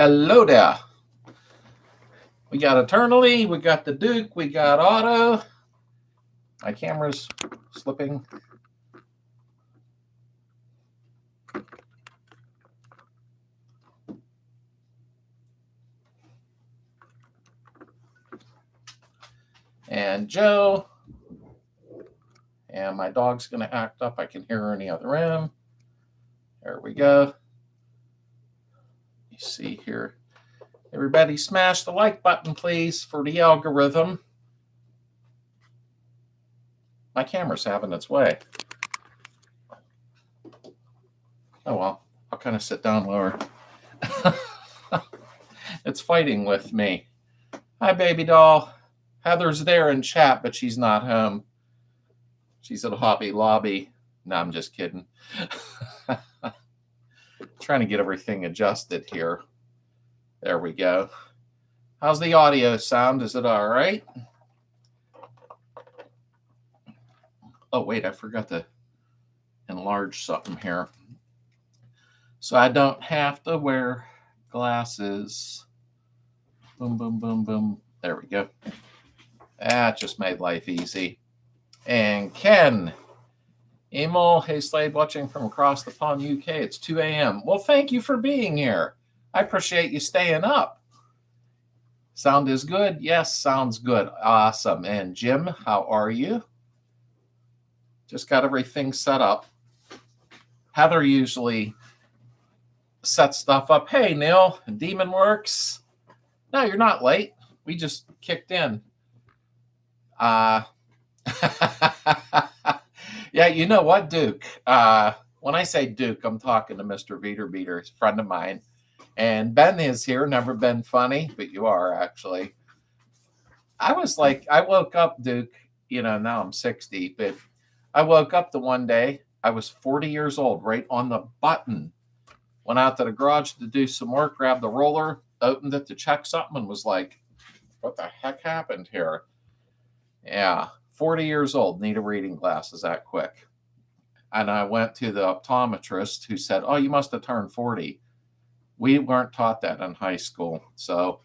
Hello there. We got Eternally, we got the Duke, we got Auto. My camera's slipping. And Joe. And my dog's going to act up. I can hear her in the other room. There we go. You see here. Everybody smash the like button, please, for the algorithm. My camera's having its way. Oh, well. I'll kind of sit down lower. It's fighting with me. Hi, baby doll. Heather's there in chat, but she's not home. She's at Hobby Lobby. No, I'm just kidding. Trying to get everything adjusted here. There we go. How's the audio sound? Is it all right? Oh, wait, I forgot to enlarge something here. So I don't have to wear glasses. Boom, boom, boom, boom. There we go. That just made life easy. And Ken, Emil, hey Slade, watching from across the pond, UK. It's 2 a.m. Well, thank you for being here. I appreciate you staying up. Sound is good? Yes, sounds good. Awesome. And Jim, how are you? Just got everything set up. Heather usually sets stuff up. Hey, Neil, Demon Works. No, you're not late. We just kicked in. Yeah, you know what, Duke? When I say Duke, I'm talking to Mr. Beater, a friend of mine. And Ben is here, never been funny, but you are actually. I woke up, Duke, now I'm 60, but I woke up the one day, I was 40 years old, right on the button. Went out to the garage to do some work, grabbed the roller, opened it to check something, and was like, what the heck happened here? Yeah, 40 years old, need a reading glasses that quick. And I went to the optometrist who said, oh, you must have turned 40. We weren't taught that in high school. So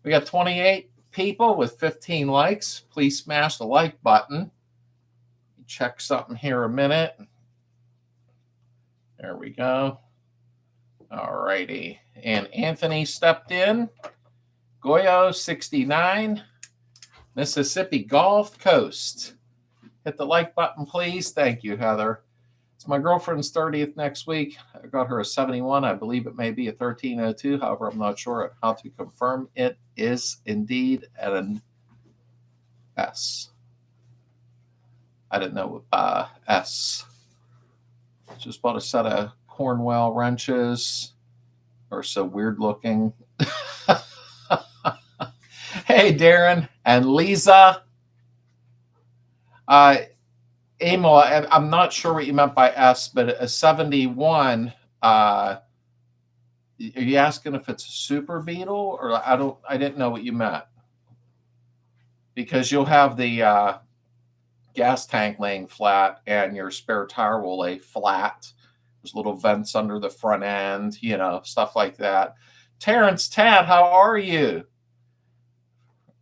we got 28 people with 15 likes. Please smash the like button. Check something here a minute. There we go. All righty. And Anthony stepped in. Goyo 69. Mississippi Gulf Coast. Hit the like button, please. Thank you, Heather. It's my girlfriend's 30th next week. I got her a 71. I believe it may be a 1302. However, I'm not sure how to confirm it is indeed at an S. I didn't know S. Just bought a set of Cornwell wrenches. Or so weird looking. Hey, Darren and Lisa. Emil, I'm not sure what you meant by S, but a 71. Are you asking if it's a Super Beetle, or I didn't know what you meant, because you'll have the gas tank laying flat, and your spare tire will lay flat. There's little vents under the front end, stuff like that. Terrence, Tad, how are you?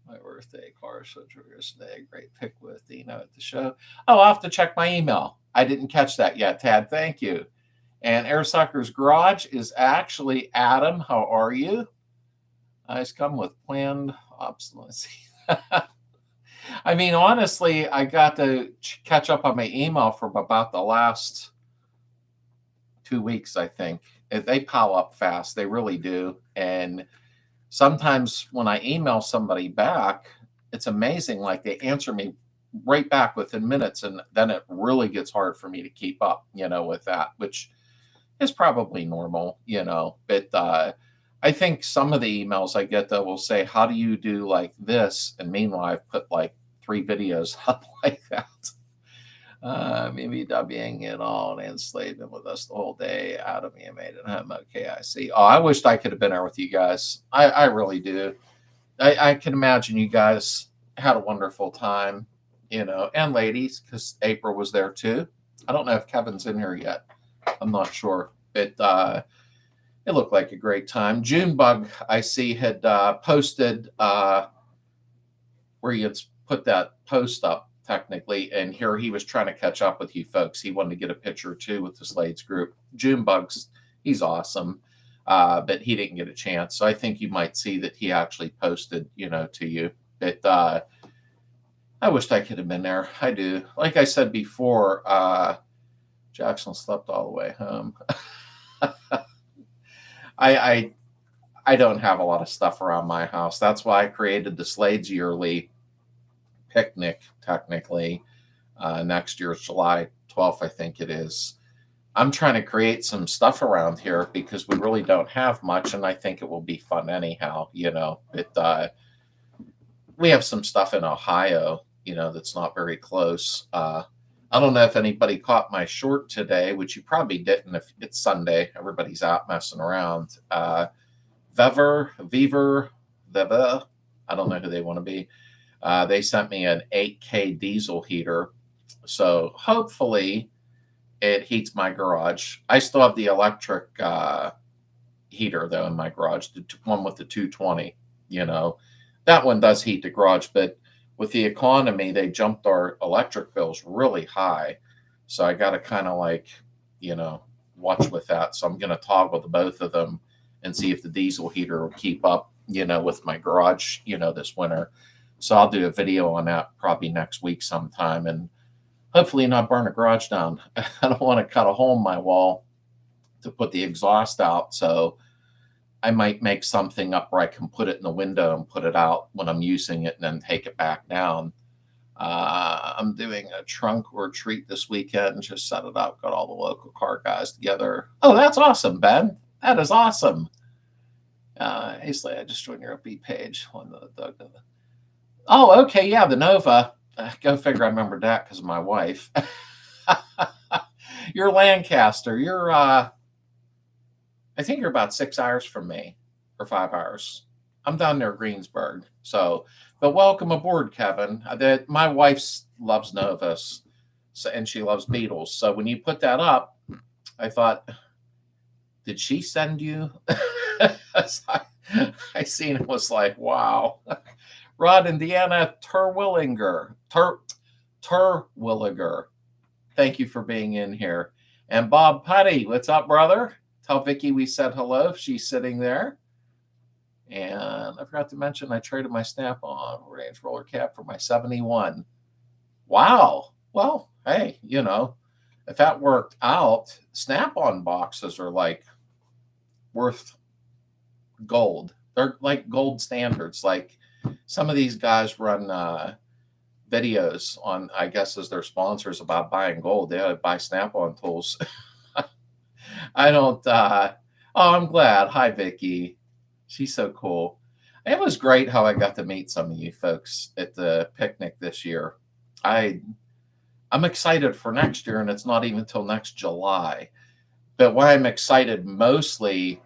My birthday car so today. Great pick with Dino at the show. Oh, I'll have to check my email. I didn't catch that yet, Tad. Thank you. And Airsucker's Garage is actually Adam. How are you? Nice, come with planned obsolescence. I mean, honestly, I got to catch up on my email for about the last 2 weeks, I think. They pile up fast. They really do. And sometimes when I email somebody back, it's amazing. Like, they answer me right back within minutes, and then it really gets hard for me to keep up, with that, which is probably normal, But I think some of the emails I get that will say, how do you do like this? And meanwhile, I've put like 3 videos up like that. Maybe Wing it all and enslavement with us the whole day. Adam, you made it home. Okay, I see. Oh, I wished I could have been there with you guys. I really do. I can imagine you guys had a wonderful time, and ladies, because April was there too. I don't know if Kevin's in here yet. I'm not sure. But It looked like a great time. Junebug, I see, had posted where you had put that post up technically, and here he was trying to catch up with you folks. He wanted to get a picture too with the Slades group. Junebug's, he's awesome, but he didn't get a chance. So I think you might see that he actually posted, to you. But I wished I could have been there. I do. Like I said before, Jackson slept all the way home. I don't have a lot of stuff around my house. That's why I created the Slades yearly picnic, technically. Next year's July 12th, I think it is. I'm trying to create some stuff around here because we really don't have much, and I think it will be fun anyhow. We have some stuff in Ohio, that's not very close. I don't know if anybody caught my short today, which you probably didn't if it's Sunday. Everybody's out messing around. Vever, I don't know who they want to be. They sent me an 8K diesel heater. So hopefully it heats my garage. I still have the electric heater, though, in my garage, the one with the 220. That one does heat the garage, but with the economy, they jumped our electric bills really high. So I got to kind of watch with that. So I'm going to toggle the both of them and see if the diesel heater will keep up, with my garage, this winter. So I'll do a video on that probably next week sometime and hopefully not burn a garage down. I don't want to cut a hole in my wall to put the exhaust out. So I might make something up where I can put it in the window and put it out when I'm using it and then take it back down. I'm doing a trunk retreat this weekend. Just set it up. Got all the local car guys together. Oh, that's awesome, Ben. That is awesome. Hey, Slade, I just joined your upbeat page. Oh, okay. Yeah, the Nova. Go figure I remembered that because of my wife. You're Lancaster. You're, I think you're about 6 hours from me, or 5 hours. I'm down near Greensburg. So, but welcome aboard, Kevin. My wife loves Novas, and she loves Beetles. So when you put that up, I thought, did she send you? I seen it, was like, wow. Rod, Indiana, Terwilliger. Thank you for being in here. And Bob Putty, what's up, brother? Tell Vicky we said hello if she's sitting there. And I forgot to mention I traded my Snap-on Range roller cap for my 71. Wow. Well, hey, if that worked out, Snap-on boxes are like worth gold. They're like gold standards. Like some of these guys run videos on, I guess, as their sponsors about buying gold. They buy Snap-on tools. I don't, I'm glad. Hi, Vicky. She's so cool. It was great how I got to meet some of you folks at the picnic this year. I'm excited for next year, and it's not even until next July. But why I'm excited mostly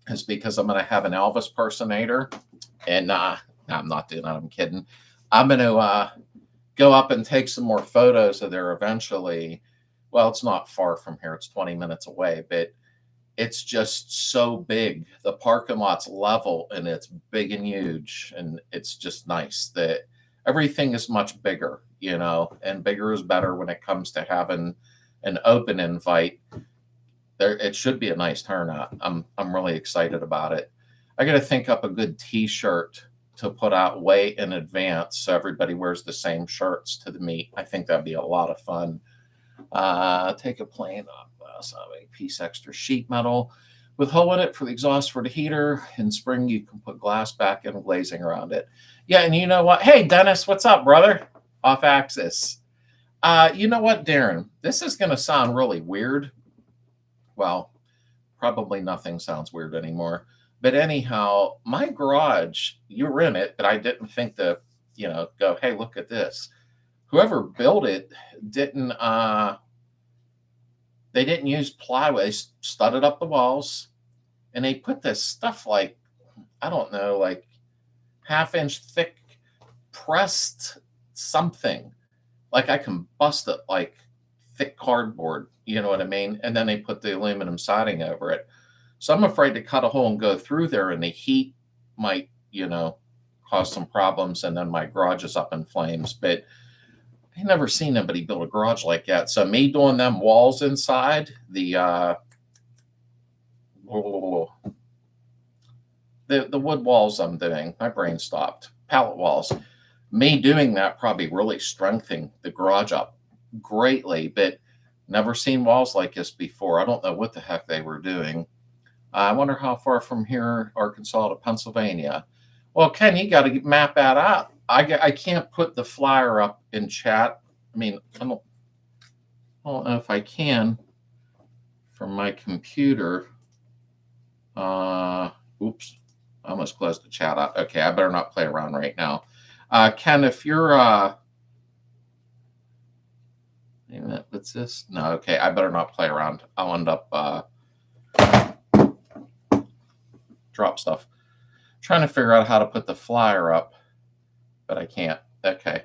is because I'm going to have an Elvis impersonator. And I'm not doing that. I'm kidding. I'm going to go up and take some more photos of there eventually. Well, it's not far from here. It's 20 minutes away, but it's just so big. The parking lot's level and it's big and huge. And it's just nice that everything is much bigger, and bigger is better when it comes to having an open invite. It should be a nice turnout. I'm really excited about it. I got to think up a good T-shirt to put out way in advance so everybody wears the same shirts to the meet. I think that'd be a lot of fun. Take a plane off a piece extra sheet metal with hole in it for the exhaust for the heater. In spring, you can put glass back and glazing around it. Yeah, and you know what? Hey, Dennis, what's up, brother? Off axis. You know what, Darren? This is going to sound really weird. Well, probably nothing sounds weird anymore. But anyhow, my garage, you were in it, but I didn't think to, go, hey, look at this. Whoever built it didn't, they didn't use plywood. They studded up the walls, and they put this stuff like, I don't know, like half-inch thick pressed something. Like I can bust it like thick cardboard, you know what I mean? And then they put the aluminum siding over it. So I'm afraid to cut a hole and go through there, and the heat might, cause some problems, and then my garage is up in flames. But I never seen anybody build a garage like that. So me doing them walls inside, the wood walls I'm doing, my brain stopped. Pallet walls. Me doing that probably really strengthening the garage up greatly, but never seen walls like this before. I don't know what the heck they were doing. I wonder how far from here, Arkansas to Pennsylvania. Well, Ken, you got to map that out. I can't put the flyer up in chat. I mean, I don't know if I can from my computer. Oops, I almost closed the chat out. Okay, I better not play around right now. Ken, if you're wait a minute, what's this? No, okay, I better not play around. I'll end up drop stuff. Trying to figure out how to put the flyer up, but I can't. Okay.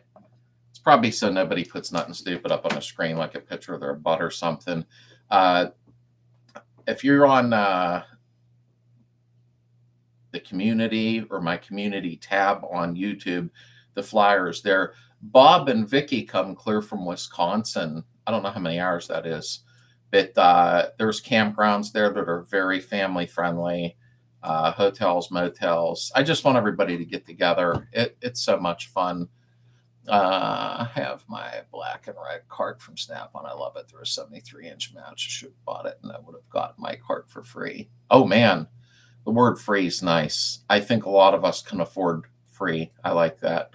It's probably so nobody puts nothing stupid up on the screen, like a picture of their butt or something. If you're on the community or my community tab on YouTube, the flyer is there. Bob and Vicky come clear from Wisconsin. I don't know how many hours that is, but there's campgrounds there that are very family friendly. Hotels, motels. I just want everybody to get together. It's so much fun. I have my black and red card from Snap-on. I love it. They're a 73-inch match. I should have bought it, and I would have gotten my card for free. Oh, man. The word free is nice. I think a lot of us can afford free. I like that.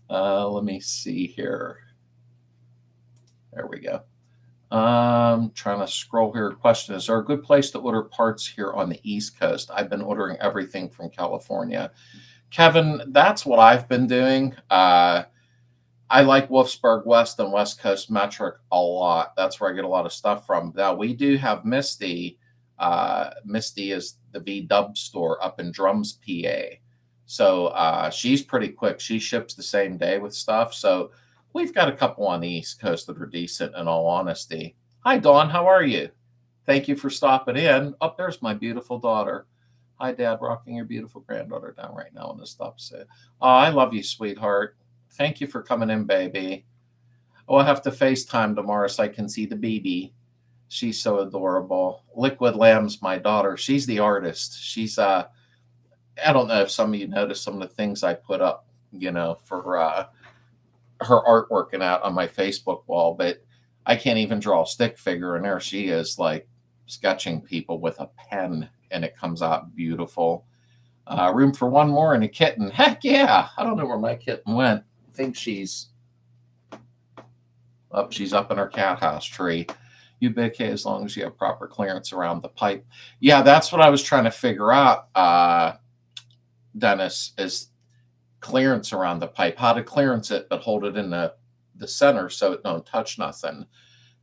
Let me see here. There we go. Trying to scroll here. Question: is there a good place to order parts here on the East Coast? I've been ordering everything from California. Kevin, that's what I've been doing. I like Wolfsburg West and West Coast Metric a lot. That's where I get a lot of stuff from. Now, we do have Misty. Misty is the V-Dub store up in Drums, PA. So she's pretty quick. She ships the same day with stuff. So we've got a couple on the East Coast that are decent, in all honesty. Hi, Dawn. How are you? Thank you for stopping in. Oh, there's my beautiful daughter. Hi, Dad. Rocking your beautiful granddaughter down right now on the stop set. Oh, I love you, sweetheart. Thank you for coming in, baby. Oh, I have to FaceTime tomorrow so I can see the baby. She's so adorable. Liquid Lamb's my daughter. She's the artist. She's, I don't know if some of you noticed some of the things I put up, for her artwork and out on my Facebook wall, but I can't even draw a stick figure, and there she is, like sketching people with a pen, and it comes out beautiful. Room for one more and a kitten. Heck yeah. I don't know where my kitten went. I think she's up in her cat house tree. You be okay as long as you have proper clearance around the pipe. Yeah, that's what I was trying to figure out, Dennis, is clearance around the pipe, how to clearance it but hold it in the center so it don't touch nothing,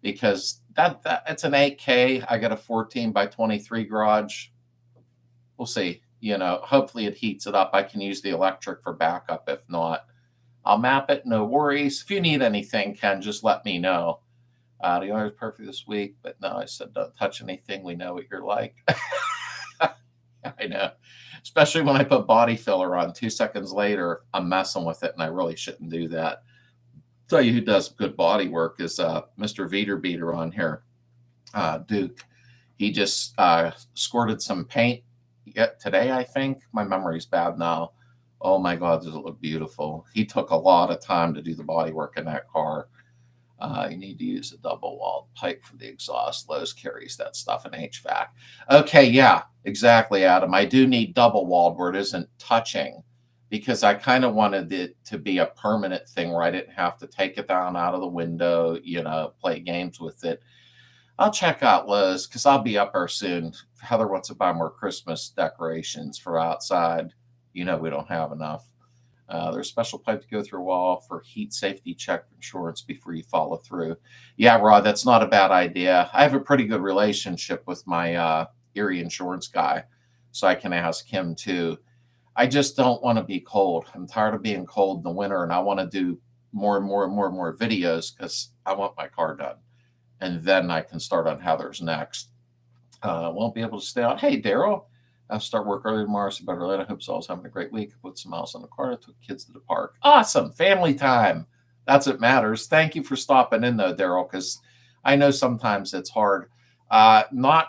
because that it's an 8K. I got a 14 by 23 garage. We'll see. Hopefully it heats it up. I can use the electric for backup. If not, I'll map it. No worries. If you need anything, Ken, just let me know. The owner is perfect this week, but no, I said don't touch anything. We know what you're like. I know. Especially when I put body filler on. 2 seconds later, I'm messing with it, and I really shouldn't do that. Tell you who does good body work is Mr. Veter Beater on here, Duke. He just squirted some paint today, I think. My memory's bad now. Oh my God, does it look beautiful. He took a lot of time to do the body work in that car. You need to use a double-walled pipe for the exhaust. Lowe's carries that stuff in HVAC. Okay, yeah, exactly, Adam. I do need double-walled where it isn't touching, because I kind of wanted it to be a permanent thing where I didn't have to take it down out of the window, play games with it. I'll check out Lowe's because I'll be up there soon. Heather wants to buy more Christmas decorations for outside. We don't have enough. There's a special pipe to go through a wall for heat safety check insurance before you follow through. Yeah, Rod, that's not a bad idea. I have a pretty good relationship with my Erie insurance guy, so I can ask him too. I just don't want to be cold. I'm tired of being cold in the winter, and I want to do more and more and more and more videos because I want my car done. And then I can start on Heather's next. Won't be able to stay out. Hey, Daryl. I'll start work early tomorrow, so better late. I hope Saul's having a great week. Put some miles on the car. I took kids to the park. Awesome. Family time. That's what matters. Thank you for stopping in, though, Daryl, because I know sometimes it's hard. Not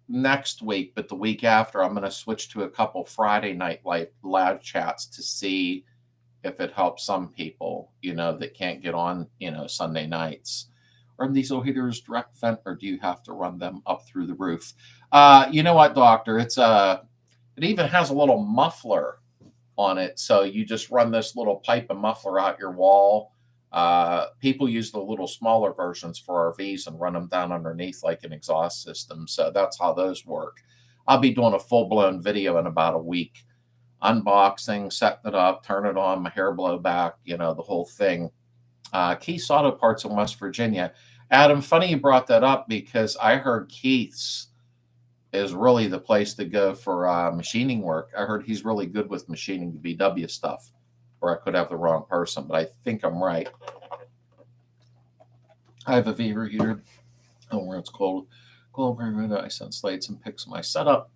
next week, but the week after, I'm going to switch to a couple Friday night live chats to see if it helps some people, that can't get on, Sunday nights. Are these little heaters direct vent, or do you have to run them up through the roof? You know what, doctor? It even has a little muffler on it. So you just run this little pipe and muffler out your wall. People use the little smaller versions for RVs and run them down underneath like an exhaust system. So that's how those work. I'll be doing a full-blown video in about a week, unboxing, setting it up, turn it on, my hair blow back, the whole thing. Keith's Auto Parts in West Virginia. Adam, funny you brought that up because I heard Keith's is really the place to go for machining work. I heard he's really good with machining the VW stuff, or I could have the wrong person, but I think I'm right. I have a Viver heater. Oh, where it's cold. I sent Slades and pics of my setup.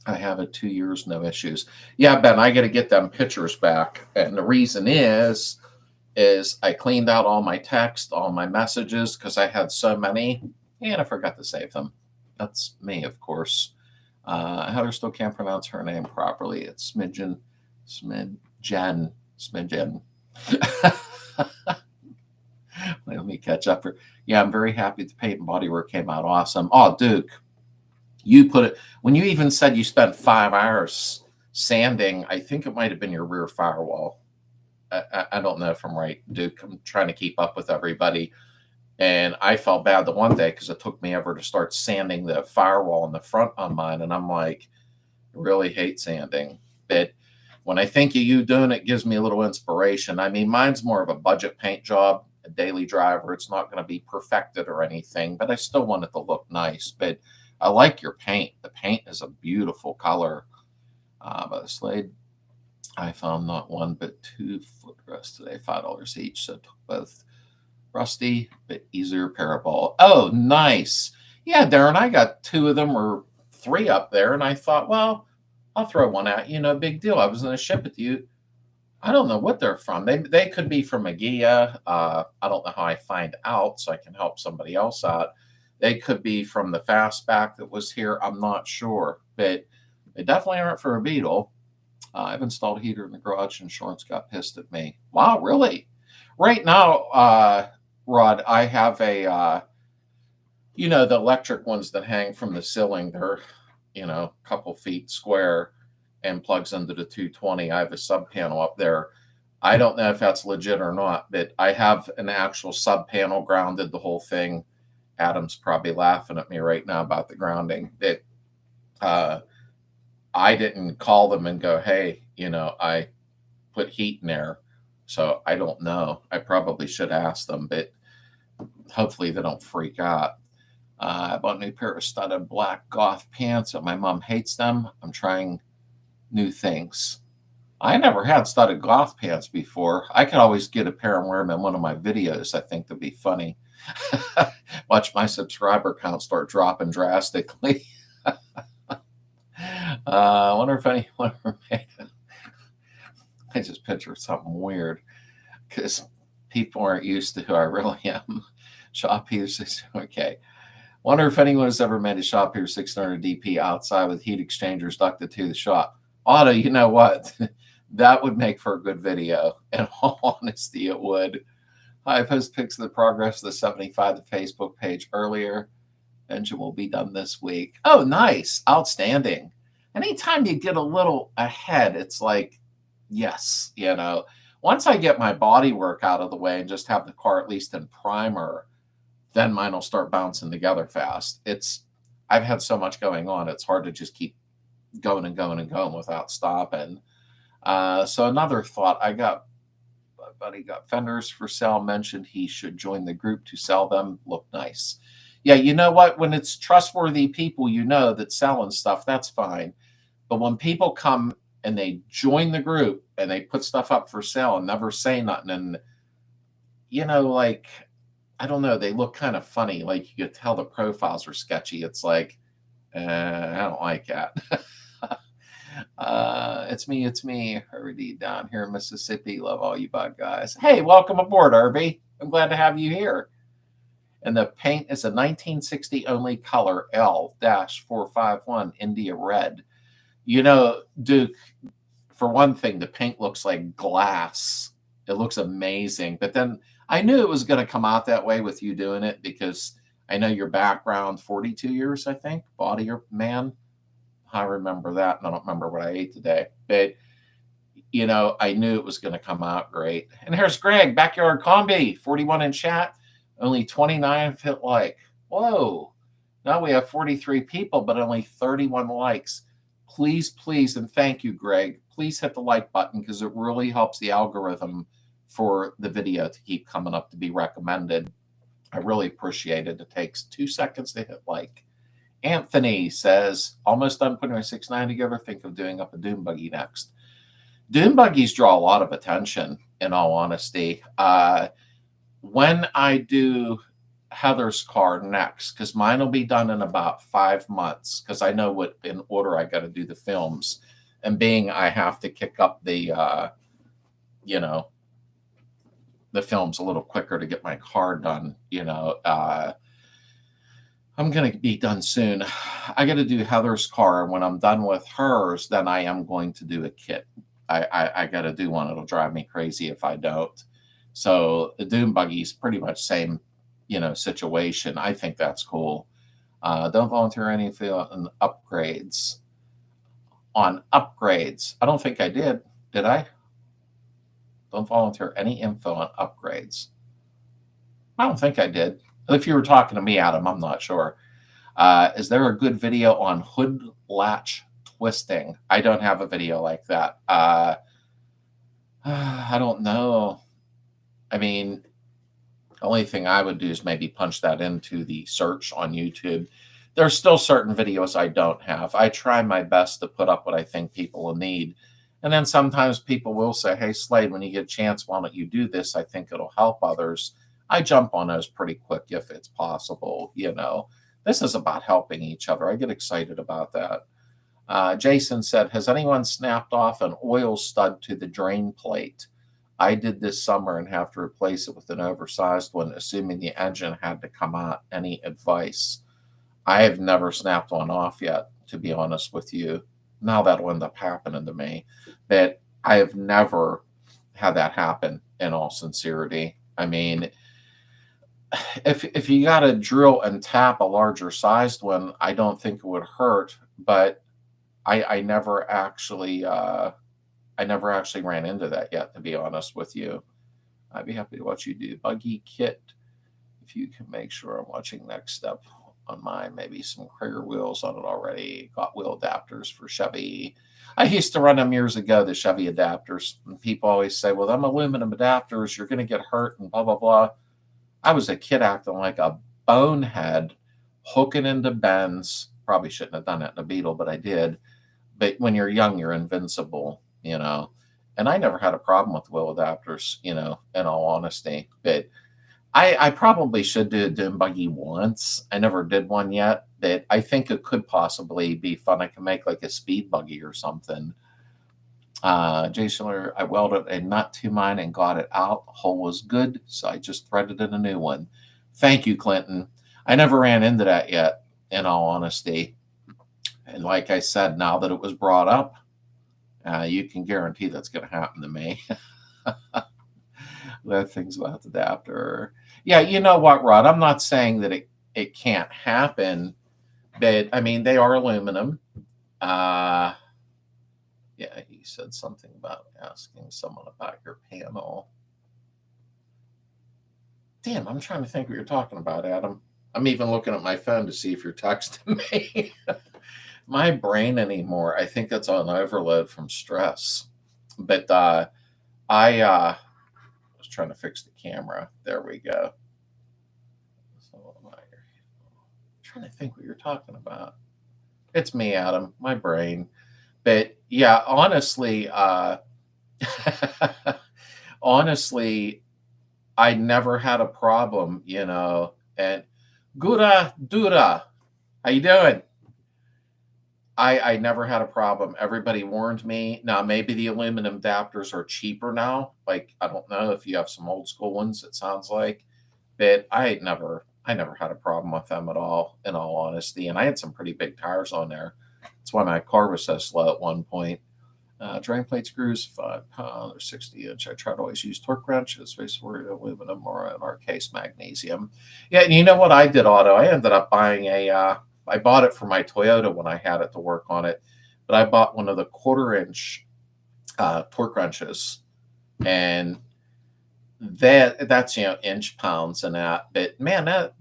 I have it 2 years, no issues. Yeah, Ben, I got to get them pictures back. And the reason is I cleaned out all my text, all my messages, because I had so many, and I forgot to save them. That's me, of course. Heather still can't pronounce her name properly. It's Smidgen. Let me catch up. Yeah, I'm very happy the paint and bodywork came out awesome. Oh, Duke, you put it, when you even said you spent 5 hours sanding, I think it might have been your rear firewall. I don't know if I'm right, Duke. I'm trying to keep up with everybody. And I felt bad the one day because it took me ever to start sanding the firewall in the front on mine. And I'm like, I really hate sanding. But when I think of you doing it, gives me a little inspiration. I mean, mine's more of a budget paint job, a daily driver. It's not going to be perfected or anything, but I still want it to look nice. But I like your paint. The paint is a beautiful color. By the Slade, I found not one, but 2 footrests today, $5 each. So took both. Rusty, but easier parabol. Oh, nice. Yeah, Darren, I got 2 of them or 3 up there, and I thought, well, I'll throw one at you. No big deal. I was going to ship it to you. I don't know what they're from. They could be from Agia. I don't know how I find out, so I can help somebody else out. They could be from the Fastback that was here. I'm not sure, but they definitely aren't for a Beetle. I've installed a heater in the garage. Insurance got pissed at me. Wow, really? Right now, Rod, I have a, the electric ones that hang from the ceiling. They're, a couple feet square and plugs into the 220. I have a sub panel up there. I don't know if that's legit or not, but I have an actual sub panel grounded, the whole thing. Adam's probably laughing at me right now about the grounding. That I didn't call them and go, hey, I put heat in there. So I don't know. I probably should ask them, but hopefully they don't freak out. I bought a new pair of studded black goth pants, and my mom hates them. I'm trying new things. I never had studded goth pants before. I could always get a pair and wear them in one of my videos. I think that'd be funny. Watch my subscriber count start dropping drastically. I wonder if anyone ever made it. I just pictured something weird because people aren't used to who I really am. Shop Heater 600. Okay. Wonder if anyone has ever made a Shop Heater 600 DP outside with heat exchangers ducted to the shop. Otto, you know what? That would make for a good video. In all honesty, it would. I posted pics of the progress of the 75 to Facebook page earlier. Engine will be done this week. Oh, nice. Outstanding. Anytime you get a little ahead, it's like, yes, once I get my body work out of the way and just have the car at least in primer, then mine will start bouncing together fast. I've had so much going on. It's hard to just keep going and going and going without stopping. So another thought, my buddy got fenders for sale, mentioned he should join the group to sell them. Look nice. Yeah, you know what? When it's trustworthy people, that selling stuff, that's fine. But when people come and they join the group and they put stuff up for sale and never say nothing, and I don't know, they look kind of funny. Like you could tell the profiles are sketchy. It's like, I don't like that. It's me, Herbie, down here in Mississippi. Love all you bug guys. Hey, welcome aboard, Herbie. I'm glad to have you here. And the paint is a 1960 only color L-451 India Red. You know, Duke, for one thing, the paint looks like glass. It looks amazing. But then I knew it was going to come out that way with you doing it because I know your background, 42 years, I think, body or man. I remember that, and I don't remember what I ate today. But, you know, I knew it was going to come out great. And here's Greg, Backyard Combi, 41 in chat, only 29 hit like. Whoa. Now we have 43 people, but only 31 likes. Please, please, and thank you, Greg. Please hit the like button because it really helps the algorithm for the video to keep coming up to be recommended. I really appreciate it. It takes 2 seconds to hit like. Anthony says, almost done putting my 6.9 together. Think of doing up a dune buggy next. Dune buggies draw a lot of attention, in all honesty. When I do Heather's car next, because mine will be done in about 5 months, because I know what in order I got to do the films. And being I have to kick up the, you know, the films a little quicker to get my car done, you know, I'm going to be done soon. I got to do Heather's car. And when I'm done with hers, then I am going to do a kit. I got to do one. It'll drive me crazy if I don't. So the dune buggy is pretty much same, you know, situation. I think that's cool. Don't volunteer any on upgrades. On upgrades. I don't think I did. Did I? Don't volunteer any info on upgrades. I don't think I did. If you were talking to me, Adam, I'm not sure. Is there a good video on hood latch twisting? I don't have a video like that. I don't know. I mean, the only thing I would do is maybe punch that into the search on YouTube. There's still certain videos I don't have. I try my best to put up what I think people will need. And then sometimes people will say, hey, Slade, when you get a chance, why don't you do this? I think it'll help others. I jump on those pretty quick if it's possible. You know, this is about helping each other. I get excited about that. Jason said, has anyone snapped off an oil stud to the drain plate? I did this summer and have to replace it with an oversized one, assuming the engine had to come out. Any advice? I have never snapped one off yet, to be honest with you. Now that'll end up happening to me. But I have never had that happen, in all sincerity. I mean, if you got to drill and tap a larger sized one, I don't think it would hurt. But I never actually ran into that yet, to be honest with you. I'd be happy to watch you do buggy kit if you can make sure I'm watching next step on mine. Maybe some Krager wheels on it already. Got wheel adapters for Chevy. I used to run them years ago, the Chevy adapters. And people always say, well, them aluminum adapters, you're going to get hurt and blah, blah, blah. I was a kid acting like a bonehead, hooking into bends. Probably shouldn't have done that in a Beetle, but I did. But when you're young, you're invincible, you know. And I never had a problem with wheel adapters, you know, in all honesty. But I probably should do a dune buggy once. I never did one yet, but I think it could possibly be fun. I can make like a speed buggy or something. Jason, I welded a nut to mine and got it out. The hole was good, so I just threaded in a new one. Thank you, Clinton. I never ran into that yet, in all honesty. And like I said, now that it was brought up, you can guarantee that's going to happen to me. That thing's about the adapter. Yeah, you know what, Rod? I'm not saying that it can't happen, but I mean, they are aluminum. Yeah, he said something about asking someone about your panel. Damn, I'm trying to think what you're talking about, Adam. I'm even looking at my phone to see if you're texting me. My brain anymore, I think that's on overload from stress. But I was trying to fix the camera. There we go. So I'm trying to think what you're talking about. It's me, Adam, my brain. But yeah, honestly, honestly, I never had a problem, you know. And Gura Dura, how you doing? I never had a problem. Everybody warned me. Now, maybe the aluminum adapters are cheaper now. Like, I don't know if you have some old school ones, it sounds like. But I never had a problem with them at all, in all honesty. And I had some pretty big tires on there. That's why my car was so slow at one point. Drain plate screws, 5 pound or 60 inch. I try to always use torque wrenches, basically aluminum or in our case magnesium. Yeah, and you know what I did, Otto? I ended up buying I bought it for my Toyota when I had it to work on it, but I bought one of the 1/4 inch torque wrenches, and that's inch pounds and that. But man, that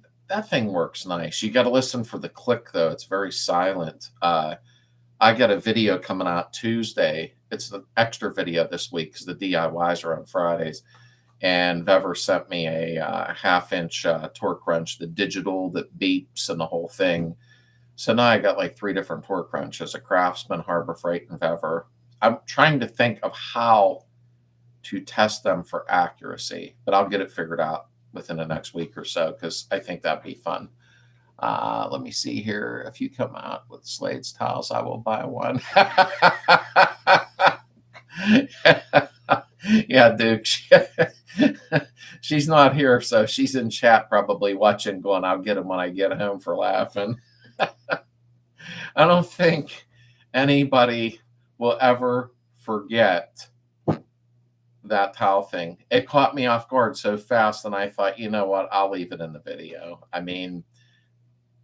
thing works nice. You got to listen for the click though; it's very silent. I got a video coming out Tuesday. It's an extra video this week because the DIYs are on Fridays. And Vever sent me a 1/2 inch torque wrench, the digital that beeps and the whole thing. So now I got like 3 different torque wrenches: a Craftsman, Harbor Freight, and Vever. I'm trying to think of how to test them for accuracy, but I'll get it figured out within the next week or so because I think that'd be fun. Let me see here. If you come out with Slades tiles, I will buy one. Yeah, Duke. She's not here, so she's in chat probably watching, going, I'll get him when I get home for laughing. I don't think anybody will ever forget that towel thing. It caught me off guard so fast, and I thought, you know what? I'll leave it in the video. I mean,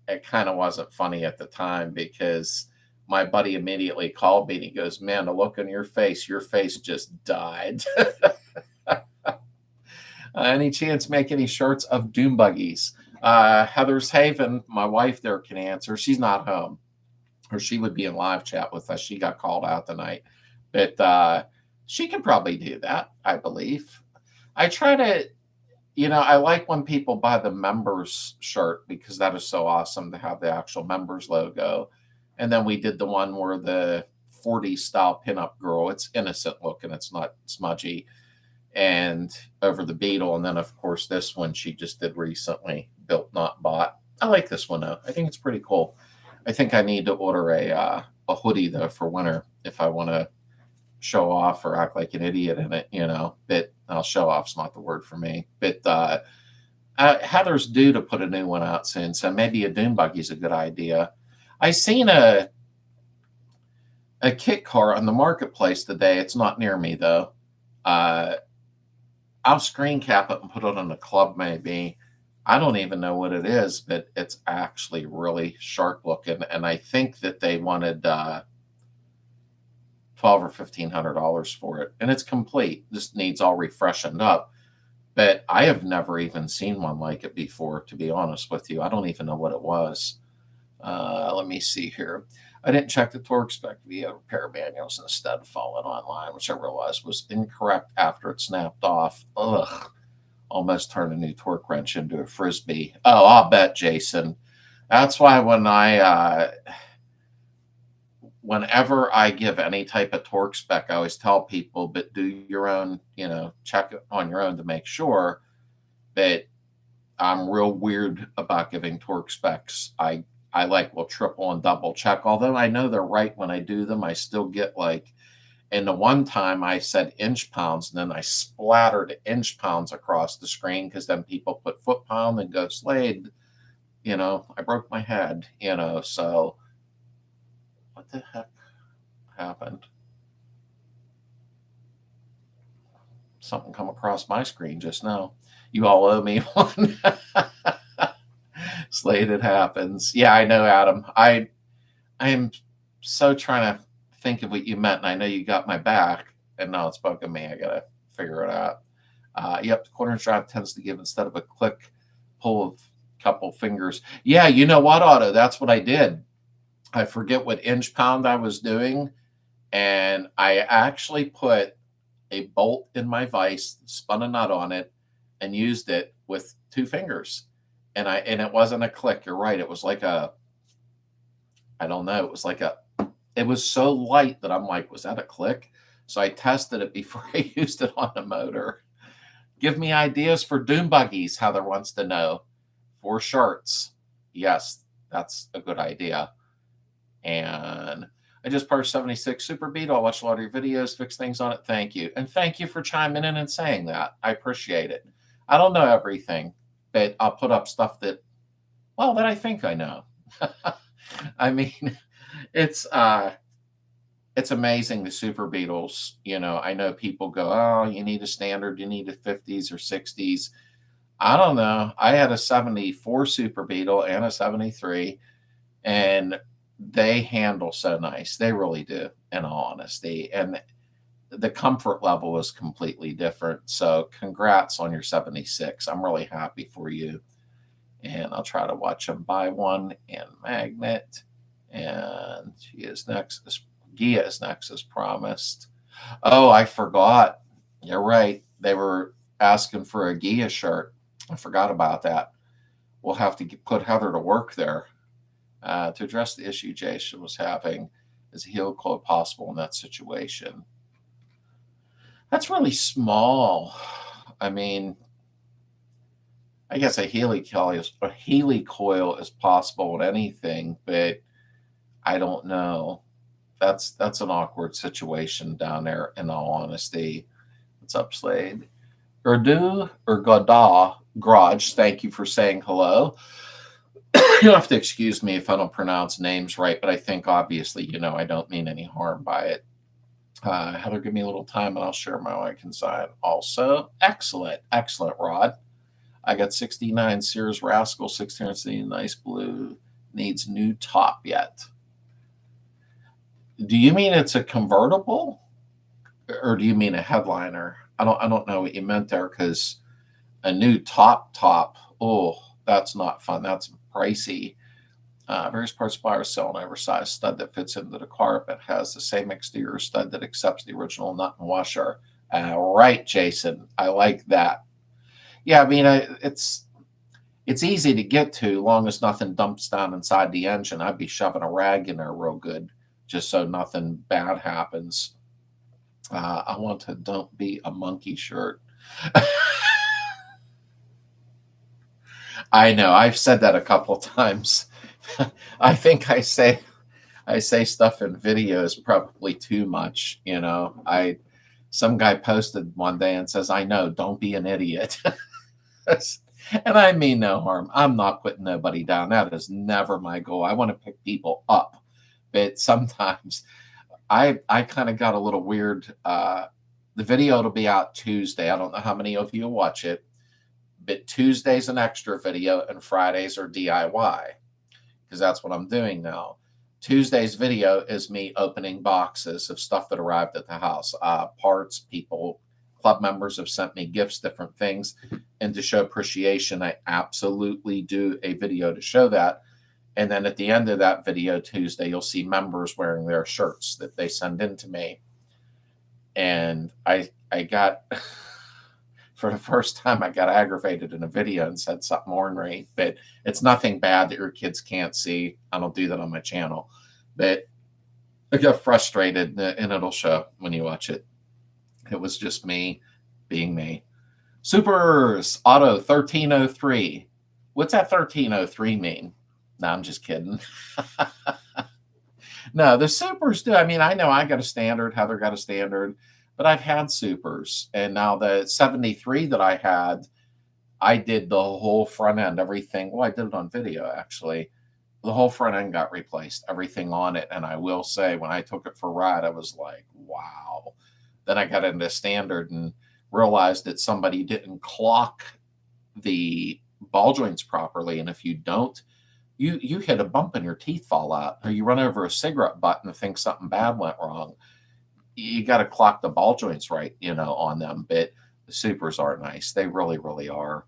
it kind of wasn't funny at the time because my buddy immediately called me and he goes, man, the look on your face just died. Any chance make any shirts of doom buggies? Heather's Haven, my wife there, can answer. She's not home, or she would be in live chat with us. She got called out tonight, but she can probably do that, I believe. I try to, I like when people buy the members shirt because that is so awesome to have the actual members logo. And then we did the one where the 40s style pinup girl, it's innocent looking, it's not smudgy, and over the Beetle. And then, of course, this one she just did recently, built not bought. I like this one though. I think it's pretty cool. I think I need to order a hoodie though for winter if I want to show off or act like an idiot in it, but I'll show off's not the word for me. But Heather's due to put a new one out soon, so maybe a dune buggy's a good idea. I seen a kit car on the marketplace today. It's not near me though. I'll screen cap it and put it on the club maybe. I don't even know what it is, but it's actually really sharp looking, and I think that they wanted $1,200 or $1,500 for it, and it's complete. Just needs all refreshened up. But I have never even seen one like it before, to be honest with you. I don't even know what it was. Let me see here. I didn't check the torque spec via repair manuals, instead following online, which I realized was incorrect after it snapped off. Ugh. Almost turned a new torque wrench into a frisbee. Oh, I'll bet, Jason. That's why whenever I give any type of torque spec, I always tell people, but do your own, check it on your own to make sure. But I'm real weird about giving torque specs. I will triple and double check. Although I know they're right when I do them, I still get and the one time I said inch pounds, and then I splattered inch pounds across the screen because then people put foot pound and go Slade. I broke my head, so what the heck happened? Something come across my screen just now. You all owe me one. Slade, it happens. Yeah, I know, Adam. I am so trying to think of what you meant, and I know you got my back, and now it's bugging me. I gotta figure it out. Yep, the corner drive tends to give, instead of a click, pull of a couple fingers. Yeah, you know what, Otto? That's what I did. I forget what inch pound I was doing, and I actually put a bolt in my vise, spun a nut on it, and used it with 2 fingers. And it wasn't a click. You're right. It was like I don't know. It was so light that I'm like, was that a click? So I tested it before I used it on the motor. Give me ideas for doom buggies, Heather wants to know. For shirts. Yes, that's a good idea. And I just purchased 76 Super Beetle. I watched a lot of your videos, fix things on it. Thank you. And thank you for chiming in and saying that. I appreciate it. I don't know everything, but I'll put up stuff that, well, that I think I know. I mean, it's amazing, the Super Beetles. You know, I know people go, oh, you need a standard, you need a 50s or 60s. I don't know. I had a 74 Super Beetle and a 73, and they handle so nice. They really do, in all honesty. And the comfort level is completely different. So congrats on your 76. I'm really happy for you. And I'll try to watch them buy one and magnet. And Gia is next as promised. Oh, I forgot. You're right. They were asking for a Gia shirt. I forgot about that. We'll have to put Heather to work there to address the issue Jason was having. Is a heel coil possible in that situation? That's really small. I mean, I guess a Healy coil is possible in anything, but I don't know. That's an awkward situation down there, in all honesty. What's up, Slade? Urdu or Godah Garage, thank you for saying hello. You'll have to excuse me if I don't pronounce names right, but I think obviously, you know, I don't mean any harm by it. Heather, give me a little time and I'll share my like inside also. Excellent, Rod. I got 69 Sears Rascal, 16 nice blue. Needs new top yet. Do you mean it's a convertible, or do you mean a headliner? I don't know what you meant there, because a new top. Oh, that's not fun. That's pricey. Various parts suppliers sell an oversized stud that fits into the car, but has the same exterior stud that accepts the original nut and washer. Right, Jason. I like that. Yeah, I mean, it's easy to get to, long as nothing dumps down inside the engine. I'd be shoving a rag in there real good, just so nothing bad happens. I want to Don't Be a Monkey shirt. I know, I've said that a couple times. I think I say stuff in videos probably too much, you know. Some guy posted one day and says, I know, don't be an idiot. And I mean no harm. I'm not putting nobody down. That is never my goal. I want to pick people up. But sometimes I kind of got a little weird. The video will be out Tuesday. I don't know how many of you will watch it, but Tuesday's an extra video and Fridays are DIY, because that's what I'm doing now. Tuesday's video is me opening boxes of stuff that arrived at the house, parts, people, club members have sent me gifts, different things. And to show appreciation, I absolutely do a video to show that. And then at the end of that video Tuesday, you'll see members wearing their shirts that they send in to me. And I got, for the first time, I got aggravated in a video and said something ornery, but it's nothing bad that your kids can't see. I don't do that on my channel. But I got frustrated, and it'll show when you watch it. It was just me being me. Supers Auto 1303. What's that 1303 mean? No, I'm just kidding. No, the Supers do. I mean, I know I got a standard. Heather got a standard. But I've had Supers. And now the 73 that I had, I did the whole front end, everything. Well, I did it on video, actually. The whole front end got replaced, everything on it. And I will say, when I took it for a ride, I was like, wow. Then I got into standard and realized that somebody didn't clock the ball joints properly. And if you don't, you hit a bump and your teeth fall out, or you run over a cigarette butt and think something bad went wrong. You got to clock the ball joints right, you know, on them. But the Supers are nice. They really, really are.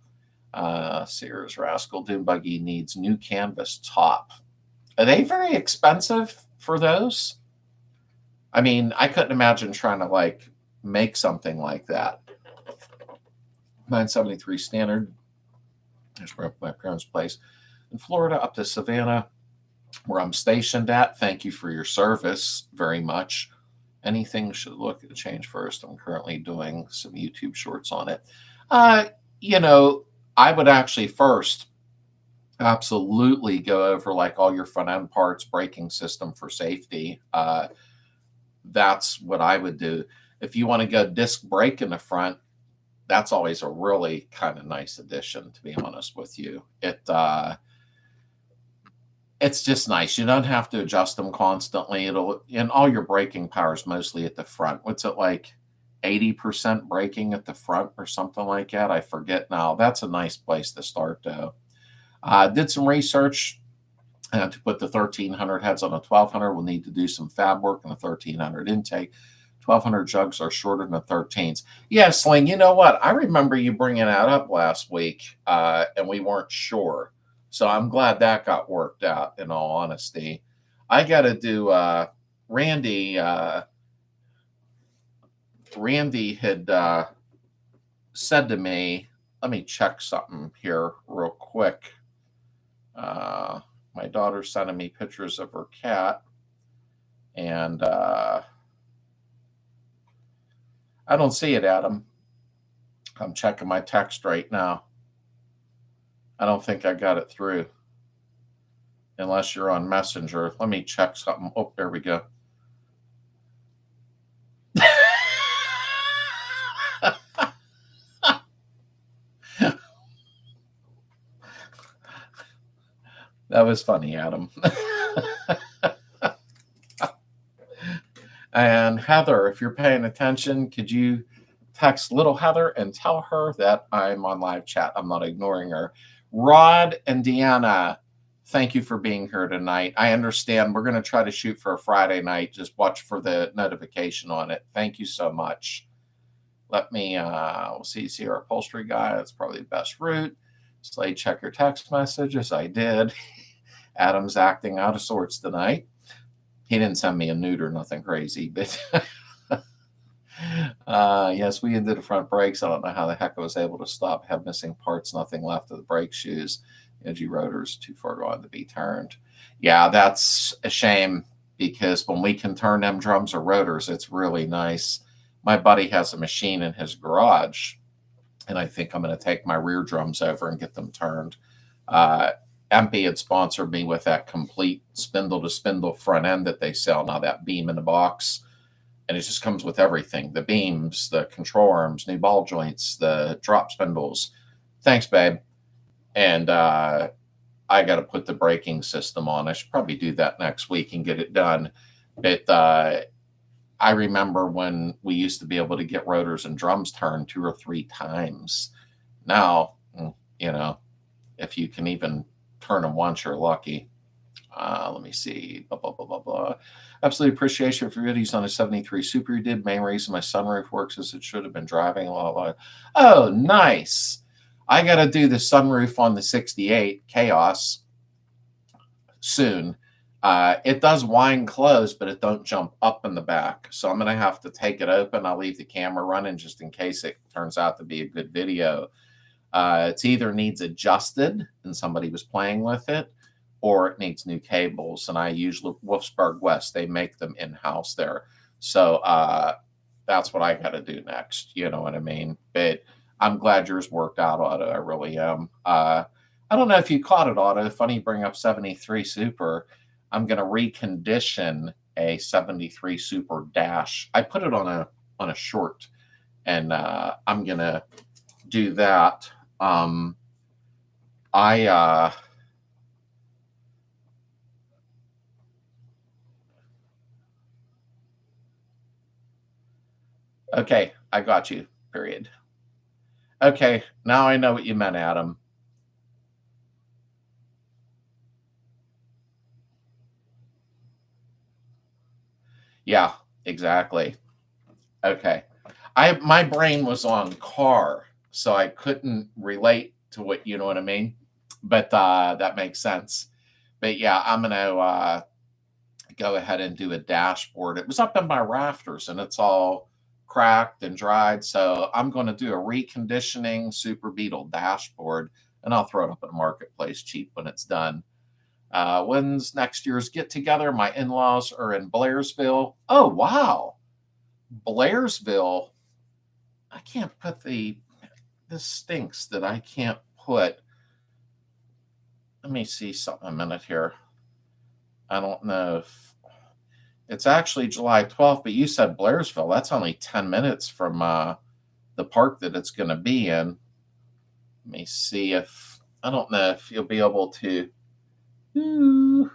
Sears Rascal Dune Buggy needs new canvas top. Are they very expensive for those? I mean, I couldn't imagine trying to like make something like that. 973 standard. There's where my parents' place in Florida up to Savannah, where I'm stationed at. Thank you for your service very much. Anything should look at change first. I'm currently doing some YouTube shorts on it. You know, I would actually first absolutely go over like all your front end parts, braking system for safety. That's what I would do. If you want to go disc brake in the front, that's always a really kind of nice addition, to be honest with you. It's just nice. You don't have to adjust them constantly. And all your braking power is mostly at the front. What's it like? 80% braking at the front or something like that. I forget now. That's a nice place to start though. Did some research to put the 1300 heads on a 1200. We'll need to do some fab work on the 1300 intake. 1200 jugs are shorter than the 13s. Yeah, Sling, you know what? I remember you bringing that up last week, and we weren't sure. So I'm glad that got worked out, in all honesty. I got to do, Randy, Randy had said to me, let me check something here real quick. My daughter's sending me pictures of her cat, and I don't see it, Adam. I'm checking my text right now. I don't think I got it through, unless you're on Messenger. Let me check something. Oh, there we go. That was funny, Adam. And Heather, if you're paying attention, could you text little Heather and tell her that I'm on live chat? I'm not ignoring her. Rod and Deanna, thank you for being here tonight. I understand we're going to try to shoot for a Friday night. Just watch for the notification on it. Thank you so much. Let me, we'll see our upholstery guy. That's probably the best route. Slade, check your text messages. I did. Adam's acting out of sorts tonight. He didn't send me a nude or nothing crazy, but yes, we did the front brakes. I don't know how the heck I was able to stop. Have missing parts, nothing left of the brake shoes. Edgy rotors too far gone to be turned. Yeah, that's a shame, because when we can turn them drums or rotors, it's really nice. My buddy has a machine in his garage, and I think I'm going to take my rear drums over and get them turned. MP had sponsored me with that complete spindle to spindle front end that they sell now, that beam in the box. And it just comes with everything: the beams, the control arms, new ball joints, the drop spindles. Thanks, babe. And I got to put the braking system on. I should probably do that next week and get it done. But I remember when we used to be able to get rotors and drums turned 2 or 3 times. Now, you know, if you can even turn them once, you're lucky. Let me see. Blah, blah, blah, blah, blah. Absolute appreciation for videos on a 73 Super you did. Main reason my sunroof works is it should have been driving. Blah, blah. Oh, nice. I got to do the sunroof on the 68 Chaos soon. It does wind close, but it don't jump up in the back. So I'm going to have to take it open. I'll leave the camera running just in case it turns out to be a good video. It either needs adjusted and somebody was playing with it, or it needs new cables. And I use Wolfsburg West. They make them in-house there. So that's what I got to do next. You know what I mean? But I'm glad yours worked out, Otto. I really am. I don't know if you caught it, Otto. Funny you bring up 73 Super. I'm going to recondition a 73 Super Dash. I put it on a short, and I'm going to do that. Okay, I got you, period. Okay, now I know what you meant, Adam. Yeah, exactly. Okay. My brain was on car, so I couldn't relate to what, you know what I mean? But that makes sense. But yeah, I'm gonna go ahead and do a dashboard. It was up in my rafters and it's all cracked and dried. So I'm going to do a reconditioning Super Beetle dashboard, and I'll throw it up in the marketplace cheap when it's done. When's next year's get together? My in-laws are in Blairsville. Oh, wow. Blairsville. I can't put this stinks that I can't put. let me see something a minute here. I don't know if it's actually July 12th, but you said Blairsville. That's only 10 minutes from the park that it's going to be in. Let me see if, I don't know if you'll be able to. You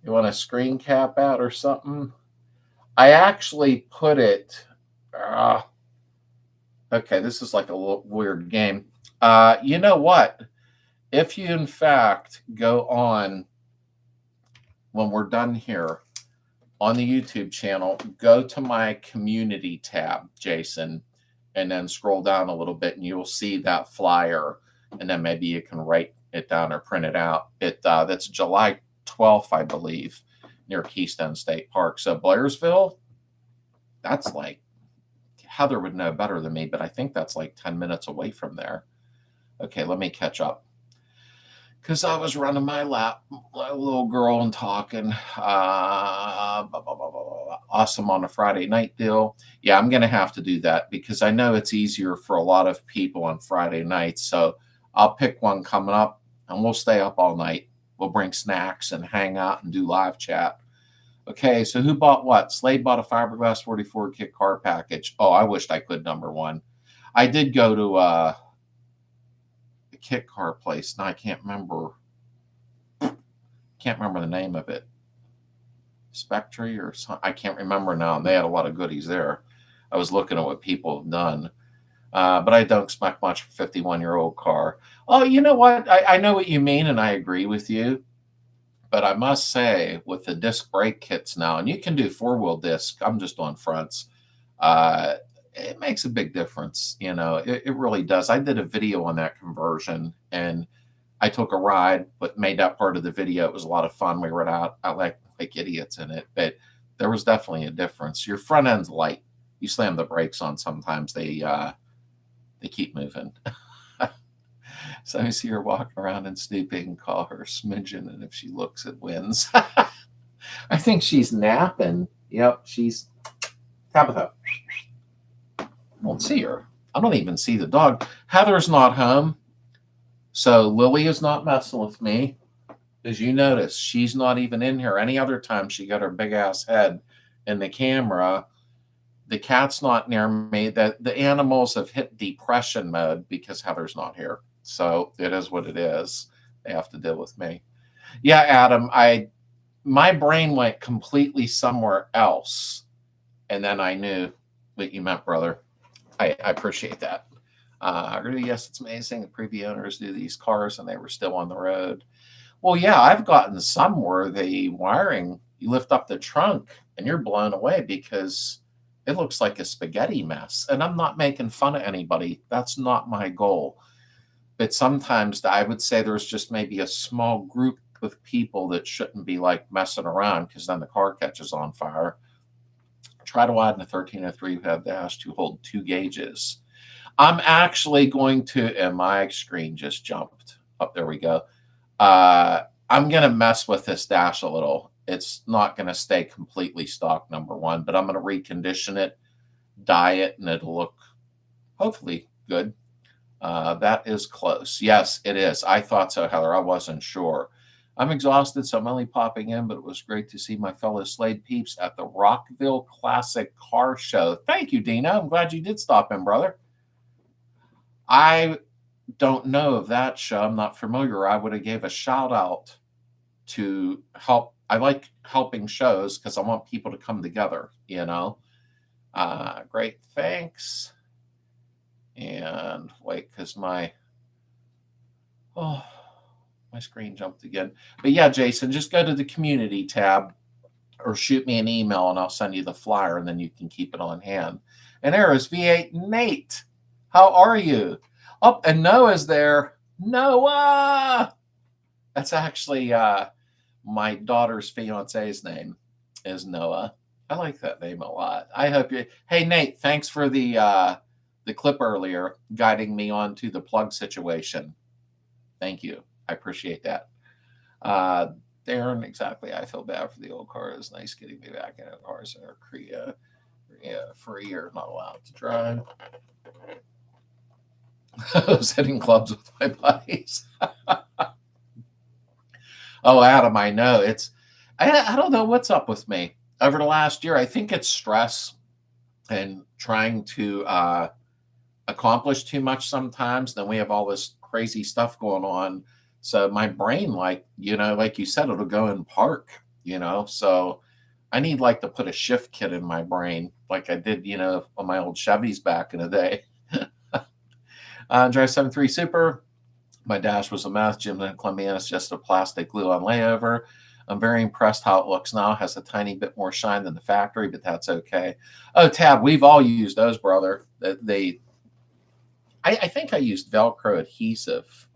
want a screen cap out or something? I actually put it. Okay, this is like a little weird game. You know what? If you, in fact, go on when we're done here on the YouTube channel, go to my community tab, Jason, and then scroll down a little bit and you'll see that flyer. And then maybe you can write it down or print it out. That's July 12th, I believe, near Keystone State Park. So Blairsville, that's like, Heather would know better than me, but I think that's like 10 minutes away from there. Okay, let me catch up. Because I was running my lap, a little girl, and talking. Awesome on a Friday night deal. Yeah, I'm going to have to do that because I know it's easier for a lot of people on Friday nights. So I'll pick one coming up, and we'll stay up all night. We'll bring snacks and hang out and do live chat. Okay, so who bought what? Slade bought a fiberglass 44 kit car package. Oh, I wished I could, number one. I did go to the kit car place. Now I can't remember the name of it. Spectre or something. I can't remember now. And they had a lot of goodies there. I was looking at what people have done. But I don't expect much for a 51-year-old car. Oh, you know what? I know what you mean, and I agree with you. But I must say, with the disc brake kits now, and you can do four-wheel disc, I'm just on fronts, it makes a big difference. You know, it really does. I did a video on that conversion, and I took a ride, but made that part of the video. It was a lot of fun. We were out like idiots in it, but there was definitely a difference. Your front end's light. You slam the brakes on, sometimes they keep moving. So I see her walking around and snooping, call her smidgen, and if she looks, it wins. I think she's napping. Yep, she's Tabitha. Won't see her. I don't even see the dog. Heather's not home, so Lily is not messing with me. As you notice, she's not even in here. Any other time she got her big ass head in the camera. The cat's not near me. The animals have hit depression mode because Heather's not here. So it is what it is. They have to deal with me. Yeah, Adam, my brain went completely somewhere else. And then I knew what you meant, brother. I appreciate that. Yes, it's amazing. The previous owners do these cars and they were still on the road. Well, yeah, I've gotten some where the wiring, you lift up the trunk and you're blown away because it looks like a spaghetti mess. And I'm not making fun of anybody. That's not my goal. But sometimes I would say there's just maybe a small group of people that shouldn't be like messing around because then the car catches on fire. Try to widen a 1303 head dash to hold 2 gauges. I'm actually going to, and my screen just jumped up. There we go. I'm going to mess with this dash a little. It's not going to stay completely stock, number one, but I'm going to recondition it, dye it, and it'll look hopefully good. That is close. Yes, it is. I thought so, Heather. I wasn't sure. I'm exhausted, so I'm only popping in, but it was great to see my fellow Slade peeps at the Rockville Classic Car Show. Thank you, Dino. I'm glad you did stop in, brother. I don't know of that show. I'm not familiar. I would have gave a shout out to help. I like helping shows because I want people to come together, you know. Great, thanks. And wait, because my screen jumped again. But yeah, Jason, just go to the community tab or shoot me an email and I'll send you the flyer and then you can keep it on hand. And there is V8 Nate. How are you? Oh, and Noah's there. Noah! That's actually my daughter's fiance's name is Noah. I like that name a lot. I hope you. Hey, Nate, thanks for the clip earlier guiding me on to the plug situation. Thank you. I appreciate that. Darren, exactly. I feel bad for the old car. It's nice getting me back in a car center. For a year, not allowed to drive. I was hitting clubs with my buddies. Oh, Adam, I know. I don't know what's up with me over the last year. I think it's stress and trying to accomplish too much sometimes. Then we have all this crazy stuff going on. So my brain, like, like you said, it'll go in park. So I need like to put a shift kit in my brain like I did, on my old Chevys back in the day. Drive 73 Super. My dash was a mess. Jim didn't clump me in. It's just a plastic glue on layover. I'm very impressed how it looks now. It has a tiny bit more shine than the factory, but that's okay. Oh, Tab, we've all used those, brother. I think I used Velcro adhesive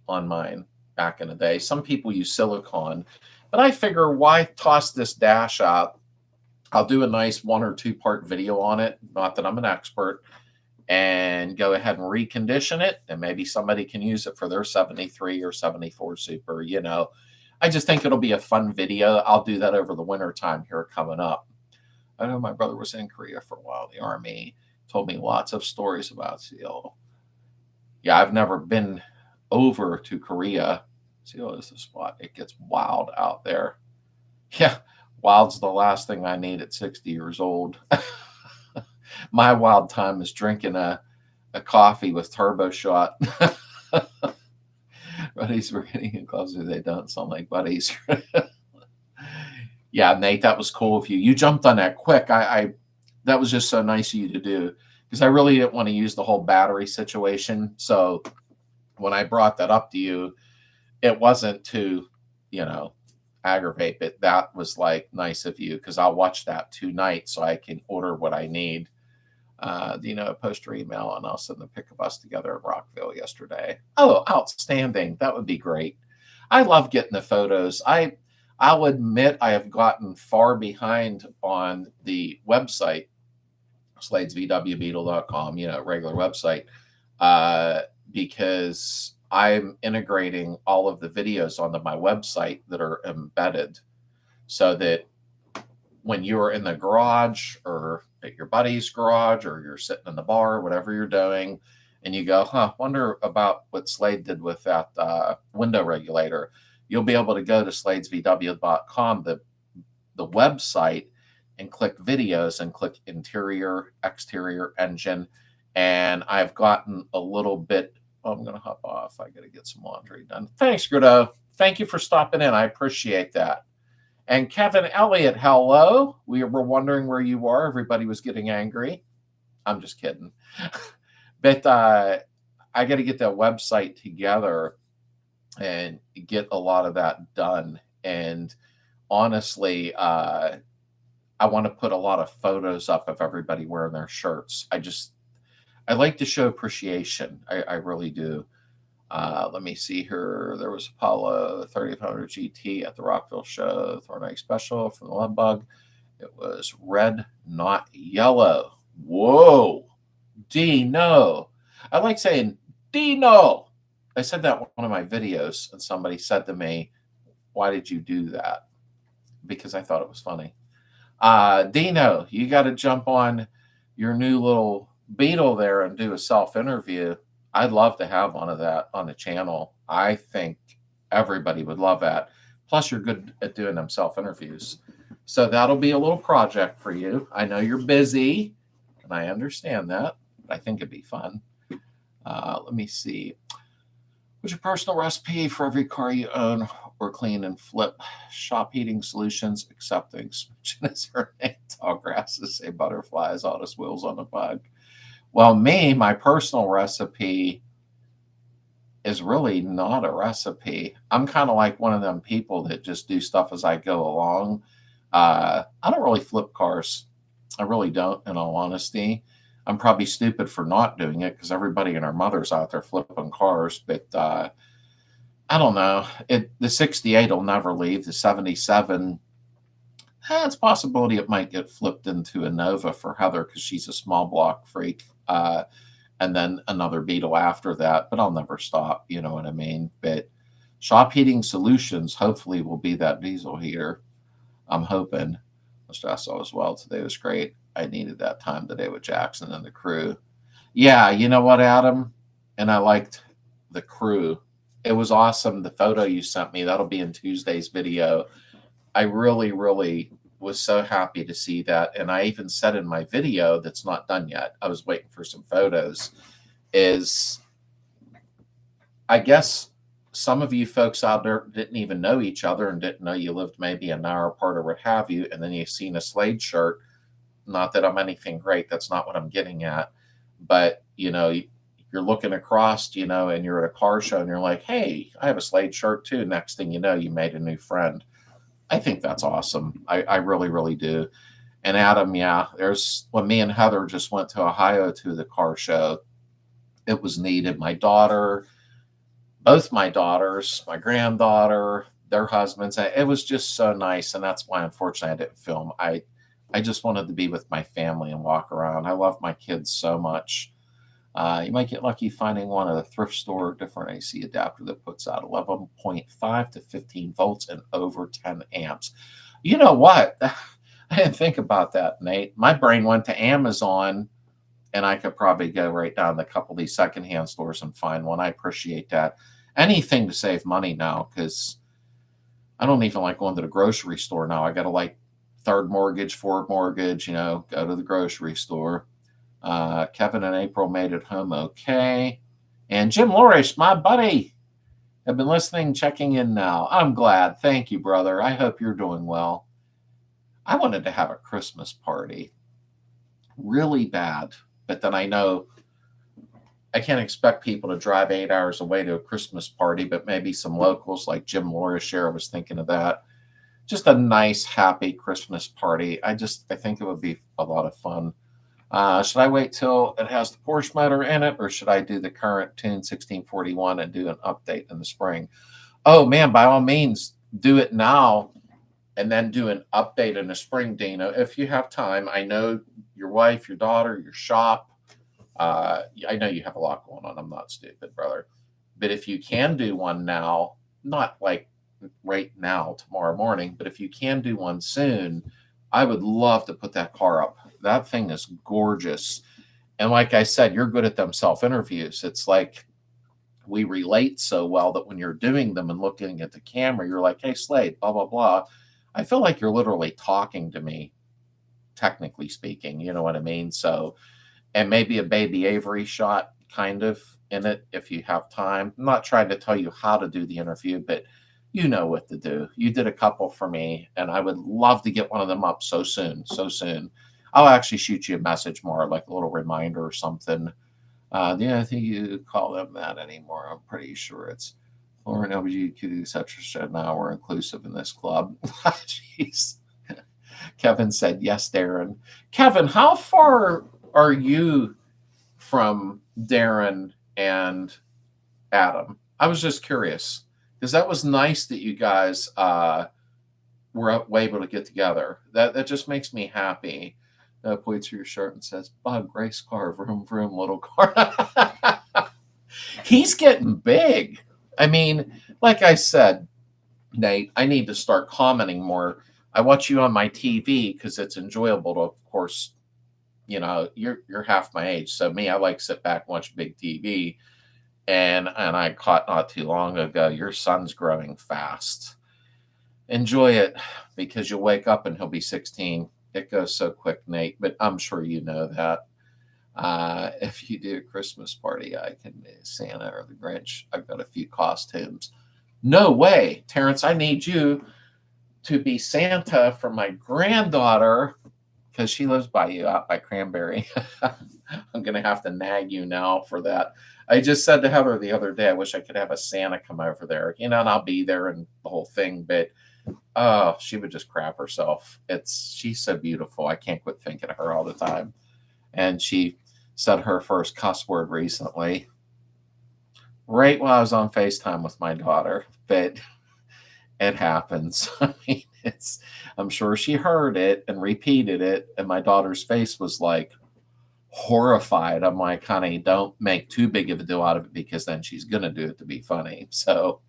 on mine back in the day. Some people use silicone, but I figure why toss this dash out? I'll do a nice 1 or 2 part video on it. Not that I'm an expert, and go ahead and recondition it, and maybe somebody can use it for their 73 or 74 Super. I just think it'll be a fun video. I'll do that over the winter time here coming up. I know my brother was in Korea for a while. The Army told me lots of stories about Seoul. Yeah, I've never been over to Korea. Seoul is the spot. It gets wild out there. Yeah, wild's the last thing I need at 60 years old. My wild time is drinking a coffee with turbo shot. Buddies were getting in closer. They don't sound like buddies. Yeah, Nate, that was cool of you. You jumped on that quick. That was just so nice of you to do, because I really didn't want to use the whole battery situation. So when I brought that up to you, it wasn't to, aggravate, but that was like nice of you, because I'll watch that tonight so I can order what I need. Post your email and I'll send the pick of us together in Rockville yesterday. Oh, outstanding. That would be great. I love getting the photos. I'll admit I have gotten far behind on the website, sladesvwbeetle.com, regular website, because I'm integrating all of the videos onto my website that are embedded, so that when you're in the garage or at your buddy's garage, or you're sitting in the bar, whatever you're doing, and you go, wonder about what Slade did with that window regulator, you'll be able to go to sladesvw.com, the website, and click videos and click interior, exterior, engine. And I've gotten a little bit, I'm going to hop off. I got to get some laundry done. Thanks, Grudo. Thank you for stopping in. I appreciate that. And Kevin Elliott, hello. We were wondering where you are. Everybody was getting angry. I'm just kidding. But I got to get that website together and get a lot of that done. And honestly, I want to put a lot of photos up of everybody wearing their shirts. I like to show appreciation. I really do. Let me see here. There was Apollo 3500 GT at the Rockville show. Thornike special from the Love Bug. It was red, not yellow. Whoa. Dino. I like saying Dino. I said that in one of my videos, and somebody said to me, why did you do that? Because I thought it was funny. Dino, you got to jump on your new little Beetle there and do a self-interview. I'd love to have one of that on the channel. I think everybody would love that. Plus, you're good at doing them self-interviews. So that'll be a little project for you. I know you're busy, and I understand that, but I think it'd be fun. Let me see. What's your personal recipe for every car you own or clean and flip? Shop heating solutions, accepting. Tall grasses, say butterflies, auto's wheels on the bug. Well, my personal recipe is really not a recipe. I'm kind of like one of them people that just do stuff as I go along. I don't really flip cars. I really don't, in all honesty. I'm probably stupid for not doing it, because everybody and their mother's out there flipping cars. But I don't know. The 68 will never leave. The 77, it's a possibility it might get flipped into a Nova for Heather, because she's a small block freak. And then another Beetle after that, but I'll never stop, you know what I mean? But Shop Heating Solutions hopefully will be that diesel heater. I'm hoping. Mr. Essel as well. Today was great. I needed that time today with Jackson and the crew. Yeah, you know what, Adam? And I liked the crew. It was awesome. The photo you sent me, that'll be in Tuesday's video. I really, really was so happy to see that. And I even said in my video that's not done yet, I was waiting for some photos, is I guess some of you folks out there didn't even know each other and didn't know you lived maybe an hour apart or what have you. And then you've seen a Slade shirt. Not that I'm anything great. That's not what I'm getting at. But, you know, you're looking across, you know, and you're at a car show and you're like, hey, I have a Slade shirt too. Next thing you know, you made a new friend. I think that's awesome. I really, really do. And Adam, yeah, there's when me and Heather just went to Ohio to the car show, it was needed. My daughter, both my daughters, my granddaughter, their husbands, it was just so nice. And that's why, unfortunately, I didn't film. I just wanted to be with my family and walk around. I love my kids so much. You might get lucky finding one at a thrift store, different AC adapter that puts out 11.5 to 15 volts and over 10 amps. You know what? I didn't think about that, Nate. My brain went to Amazon, and I could probably go right down to a couple of these secondhand stores and find one. I appreciate that. Anything to save money now, because I don't even like going to the grocery store now. I got to like third mortgage, fourth mortgage, you know, go to the grocery store. Kevin and April made it home okay. And Jim Lorish, my buddy, have been listening, checking in now. I'm glad. Thank you, brother. I hope you're doing well. I wanted to have a Christmas party really bad, but then I know I can't expect people to drive 8 hours away to a Christmas party, but maybe some locals like Jim Lorish here. I was thinking of that. Just a nice, happy Christmas party. I think it would be a lot of fun. Should I wait till it has the Porsche motor in it, or should I do the current Tune 1641 and do an update in the spring? Oh, man, by all means, do it now and then do an update in the spring, Dino, if you have time. I know your wife, your daughter, your shop. I know you have a lot going on. I'm not stupid, brother. But if you can do one now, not like right now, tomorrow morning, but if you can do one soon, I would love to put that car up. That thing is gorgeous. And like I said, you're good at them self-interviews. It's like we relate so well that when you're doing them and looking at the camera, you're like, hey, Slade, blah, blah, blah. I feel like you're literally talking to me, technically speaking. You know what I mean? So, and maybe a Baby Avery shot kind of in it if you have time. I'm not trying to tell you how to do the interview, but you know what to do. You did a couple for me, and I would love to get one of them up so soon, so soon. I'll actually shoot you a message more, like a little reminder or something. I think you call them that anymore. I'm pretty sure it's Lauren LGQ, etc. Now we're inclusive in this club. Jeez. Kevin said, yes, Darren. Kevin, how far are you from Darren and Adam? I was just curious, because that was nice that you guys were able to get together. That just makes me happy. Points to your shirt and says, Bug, race car, vroom, vroom, little car. He's getting big. I mean, like I said, Nate, I need to start commenting more. I watch you on my TV because it's enjoyable to, of course, you know, you're half my age. So me, I like sit back and watch big TV. And I caught not too long ago, your son's growing fast. Enjoy it, because you'll wake up and he'll be 16. It goes so quick, Nate, but I'm sure you know that. If you do a Christmas party, I can be Santa or the Grinch. I've got a few costumes. No way, Terrence, I need you to be Santa for my granddaughter, because she lives by you out by Cranberry. I'm going to have to nag you now for that. I just said to Heather the other day, I wish I could have a Santa come over there, you know, and I'll be there and the whole thing, but oh, she would just crap herself. She's so beautiful. I can't quit thinking of her all the time. And she said her first cuss word recently, right while I was on FaceTime with my daughter, but it happens. I mean, I'm sure she heard it and repeated it, and my daughter's face was like horrified. I'm like, honey, don't make too big of a deal out of it, because then she's gonna do it to be funny. So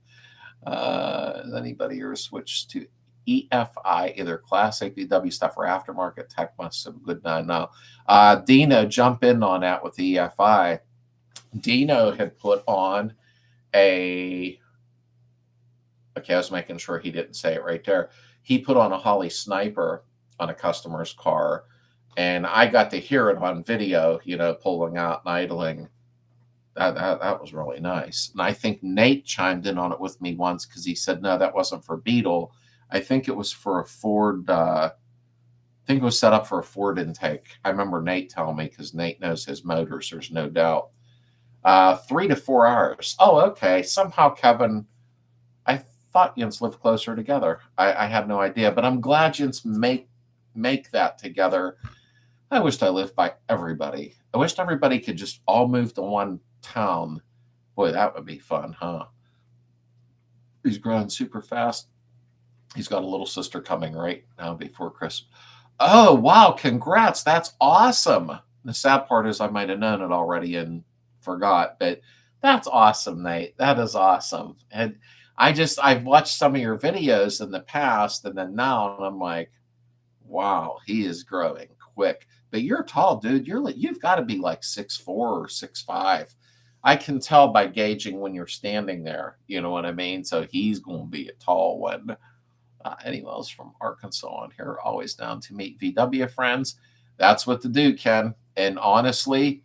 has anybody ever switched to EFI, either classic VW stuff or aftermarket? Tech must have a good night now. Dino, jump in on that with the EFI. Dino had put on a Okay, I was making sure he didn't say it right there. He put on a Holly Sniper on a customer's car, and I got to hear it on video, pulling out and idling. That was really nice. And I think Nate chimed in on it with me once because he said, no, that wasn't for Beetle. I think it was for a Ford. I think it was set up for a Ford intake. I remember Nate telling me because Nate knows his motors, there's no doubt. 3 to 4 hours. Oh, okay. Somehow, Kevin, I thought yins lived closer together. I had no idea, but I'm glad yins make that together. I wished I lived by everybody. I wished everybody could just all move to one town. Boy, that would be fun, huh? He's growing super fast. He's got a little sister coming right now before Christmas. Oh, wow. Congrats. That's awesome. The sad part is I might have known it already and forgot, but that's awesome, Nate. That is awesome. And I've watched some of your videos in the past and then now, and I'm like, wow, he is growing quick. But you're tall, dude. You've got to be like 6'4" or 6'5". I can tell by gauging when you're standing there. You know what I mean? So he's going to be a tall one. Anyways, from Arkansas on here, always down to meet VW friends. That's what to do, Ken. And honestly,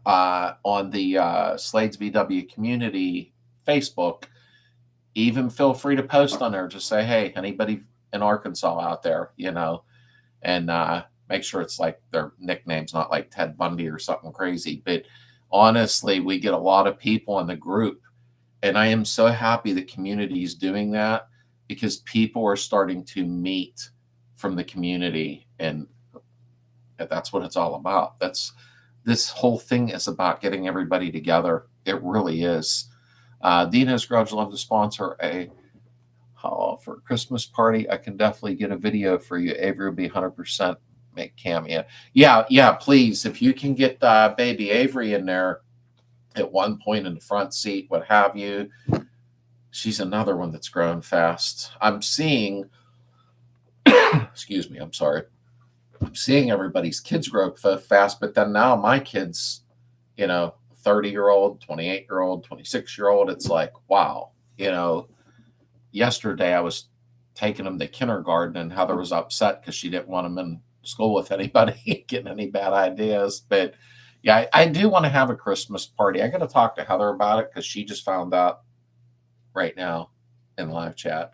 on the Slades VW community Facebook, even feel free to post on there. Just say, hey, anybody in Arkansas out there, and make sure it's like their nickname's not like Ted Bundy or something crazy. But honestly, we get a lot of people in the group, and I am so happy the community is doing that because people are starting to meet from the community, and that's what it's all about. This whole thing is about getting everybody together. It really is. Dina's Garage love to sponsor a for Christmas party. I can definitely get a video for you. Avery will be 100% make cameo. Yeah, please. If you can get baby Avery in there at one point in the front seat, what have you. She's another one that's growing fast. I'm seeing, excuse me, I'm sorry. I'm seeing everybody's kids grow fast, but then now my kids, 30-year-old, 28-year-old, 26-year-old, it's like, wow. Yesterday I was taking them to kindergarten and Heather was upset because she didn't want them in school with anybody getting any bad ideas. But yeah, I do want to have a Christmas party. I got to talk to Heather about it because she just found out right now in live chat.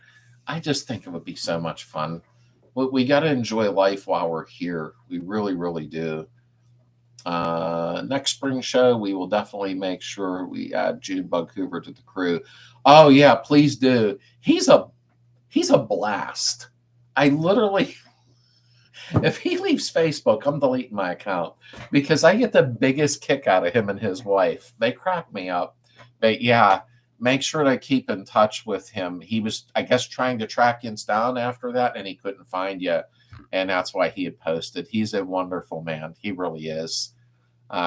I just think it would be so much fun. We got to enjoy life while we're here. We really, really do. Next spring show, we will definitely make sure we add June Bug Hoover to the crew. Oh yeah, please do. He's a blast. I literally, if he leaves Facebook, I'm deleting my account because I get the biggest kick out of him and his wife. They crack me up. But yeah, make sure to keep in touch with him. He was, I guess, trying to track you down after that, and he couldn't find you. And that's why he had posted. He's a wonderful man. He really is.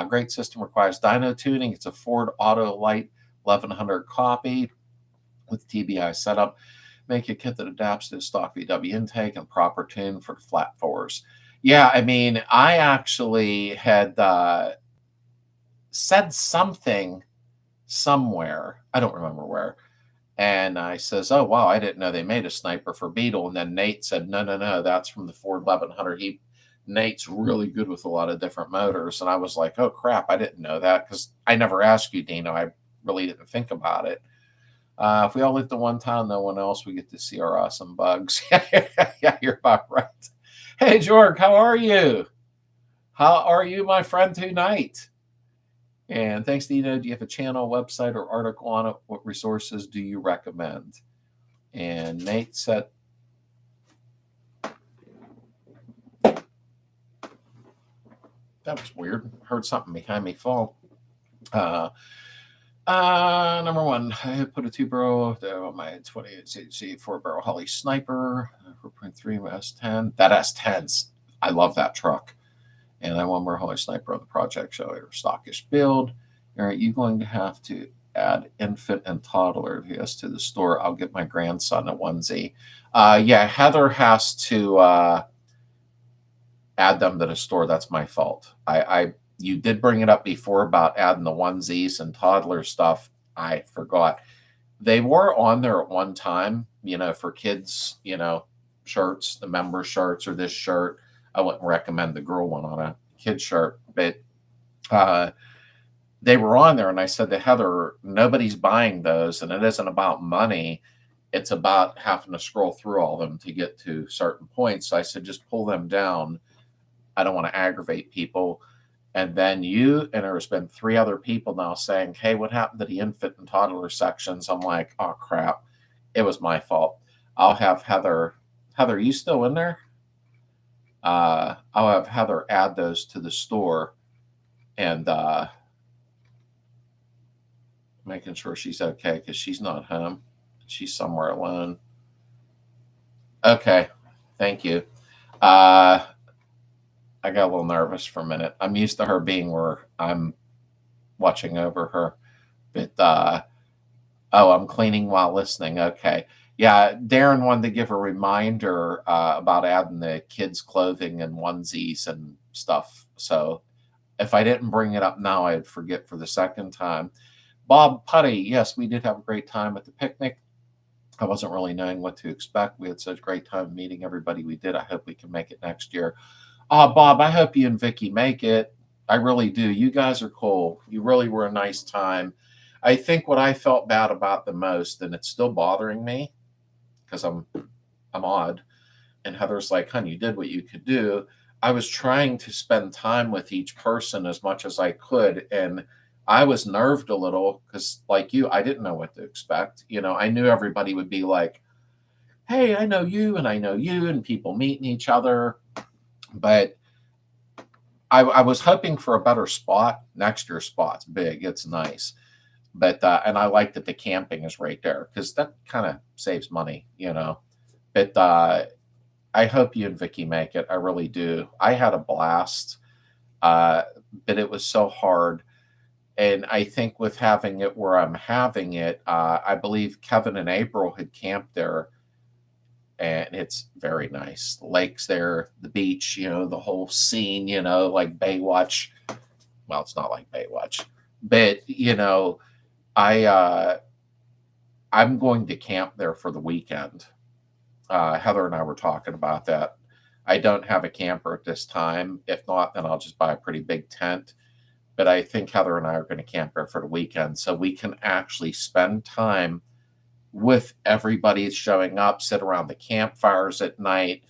Great system requires dyno tuning. It's a Ford Auto Light 1100 copy with TBI setup. Make a kit that adapts to the stock VW intake and proper tune for the flat fours. Yeah, I mean, I actually had said something somewhere. I don't remember where. And I says, oh, wow, I didn't know they made a sniper for Beetle. And then Nate said, no, that's from the Ford 1100. Nate's really good with a lot of different motors. And I was like, oh, crap, I didn't know that because I never asked you, Dino. I really didn't think about it. If we all lived in one town, no one else, we get to see our awesome bugs. Yeah, you're about right. Hey, George, how are you? How are you, my friend, tonight? And thanks, Dino. Do you have a channel, website, or article on it? What resources do you recommend? And Nate said, that was weird. Heard something behind me fall. Number one, I put a 2-barrel on my 28cc 4-barrel Holly Sniper, 4.3 S10. That S10's, I love that truck. And I want more Holly Sniper on the project, show your stockish build. Are you going to have to add infant and toddler VS to the store? I'll get my grandson a onesie. Yeah, Heather has to add them to the store. That's my fault. You did bring it up before about adding the onesies and toddler stuff. I forgot. They were on there at one time, for kids, shirts, the member shirts or this shirt. I wouldn't recommend the girl one on a kid shirt, but uh, they were on there. And I said to Heather, nobody's buying those. And it isn't about money. It's about having to scroll through all of them to get to certain points. So I said, just pull them down. I don't want to aggravate people. And then you, and there's been 3 other people now saying, hey, what happened to the infant and toddler sections? I'm like, oh, crap. It was my fault. I'll have Heather. Heather, you still in there? I'll have Heather add those to the store and making sure she's okay because she's not home. She's somewhere alone. Okay. Thank you. I got a little nervous for a minute. I'm used to her being where I'm watching over her. But, oh, I'm cleaning while listening. Okay. Yeah, Darren wanted to give a reminder about adding the kids' clothing and onesies and stuff. So if I didn't bring it up now, I'd forget for the second time. Bob Putty, yes, we did have a great time at the picnic. I wasn't really knowing what to expect. We had such a great time meeting everybody we did. I hope we can make it next year. Bob, I hope you and Vicky make it. I really do. You guys are cool. You really were a nice time. I think what I felt bad about the most, and it's still bothering me because I'm odd. And Heather's like, honey, you did what you could do. I was trying to spend time with each person as much as I could. And I was nerved a little because, like you, I didn't know what to expect. I knew everybody would be like, hey, I know you and I know you, and people meeting each other. But I was hoping for a better spot. Next year's spot's big. It's nice. But, and I like that the camping is right there because that kind of saves money, But I hope you and Vicky make it. I really do. I had a blast, but it was so hard. And I think with having it where I'm having it, I believe Kevin and April had camped there. And it's very nice. The lake's there, the beach, the whole scene, like Baywatch. Well, it's not like Baywatch, but I'm going to camp there for the weekend. Heather and I were talking about that. I don't have a camper at this time. If not, then I'll just buy a pretty big tent. But I think Heather and I are going to camp there for the weekend so we can actually spend time with everybody showing up, sit around the campfires at night.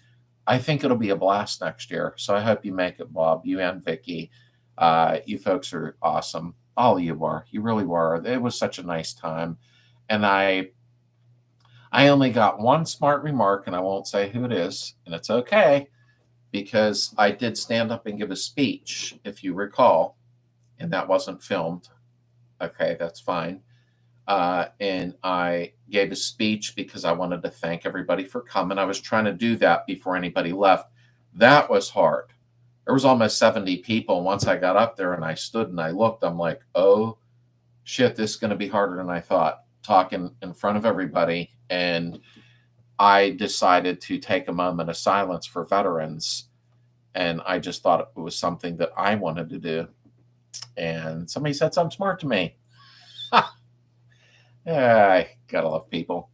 I think it'll be a blast next year. So I hope you make it, Bob, you and Vicky. You folks are awesome. All of you are. You really were. It was such a nice time. And I only got one smart remark, and I won't say who it is, and it's okay, because I did stand up and give a speech, if you recall, and that wasn't filmed. Okay, that's fine. And I gave a speech because I wanted to thank everybody for coming. I was trying to do that before anybody left. That was hard. There was almost 70 people. And once I got up there and I stood and I looked, I'm like, oh, shit, this is going to be harder than I thought, talking in front of everybody. And I decided to take a moment of silence for veterans. And I just thought it was something that I wanted to do. And somebody said something smart to me. Yeah, I gotta love people.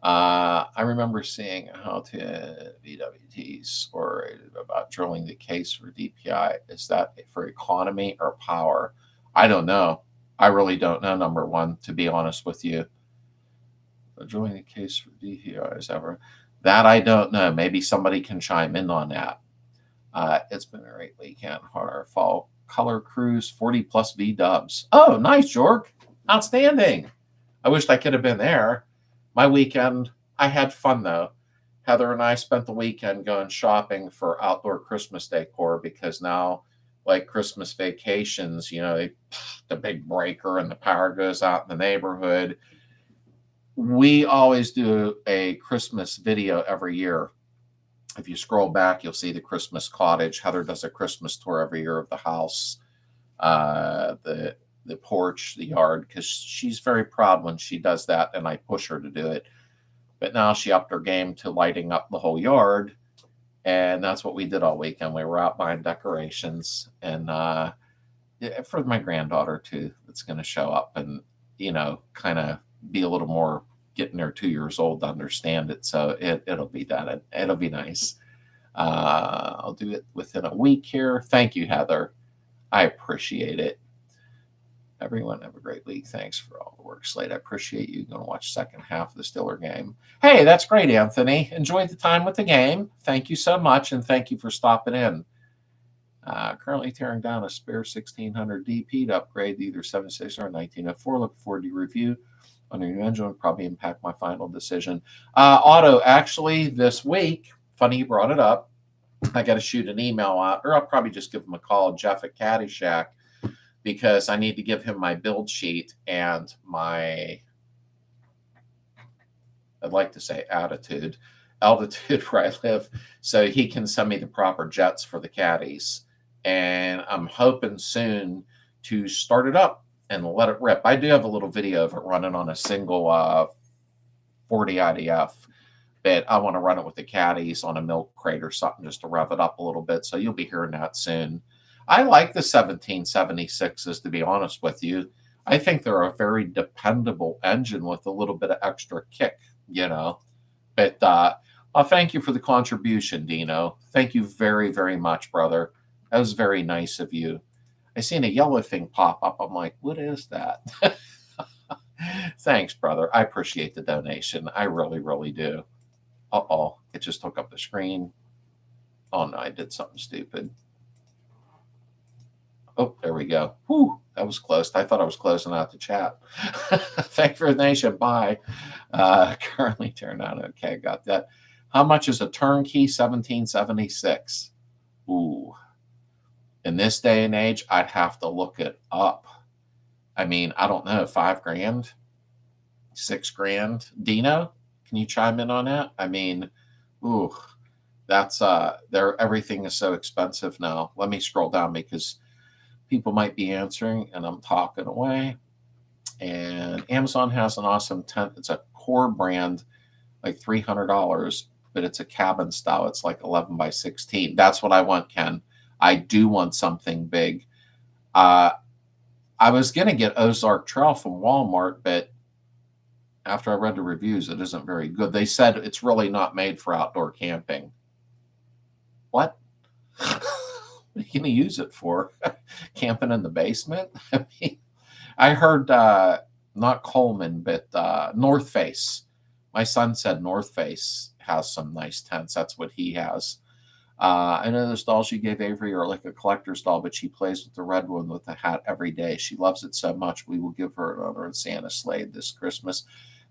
I remember seeing how to VWTs or about drilling the case for DPI. Is that for economy or power? I don't know. I really don't know, number one, to be honest with you. Drilling the case for DPI is ever. That I don't know. Maybe somebody can chime in on that. It's been a great weekend. Our fall color cruise, 40 plus V dubs. Oh, nice, Jorg. Outstanding. I wished I could have been there. My weekend, I had fun though. Heather and I spent the weekend going shopping for outdoor Christmas decor because now, like Christmas vacations, the big breaker and the power goes out in the neighborhood. We always do a Christmas video every year. If you scroll back, you'll see the Christmas cottage. Heather does a Christmas tour every year of the house, the porch, the yard, because she's very proud when she does that, and I push her to do it. But now she upped her game to lighting up the whole yard, and that's what we did all weekend. We were out buying decorations, and for my granddaughter too, that's going to show up and kind of be a little more getting there 2 years old to understand it. So it'll be done. It'll be nice. I'll do it within a week here. Thank you, Heather. I appreciate it. Everyone have a great week. Thanks for all the work, Slade. I appreciate you. Going to watch second half of the Steeler game. Hey, that's great, Anthony. Enjoyed the time with the game. Thank you so much, and thank you for stopping in. Currently tearing down a spare 1600 DP to upgrade to either 76 or 1904. Look forward to your review on your new engine. Will probably impact my final decision. Otto, actually, this week, funny you brought it up, I got to shoot an email out, or I'll probably just give him a call, Jeff at Caddyshack, because I need to give him my build sheet and my, I'd like to say altitude where I live, so he can send me the proper jets for the caddies. And I'm hoping soon to start it up and let it rip. I do have a little video of it running on a single 40 IDF, but I want to run it with the caddies on a milk crate or something just to rev it up a little bit. So you'll be hearing that soon. I like the 1776s, to be honest with you. I think they're a very dependable engine with a little bit of extra kick, you know. But thank you for the contribution, Dino. Thank you very, very much, brother. That was very nice of you. I seen a yellow thing pop up. I'm like, what is that? Thanks, brother. I appreciate the donation. I really, really do. Uh-oh. It just took up the screen. Oh, no, I did something stupid. Oh, there we go. Whew, that was close. I thought I was closing out the chat. Thanks for the donation. Bye. Currently turned on. Okay, got that. How much is a turnkey 1776? Ooh. In this day and age, I'd have to look it up. I mean, I don't know, $5,000, $6,000. Dino, can you chime in on that? I mean, ooh, that's everything is so expensive now. Let me scroll down because people might be answering and I'm talking away. And Amazon has an awesome tent. It's a core brand, like $300, but it's a cabin style. It's like 11 by 16. That's what I want, Ken. I do want something big. I was going to get Ozark Trail from Walmart, but after I read the reviews, it isn't very good. They said it's really not made for outdoor camping. What? What are you going to use it for? Camping in the basement? I mean, I heard not Coleman, but North Face. My son said North Face has some nice tents. That's what he has. I know those dolls you gave Avery are like a collector's doll, but she plays with the red one with the hat every day. She loves it so much. We will give her another in Santa Slade this Christmas.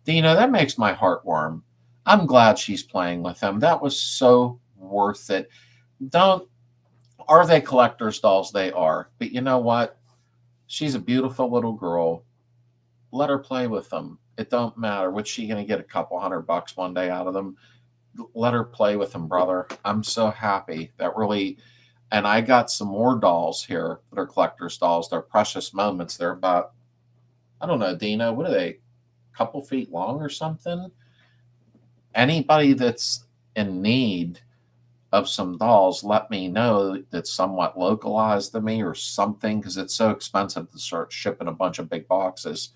Dino, that makes my heart warm. I'm glad she's playing with them. That was so worth it. Are they collector's dolls? They are. But you know what? She's a beautiful little girl. Let her play with them. It don't matter. What's she going to get? A couple $100 one day out of them? Let her play with them, brother. I'm so happy. That really, and I got some more dolls here that are collector's dolls. They're precious moments. They're about, I don't know, Dino, what are they? A couple feet long or something? Anybody that's in need of some dolls, let me know that's somewhat localized to me or something, because it's so expensive to start shipping a bunch of big boxes.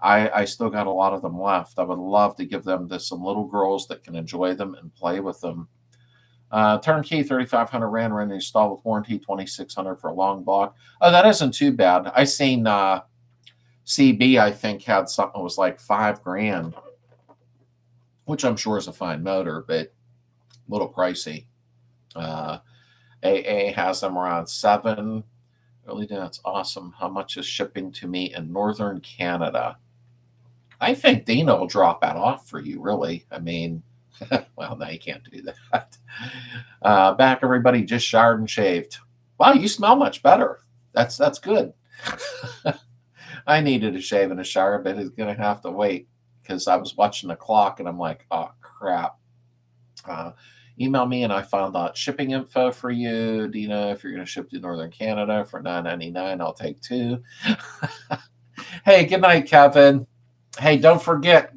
I still got a lot of them left. I would love to give them to some little girls that can enjoy them and play with them. Turnkey, 3,500 rand, rent installed with warranty, 2,600 for a long block. Oh, that isn't too bad. I seen CB, I think, had something that was like $5,000, which I'm sure is a fine motor, but a little pricey. AA has them around $7,000. Really, that's awesome. How much is shipping to me in northern Canada? I think Dino will drop that off for you, really. I mean, well, no, you can't do that. Back, everybody, just showered and shaved. Wow, you smell much better. That's good. I needed a shave and a shower, but it's going to have to wait because I was watching the clock and I'm like, oh, crap. Email me and I found out shipping info for you. Dino, if you're going to ship to Northern Canada for $9.99, I'll take 2. Hey, good night, Kevin. Hey, don't forget,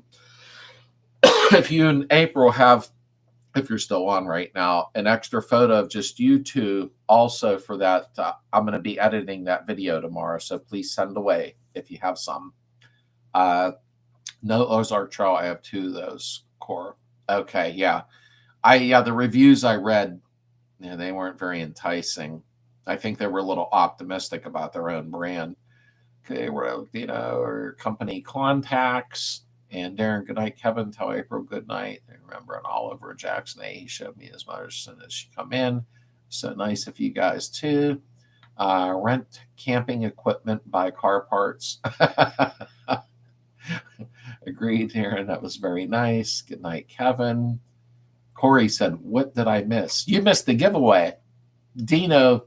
if you and April have, if you're still on right now, an extra photo of just you two also for that. I'm going to be editing that video tomorrow, so please send away if you have some. No Ozark Trail. I have 2 of those, Cora. Okay, yeah. The reviews I read, yeah, they weren't very enticing. I think they were a little optimistic about their own brand. They were, or company contacts. And Darren, good night, Kevin. Tell April good night. I remember an Oliver Jackson. He showed me his mother as soon as she come in. So nice of you guys too. Rent camping equipment, buy car parts. Agreed, Darren. That was very nice. Good night, Kevin. Corey said, "What did I miss?" You missed the giveaway. Dino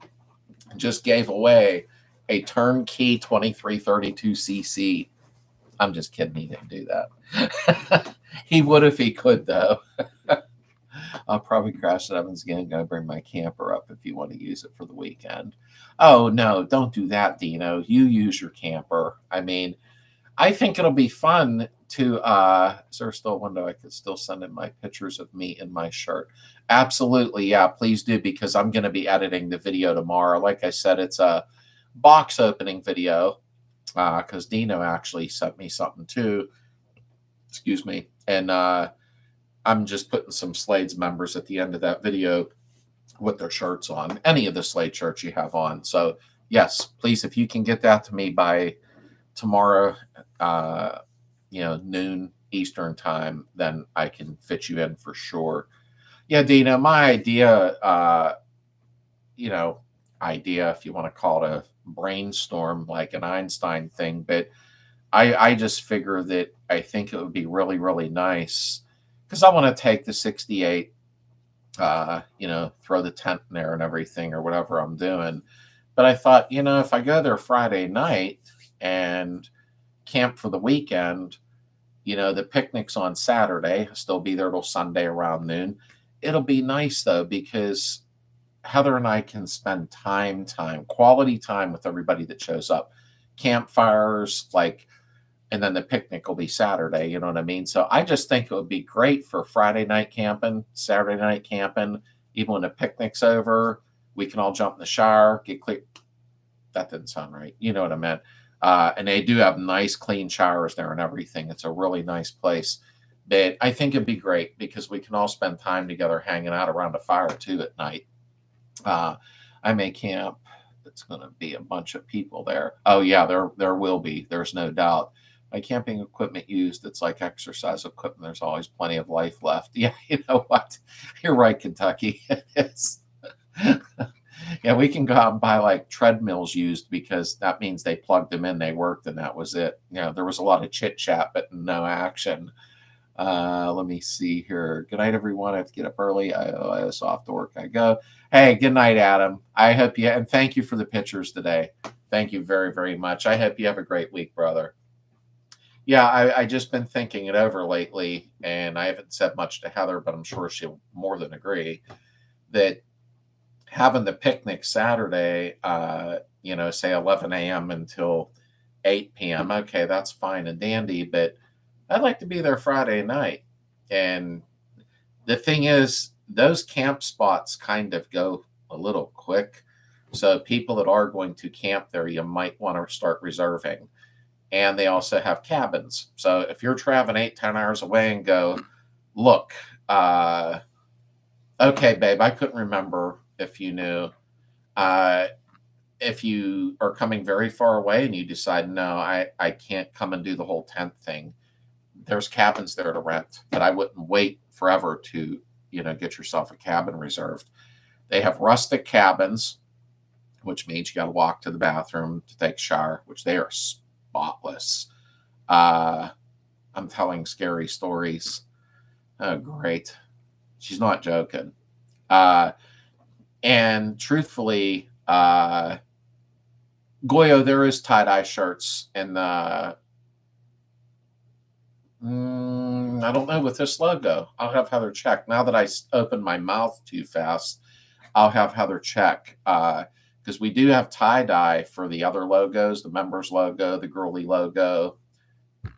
just gave away a turnkey 2332cc. I'm just kidding. He didn't do that. He would if he could, though. I'll probably crash at Evans again. Going to bring my camper up if you want to use it for the weekend. Oh, no, don't do that, Dino. You use your camper. I mean, I think it'll be fun to, is there still a window I could still send in my pictures of me in my shirt? Absolutely, yeah, please do, because I'm going to be editing the video tomorrow. Like I said, it's a box opening video, because Dino actually sent me something too. Excuse me. And I'm just putting some Slades members at the end of that video with their shirts on, any of the Slade shirts you have on. So yes, please, if you can get that to me by tomorrow, noon Eastern time, then I can fit you in for sure. Yeah, Dina, my idea, if you want to call it a brainstorm, like an Einstein thing, but I just figure that I think it would be really, really nice because I want to take the 68, throw the tent in there and everything or whatever I'm doing. But I thought, if I go there Friday night and camp for the weekend, the picnic's on Saturday, I'll still be there till Sunday around noon. It'll be nice though, because Heather and I can spend quality time with everybody that shows up. Campfires, and then the picnic will be Saturday, you know what I mean? So I just think it would be great for Friday night camping, Saturday night camping, even when the picnic's over, we can all jump in the shower, get clear. That didn't sound right. You know what I meant. And they do have nice, clean showers there and everything. It's a really nice place. But I think it'd be great because we can all spend time together hanging out around a fire too at night. I may camp. It's going to be a bunch of people there. Oh, yeah, there will be. There's no doubt. My camping equipment used, it's like exercise equipment. There's always plenty of life left. Yeah, you know what? You're right, Kentucky. It is. Yeah, we can go out and buy treadmills used because that means they plugged them in, they worked, and that was it. There was a lot of chit chat, but no action. Let me see here. Good night, everyone. I have to get up early. I was off to work. I go. Hey, good night, Adam. I hope you, and thank you for the pictures today. Thank you very, very much. I hope you have a great week, brother. Yeah, I just been thinking it over lately, and I haven't said much to Heather, but I'm sure she'll more than agree that having the picnic Saturday, say 11 a.m. until 8 p.m. Okay, that's fine and dandy, but I'd like to be there Friday night. And the thing is, those camp spots kind of go a little quick. So people that are going to camp there, you might want to start reserving. And they also have cabins. So if you're traveling 8-10 hours away and go, look, okay, babe, I couldn't remember if you knew. If you are coming very far away and you decide, no, I can't come and do the whole tent thing, there's cabins there to rent. But I wouldn't wait forever to, get yourself a cabin reserved. They have rustic cabins, which means you got to walk to the bathroom to take a shower, which they are spotless. I'm telling scary stories. Oh, great. She's not joking. And truthfully, Goyo, there is tie-dye shirts in the, I don't know, with this logo. I'll have Heather check. Now that I opened my mouth too fast, I'll have Heather check. Because we do have tie-dye for the other logos, the members logo, the girly logo.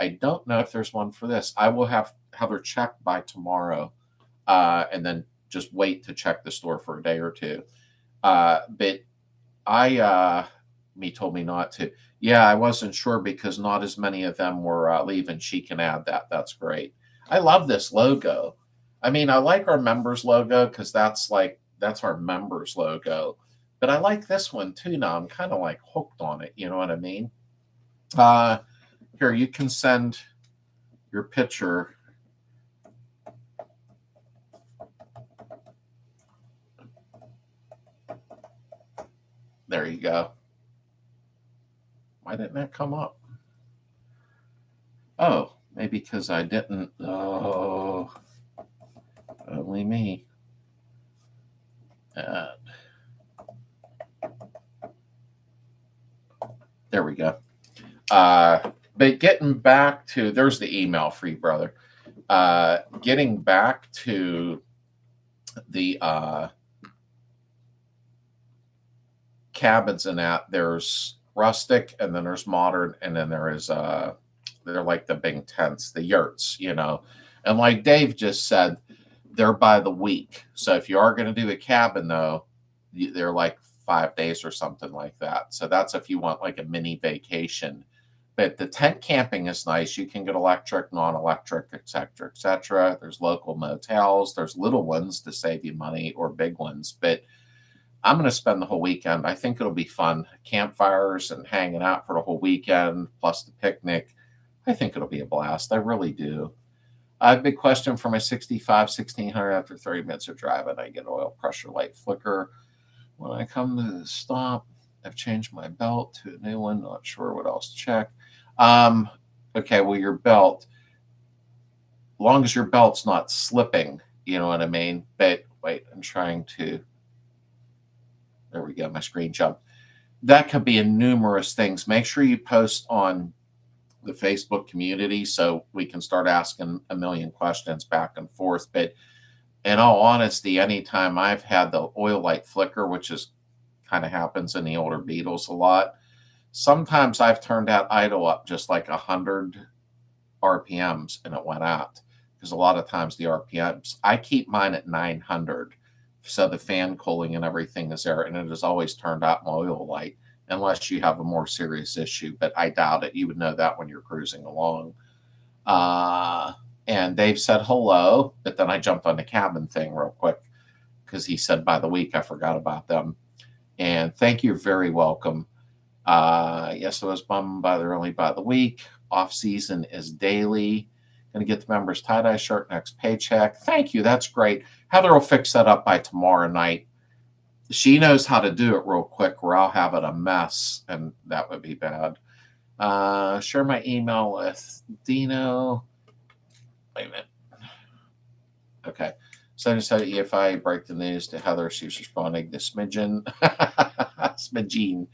I don't know if there's one for this. I will have Heather check by tomorrow, and then just wait to check the store for a day or two. But me told me not to. Yeah, I wasn't sure because not as many of them were leaving. She can add that. That's great. I love this logo. I mean, I like our members logo because that's our members logo. But I like this one too now. I'm kind of like hooked on it. You know what I mean? Uh, Here, you can send your picture. There you go. Why didn't that come up? Oh, maybe because I didn't. Oh, only me. There we go. But getting back to, there's the email for you, brother. Getting back to the cabins and that, there's rustic and then there's modern and then there is they're like the big tents, the yurts, you know. And like Dave just said, they're by the week. So if you are going to do a cabin though, they're like 5 days or something like that. So that's if you want like a mini vacation. But the tent camping is nice. You can get electric, non-electric, etc., etc. There's local motels. There's little ones to save you money or big ones. But I'm going to spend the whole weekend. I think it'll be fun. Campfires and hanging out for the whole weekend, plus the picnic. I think it'll be a blast. I really do. I have a big question for my 65 1600. After 30 minutes of driving, I get oil pressure light flicker. When I come to the stop, I've changed my belt to a new one. Not sure what else to check. Okay, well, your belt, as long as your belt's not slipping, you know what I mean? But wait, I'm trying to, there we go, my screen jumped. That could be in numerous things. Make sure you post on the Facebook community so we can start asking a million questions back and forth. But in all honesty, anytime I've had the oil light flicker, which is kind of happens in the older Beetles a lot, sometimes I've turned that idle up just like 100 RPMs and it went out. Because a lot of times the RPMs, I keep mine at 900. So the fan cooling and everything is there. And it has always turned out my oil light unless you have a more serious issue. But I doubt it. You would know that when you're cruising along. And Dave said hello. But then I jumped on the cabin thing real quick because he said by the week. I forgot about them. And thank you. Very welcome. Yes, I was bummed by the early by the week. Off season is daily. Going to get the members tie-dye shirt next paycheck. Thank you. That's great. Heather will fix that up by tomorrow night. She knows how to do it real quick or I'll have it a mess and that would be bad. Share my email with Dino. Wait a minute. Okay. So I just said if I break the news to Heather, she's responding to Smidgen. Smidgene.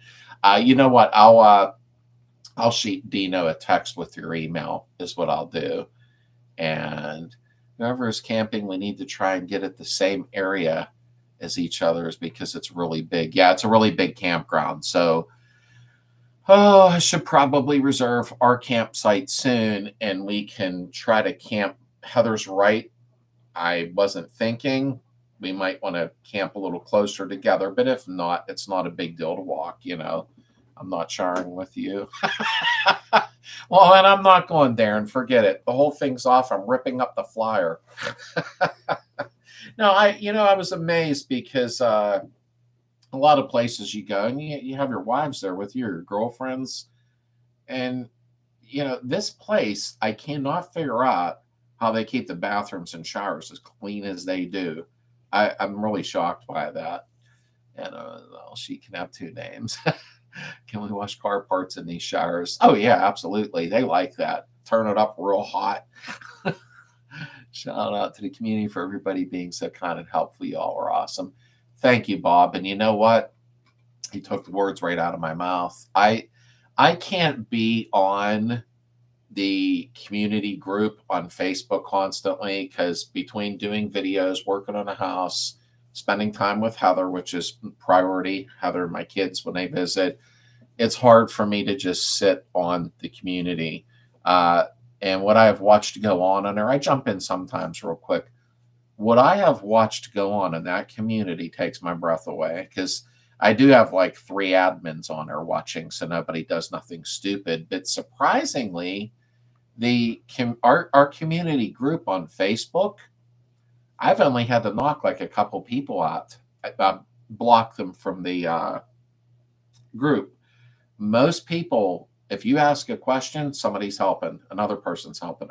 You know what? I'll shoot Dino a text with your email is what I'll do. And whoever is camping, we need to try and get at the same area as each other's because it's really big. Yeah, it's a really big campground. So, I should probably reserve our campsite soon and we can try to camp. Heather's right. I wasn't thinking we might want to camp a little closer together, but if not, it's not a big deal to walk, you know. I'm not sharing with you. Well, and I'm not going there and forget it. The whole thing's off. I'm ripping up the flyer. No, I was amazed because a lot of places you go and you have your wives there with you, your girlfriends. And, this place, I cannot figure out how they keep the bathrooms and showers as clean as they do. I'm really shocked by that. And she can have two names. Can we wash car parts in these showers? Oh, yeah, absolutely. They like that. Turn it up real hot. Shout out to the community for everybody being so kind and helpful. You all are awesome. Thank you, Bob. And you know what? He took the words right out of my mouth. I can't be on the community group on Facebook constantly because between doing videos, working on a house, spending time with Heather, which is priority, Heather and my kids when they visit, it's hard for me to just sit on the community. And what I have watched go on in there, I jump in sometimes real quick. What I have watched go on in that community takes my breath away because I do have like 3 admins on there watching, so nobody does nothing stupid. But surprisingly, our community group on Facebook, I've only had to knock like a couple people out. I block them from the group. Most people, if you ask a question, somebody's helping, another person's helping,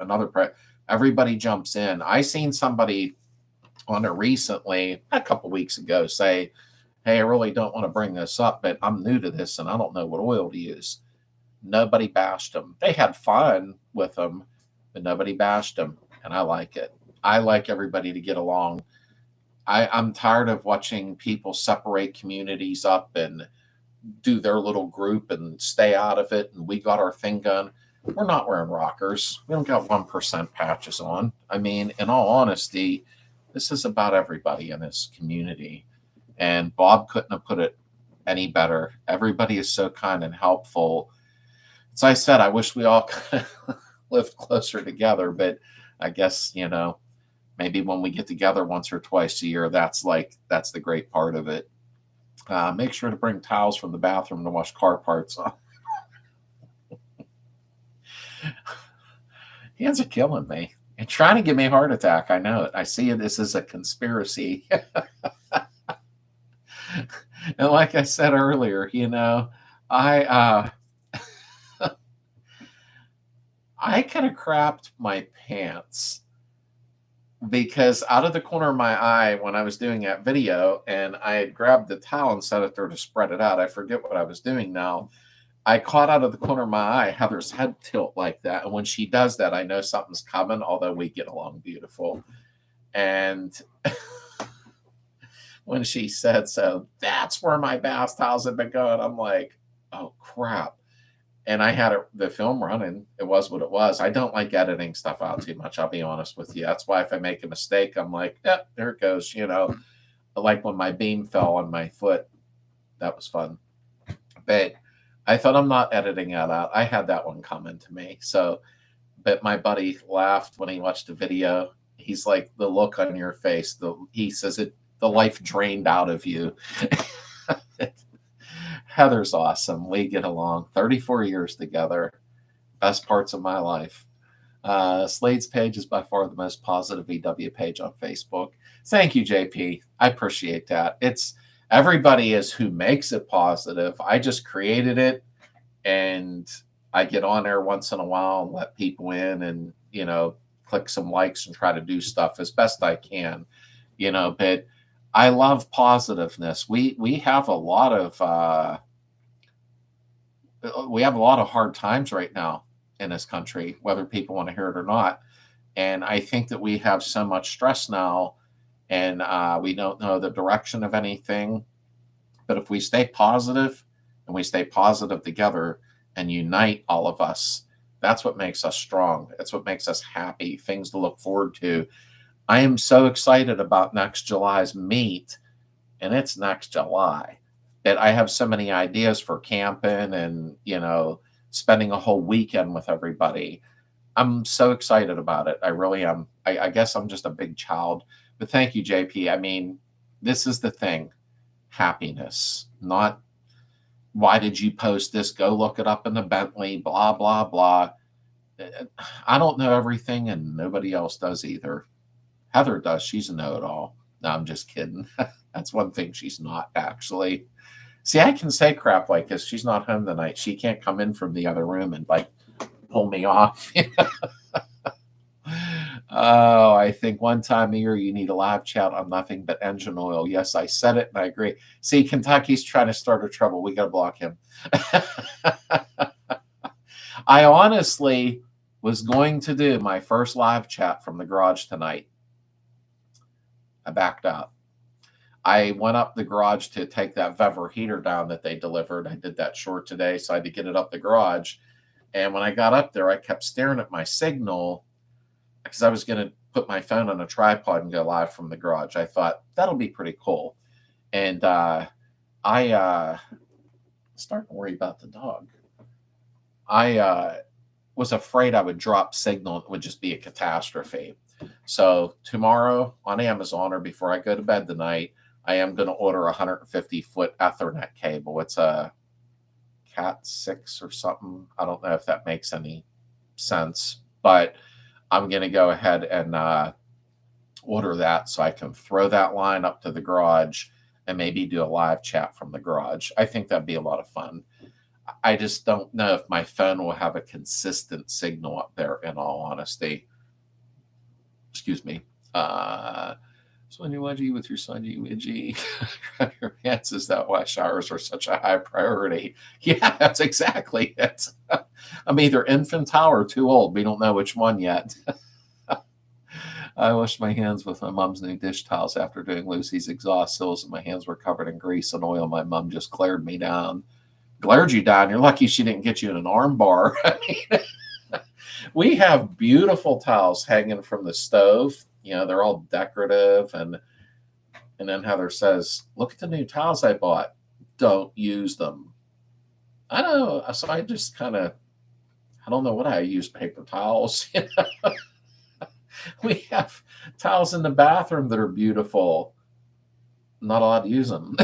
everybody jumps in. I seen somebody on it recently, a couple weeks ago, say, "Hey, I really don't want to bring this up, but I'm new to this and I don't know what oil to use." Nobody bashed them. They had fun with them, but nobody bashed them, and I like it. I like everybody to get along. I'm tired of watching people separate communities up and do their little group and stay out of it, and we got our thing done. We're not wearing rockers. We don't got 1% patches on. I mean, in all honesty, this is about everybody in this community. And Bob couldn't have put it any better. Everybody is so kind and helpful. As I said, I wish we all kind of lived closer together, but I guess, maybe when we get together once or twice a year, that's the great part of it. Make sure to bring towels from the bathroom to wash car parts on. Hands are killing me. And trying to give me a heart attack. I know it. I see this as a conspiracy. And like I said earlier, I I could have crapped my pants because out of the corner of my eye when I was doing that video, and I had grabbed the towel and set it there to spread it out. I forget what I was doing now. I caught out of the corner of my eye Heather's head tilt like that. And when she does that, I know something's coming, although we get along beautiful. And when she said, "So that's where my bath towels have been going," I'm like, oh, crap. And I had the film running. It was what it was. I don't like editing stuff out too much. I'll be honest with you. That's why if I make a mistake, I'm like, yeah, there it goes. Like when my beam fell on my foot, that was fun. But I thought, I'm not editing that out. I had that one coming to me. So, but my buddy laughed when he watched the video. He's like, the look on your face, he says the life drained out of you. Heather's awesome. We get along. 34 years together. Best parts of my life. Slades page is by far the most positive VW page on Facebook. Thank you, JP. I appreciate that. Everybody is who makes it positive. I just created it, and I get on there once in a while and let people in and, click some likes and try to do stuff as best I can, but I love positiveness. We have a lot of hard times right now in this country, whether people want to hear it or not. And I think that we have so much stress now, and we don't know the direction of anything. But if we stay positive and we stay positive together and unite all of us, that's what makes us strong. That's what makes us happy, things to look forward to. I am so excited about next July's meet, and it's next July. That I have so many ideas for camping and, spending a whole weekend with everybody. I'm so excited about it. I really am. I guess I'm just a big child. But thank you, JP. I mean, this is the thing. Happiness, not why did you post this? Go look it up in the Bentley, blah, blah, blah. I don't know everything, and nobody else does either. Heather does. She's a know-it-all. No, I'm just kidding. That's one thing she's not, actually. See, I can say crap like this. She's not home tonight. She can't come in from the other room and, pull me off. Oh, I think one time a year you need a live chat on nothing but engine oil. Yes, I said it, and I agree. See, Kentucky's trying to start a trouble. We got to block him. I honestly was going to do my first live chat from the garage tonight. I backed out. I went up the garage to take that Vever heater down that they delivered. I did that short today, so I had to get it up the garage. And when I got up there, I kept staring at my signal because I was going to put my phone on a tripod and go live from the garage. I thought, that'll be pretty cool. And I starting to worry about the dog. I was afraid I would drop signal. It would just be a catastrophe. So tomorrow on Amazon, or before I go to bed tonight, I am going to order a 150-foot Ethernet cable. It's a Cat 6 or something. I don't know if that makes any sense, but I'm going to go ahead and order that so I can throw that line up to the garage and maybe do a live chat from the garage. I think that'd be a lot of fun. I just don't know if my phone will have a consistent signal up there, in all honesty. Excuse me. So when you wedgie with your sungy widgie, grab your pants. Is that why showers are such a high priority? Yeah, that's exactly it. I'm either infantile or too old. We don't know which one yet. I washed my hands with my mom's new dish towels after doing Lucy's exhaust seals, and my hands were covered in grease and oil. My mom just glared me down. Glared you down? You're lucky she didn't get you in an arm bar. I mean, we have beautiful towels hanging from the stove. You know, they're all decorative. And then Heather says, look at the new towels I bought. Don't use them. I know. So I just kind of, I don't know what I use, paper towels. You know? We have towels in the bathroom that are beautiful. I'm not allowed to use them.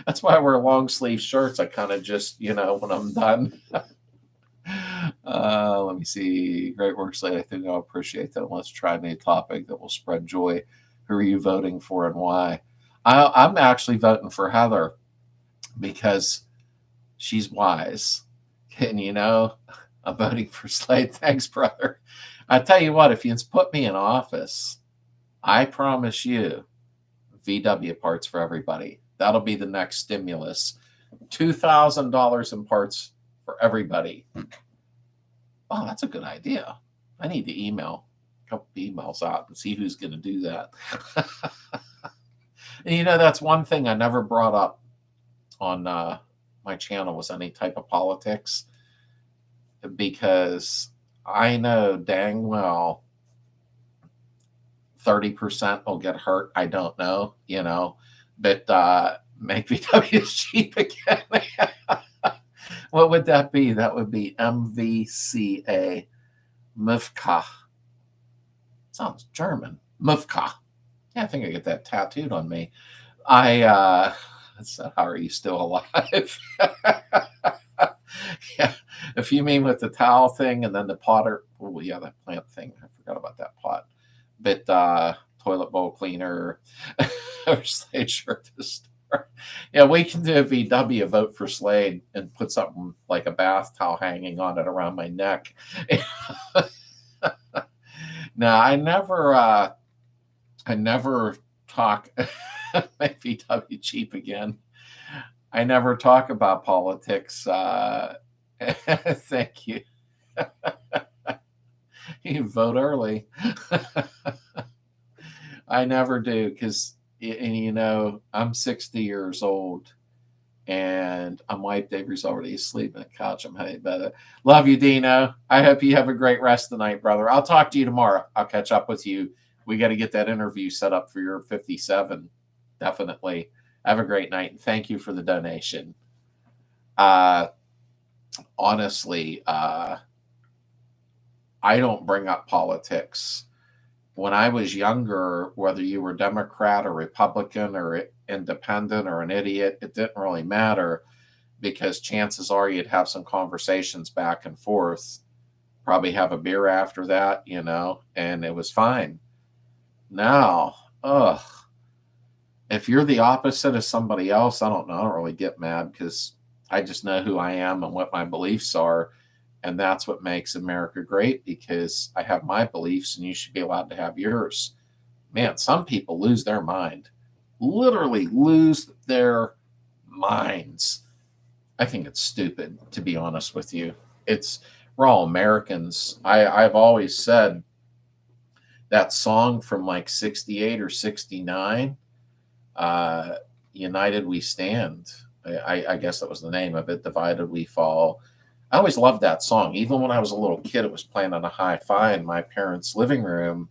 That's why I wear long sleeve shirts. I kind of just, you know, when I'm done. Let me see. Great work, Slade. I think I'll appreciate that. Let's try a new topic that will spread joy. Who are you voting for and why? I'm actually voting for Heather because she's wise. And, you know, I'm voting for Slade. Thanks, brother. I tell you what, if you put me in office, I promise you VW parts for everybody. That'll be the next stimulus. $2,000 in parts for everybody. Oh, that's a good idea. I need to email a couple emails out and see who's going to do that. And you know, that's one thing I never brought up on my channel was any type of politics, because I know dang well 30% will get hurt. I don't know, you know, but make VW cheap again. What would that be? That would be MVCA. Mufka. Sounds German. Mufka. Yeah, I think I get that tattooed on me. That's how are you still alive? Yeah. If you mean with the towel thing and then the potter, oh yeah, that plant thing. I forgot about that pot. But toilet bowl cleaner or Slade shirt to store. Yeah, we can do a VW vote for Slade and put something like a bath towel hanging on it around my neck. Now I never talk make VW cheap again. I never talk about politics. Thank you. You vote early. I never do, because, and you know, I'm 60 years old and my wife Davy's already asleep on the couch. I'm heading better. Love you, Dino. I hope you have a great rest of the night, brother. I'll talk to you tomorrow. I'll catch up with you. We got to get that interview set up for your 57. Definitely. Have a great night, and thank you for the donation. Honestly, I don't bring up politics. When I was younger, whether you were Democrat or Republican or independent or an idiot, it didn't really matter, because chances are you'd have some conversations back and forth, probably have a beer after that, you know, and it was fine. Now, if you're the opposite of somebody else, I don't know. I don't really get mad, because I just know who I am and what my beliefs are. And that's what makes America great, because I have my beliefs and you should be allowed to have yours. Man, some people lose their mind, literally lose their minds. I think it's stupid, to be honest with you. We're all Americans. I've always said that song from like 68 or 69, United We Stand. I guess that was the name of it. Divided We Fall. I always loved that song. Even when I was a little kid, it was playing on a hi-fi in my parents' living room.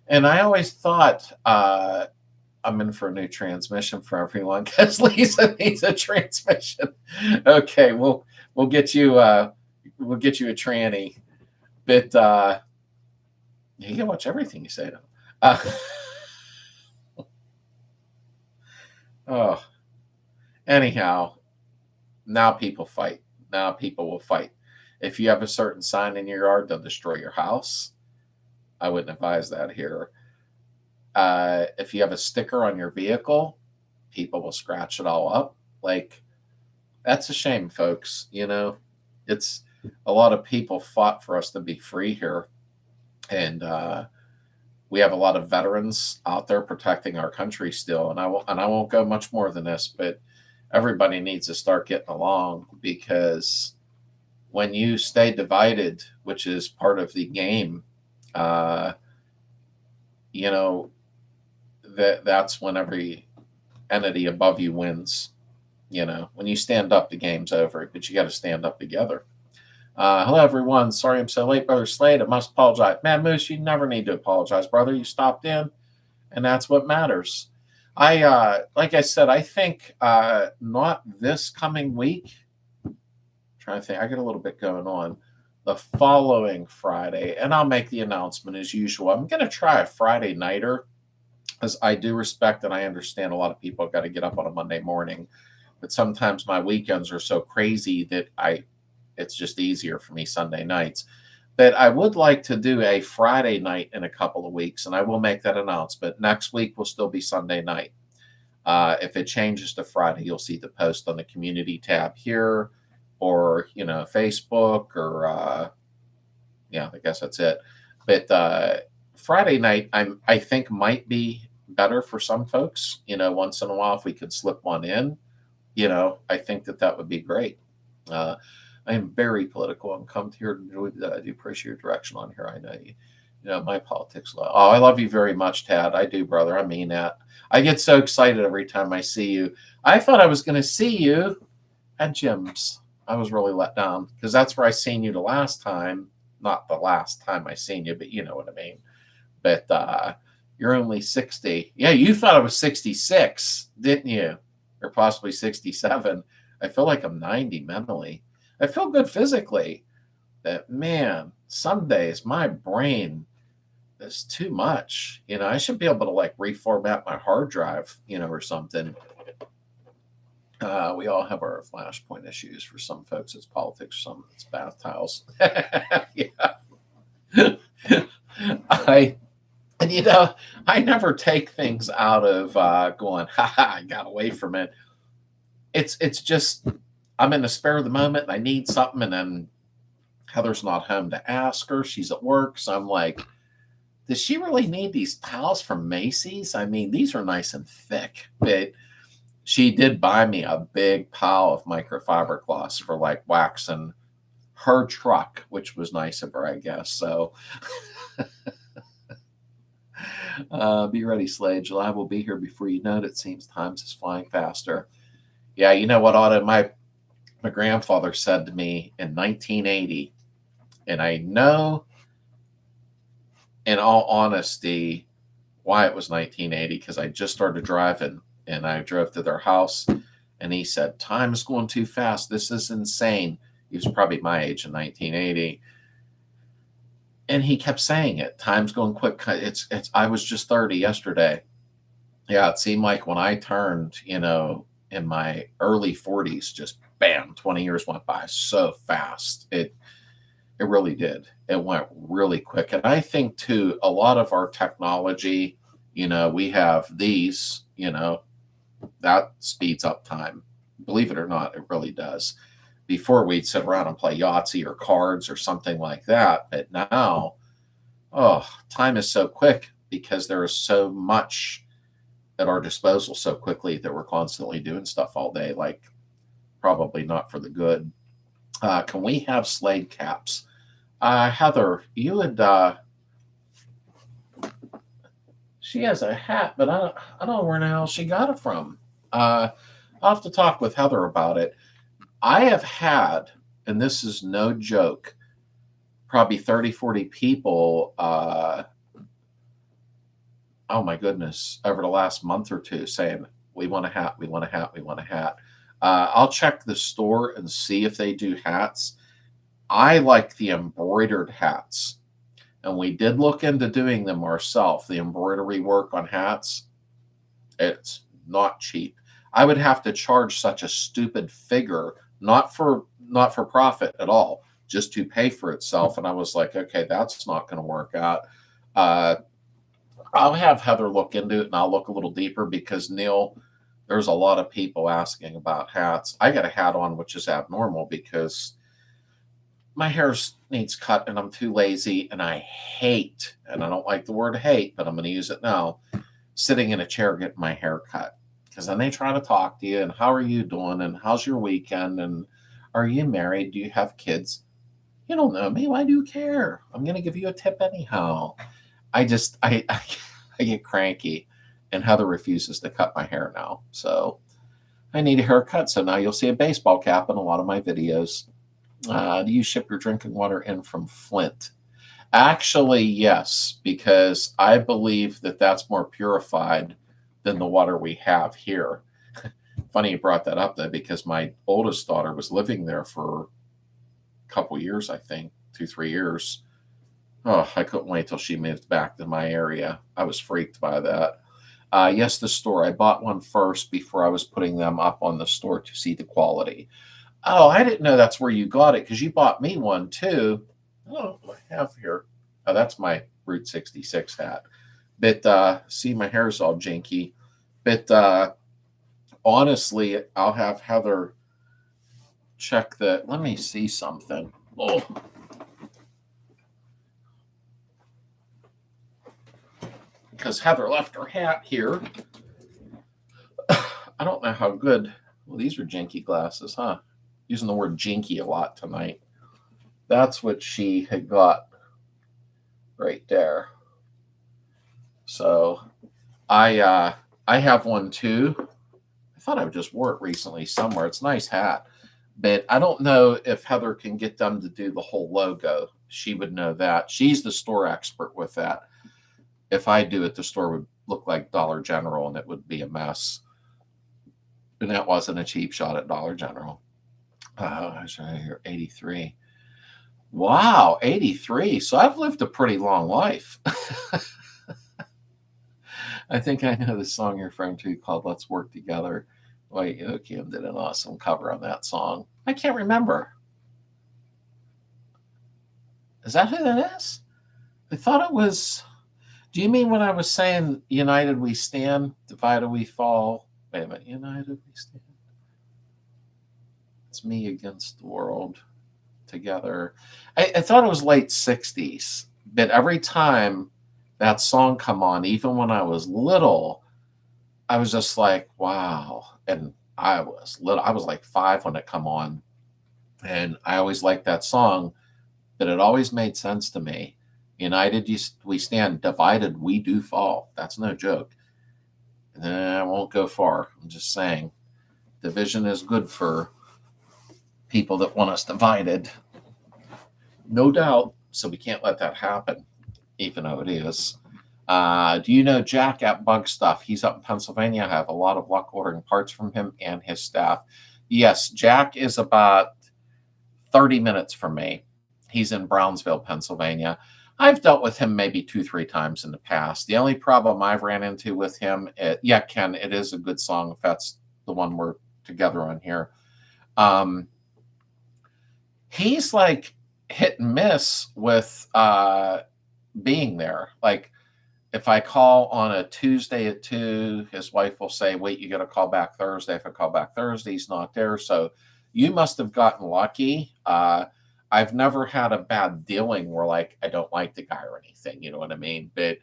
And I always thought, I'm in for a new transmission for everyone, because Lisa needs a transmission. Okay, we'll get you a tranny. But you can watch everything you say to them. Oh, anyhow, now people fight. Now people will fight. If you have a certain sign in your yard, they'll destroy your house. I wouldn't advise that here. If you have a sticker on your vehicle, people will scratch it all up. Like, that's a shame, folks. It's a lot of people fought for us to be free here. And we have a lot of veterans out there protecting our country still. And I won't go much more than this, but everybody needs to start getting along, because when you stay divided, which is part of the game, uh, you know, that's when every entity above you wins. When you stand up, the game's over, but you got to stand up together. Hello, everyone. Sorry I'm so late, Brother Slade. I must apologize. Man Moose, you never need to apologize, brother. You stopped in, and that's what matters. Like I said, I think not this coming week. I'm trying to think. I got a little bit going on. The following Friday, and I'll make the announcement as usual. I'm going to try a Friday nighter, because I do respect and I understand a lot of people got to get up on a Monday morning. But sometimes my weekends are so crazy that it's just easier for me Sunday nights. But I would like to do a Friday night in a couple of weeks, and I will make that announcement. Next week will still be Sunday night. If it changes to Friday, you'll see the post on the community tab here, or Facebook, or I guess that's it. But Friday night, I think might be better for some folks. Once in a while, if we could slip one in, I think that would be great. I am very political and come here to enjoy that. I do appreciate your direction on here. I know my politics. Oh, I love you very much, Tad. I do, brother. I mean that. I get so excited every time I see you. I thought I was going to see you at Jim's. I was really let down, because that's where I seen you the last time. Not the last time I seen you, but you know what I mean. But you're only 60. Yeah, you thought I was 66, didn't you? Or possibly 67. I feel like I'm 90 mentally. I feel good physically. But man, some days my brain is too much. I should be able to reformat my hard drive, or something. We all have our flashpoint issues. For some folks, it's politics. For some, it's bath towels. Yeah. I never take things out of going, I got away from it. It's just, I'm in the spare of the moment and I need something, and then Heather's not home to ask her. She's at work. So I'm like, does she really need these towels from Macy's? I mean, these are nice and thick, but she did buy me a big pile of microfiber cloths for waxing her truck, which was nice of her, I guess. So be ready, Slade. July will be here before you know it. It seems times is flying faster. Yeah, you know what, Otto? My grandfather said to me in 1980, and I know, in all honesty, why it was 1980, because I just started driving, and I drove to their house, and he said, time is going too fast. This is insane. He was probably my age in 1980. And he kept saying it. Time's going quick. I was just 30 yesterday. Yeah, it seemed like when I turned, in my early 40s, just bam, 20 years went by so fast. It really did. It went really quick. And I think, too, a lot of our technology, we have these, that speeds up time. Believe it or not, it really does. Before, we'd sit around and play Yahtzee or cards or something like that. But now, time is so quick, because there is so much at our disposal so quickly that we're constantly doing stuff all day, probably not for the good. Can we have Slade caps? Heather, you had, she has a hat, but I don't know where the hell she got it from. I'll have to talk with Heather about it. I have had, and this is no joke, probably 30, 40 people, oh my goodness, over the last month or two saying, we want a hat, we want a hat, we want a hat. I'll check the store and see if they do hats. I like the embroidered hats. And we did look into doing them ourselves. The embroidery work on hats, it's not cheap. I would have to charge such a stupid figure, not for profit at all, just to pay for itself. And I was like, okay, that's not going to work out. Uh, I'll have Heather look into it, and I'll look a little deeper because Neil, there's a lot of people asking about hats. I got a hat on, which is abnormal because my hair needs cut and I'm too lazy, and I hate, and I don't like the word hate, but I'm going to use it now, sitting in a chair getting my hair cut. Because then they try to talk to you and how are you doing and how's your weekend and are you married? Do you have kids? You don't know me. Why do you care? I'm going to give you a tip anyhow. I get cranky, and Heather refuses to cut my hair now. So I need a haircut. So now you'll see a baseball cap in a lot of my videos. Do you ship your drinking water in from Flint? Actually, yes, because I believe that that's more purified than the water we have here. Funny you brought that up, though, because my oldest daughter was living there for a couple years, I think, 2, 3 years. Oh, I couldn't wait till she moved back to my area. I was freaked by that. Yes, the store. I bought one first before I was putting them up on the store to see the quality. Oh, I didn't know that's where you got it because you bought me one too. Oh, what I have here. Oh, that's my Route 66 hat. But see, my hair's all jinky. But honestly, I'll have Heather check the. Let me see something. Oh. Because Heather left her hat here. I don't know how good. Well, these are jinky glasses, huh? Using the word jinky a lot tonight. That's what she had got right there. So I have one too. I thought I just wore it recently somewhere. It's a nice hat. But I don't know if Heather can get them to do the whole logo. She would know that. She's the store expert with that. If I do it, the store would look like Dollar General and it would be a mess. And that wasn't a cheap shot at Dollar General. I was right here, 83. Wow, 83. So I've lived a pretty long life. I think I know the song you're referring to called Let's Work Together. Wait, Kim did an awesome cover on that song. I can't remember. Is that who that is? I thought it was. Do you mean when I was saying united we stand, divided we fall? Wait a minute. United we stand. It's me against the world together. I thought it was late 60s. But every time that song come on, even when I was little, I was just like, wow. And I was little. I was like 5 when it come on. And I always liked that song, but it always made sense to me. United we stand, divided we do fall. That's no joke. And I won't go far. I'm just saying division is good for people that want us divided. No doubt. So we can't let that happen, even though it is. Do you know Jack at Bug Stuff? He's up in Pennsylvania. I have a lot of luck ordering parts from him and his staff. Yes, Jack is about 30 minutes from me. He's in Brownsville, Pennsylvania. I've dealt with him maybe 2, 3 times in the past. The only problem I've ran into with him, Ken, it is a good song if that's the one we're together on here. He's like hit and miss with being there. Like if I call on a Tuesday at 2, his wife will say, wait, you got to call back Thursday. If I call back Thursday, he's not there. So you must have gotten lucky. I've never had a bad dealing where like I don't like the guy or anything, you know what I mean? But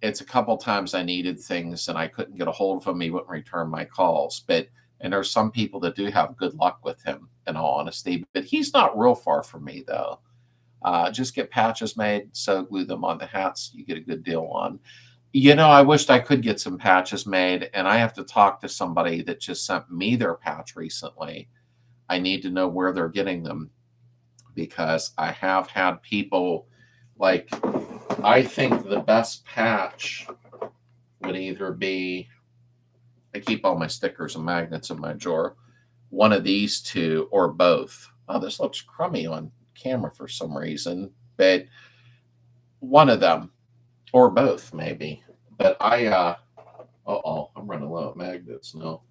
it's a couple times I needed things and I couldn't get a hold of him. He wouldn't return my calls. And there's some people that do have good luck with him, in all honesty. But he's not real far from me, though. Just get patches made, so glue them on the hats. You get a good deal on. I wished I could get some patches made, and I have to talk to somebody that just sent me their patch recently. I need to know where they're getting them because I have had people like, I think the best patch would either be, I keep all my stickers and magnets in my drawer, one of these two or both. Oh, this looks crummy on camera for some reason, but one of them or both maybe. But I'm running low on magnets now.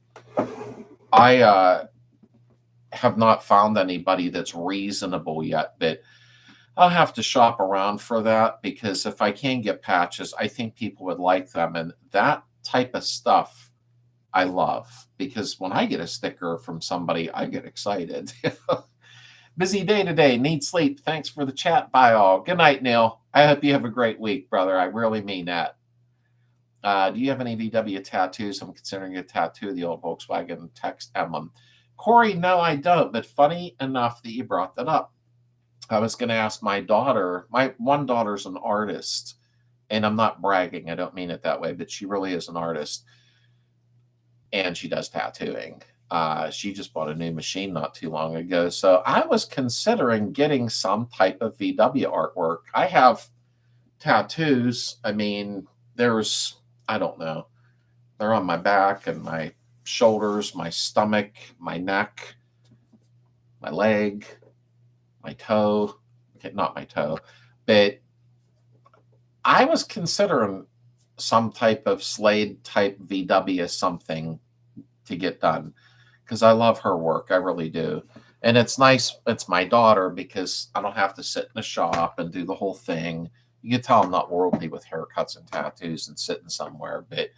I have not found anybody that's reasonable yet, but I'll have to shop around for that, because if I can get patches, I think people would like them. And that type of stuff I love, because when I get a sticker from somebody, I get excited. Busy day today. Need sleep. Thanks for the chat. Bye all. Good night, Neil. I hope you have a great week, brother. I really mean that. Do you have any VW tattoos? I'm considering a tattoo of the old Volkswagen text emblem. Corey, no, I don't. But funny enough that you brought that up. I was going to ask my daughter. My one daughter's an artist, and I'm not bragging. I don't mean it that way, but she really is an artist, and she does tattooing. She just bought a new machine not too long ago. So I was considering getting some type of VW artwork. I have tattoos. I mean, I don't know. They're on my back and my shoulders, my stomach, my neck, my leg, my toe. Okay, not my toe. But I was considering some type of Slade type VW something to get done, because I love her work. I really do. And it's nice. It's my daughter, because I don't have to sit in a shop and do the whole thing. You can tell I'm not worldly with haircuts and tattoos and sitting somewhere, but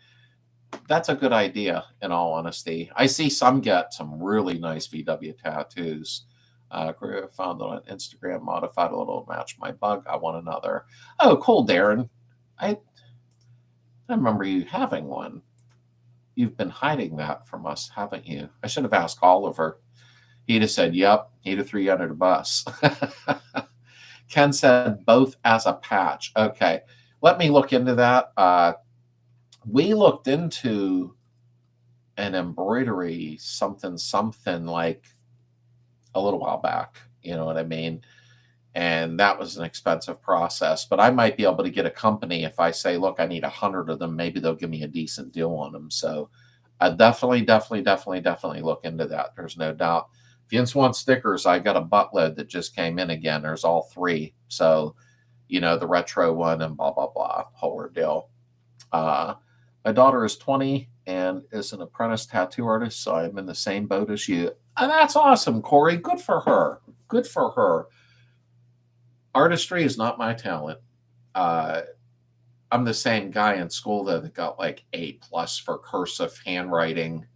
that's a good idea, in all honesty. I see some get some really nice VW tattoos. I found it on Instagram, modified a little to match my bug. I want another. Oh, cool, Darren. I remember you having one. You've been hiding that from us, haven't you? I should have asked Oliver. He'd have said, yep. He'd have threw you under the bus. Ken said both as a patch. Okay. Let me look into that. We looked into an embroidery something like a little while back. You know what I mean? And that was an expensive process. But I might be able to get a company if I say, look, I need 100 of them. Maybe they'll give me a decent deal on them. So I definitely look into that. There's no doubt. If you just want stickers, I got a buttload that just came in again. There's all three. So, the retro one and blah, blah, blah, whole ordeal. My daughter is 20 and is an apprentice tattoo artist, so I'm in the same boat as you. And that's awesome, Corey. Good for her. Good for her. Artistry is not my talent. I'm the same guy in school, though, that got like A+ for cursive handwriting.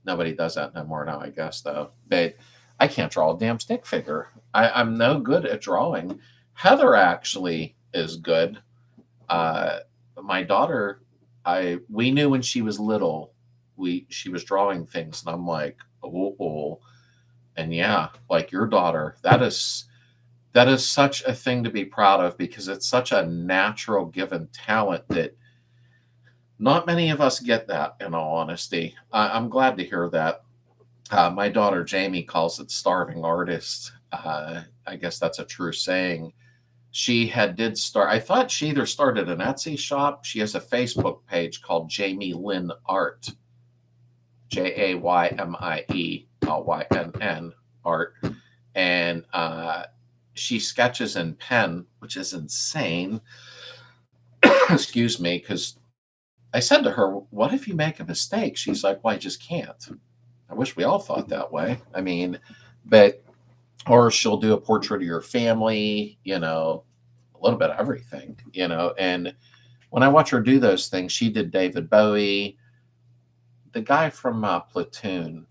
Nobody does that no more now, I guess, though. But I can't draw a damn stick figure. I'm no good at drawing. Heather actually is good. My daughter, we knew when she was little, she was drawing things, and I'm like, oh. And yeah, like your daughter, that is such a thing to be proud of, because it's such a natural given talent that not many of us get that, in all honesty. I'm glad to hear that. My daughter Jamie calls it starving artist. I guess that's a true saying. She did start. I thought she either started an Etsy shop. She has a Facebook page called Jamie Lynn Art, JAYMIELYNN Art, and she sketches in pen, which is insane. Excuse me, because I said to her, "What if you make a mistake?" She's like, "Well, I just can't." I wish we all thought that way. I mean, or she'll do a portrait of your family, a little bit of everything, and when I watch her do those things, she did David Bowie, the guy from Platoon,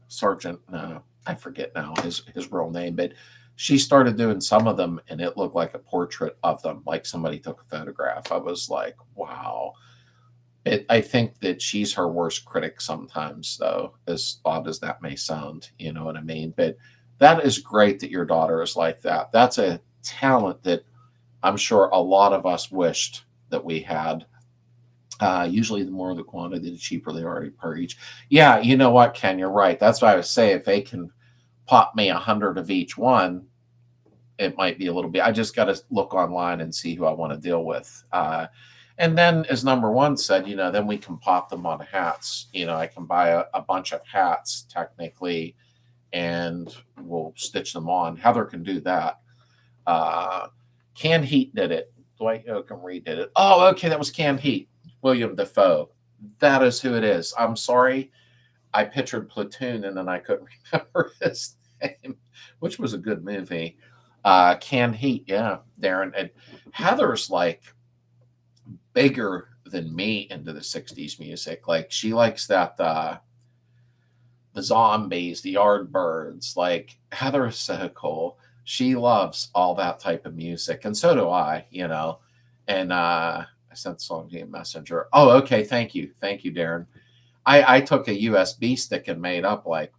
Sergeant, no, I forget now his real name, but she started doing some of them, and it looked like a portrait of them, like somebody took a photograph. I was like, wow. I think that she's her worst critic sometimes, though, as odd as that may sound, you know what I mean? But that is great that your daughter is like that. That's a talent that I'm sure a lot of us wished that we had. Usually the more the quantity, the cheaper they are per each. Yeah, you know what, Ken, you're right. That's why I would say if they can pop me 100 of each one, it might be a little bit. I just got to look online and see who I want to deal with. And then, as number one said, then we can pop them on hats. I can buy a bunch of hats, technically, and we'll stitch them on. Heather can do that. Canned Heat did it. Dwight Yoakam redid it. Oh, okay, that was Canned Heat. William Defoe. That is who it is. I'm sorry. I pictured Platoon and then I couldn't remember his name, which was a good movie. Canned Heat, yeah, Darren. And Heather's like bigger than me into the 60s music. Like she likes that the Zombies, the Yardbirds. Like Heather is so cool. She loves all that type of music, and so do I. And I sent the song via Messenger. Oh, okay. Thank you, Darren. I took a USB stick and made up like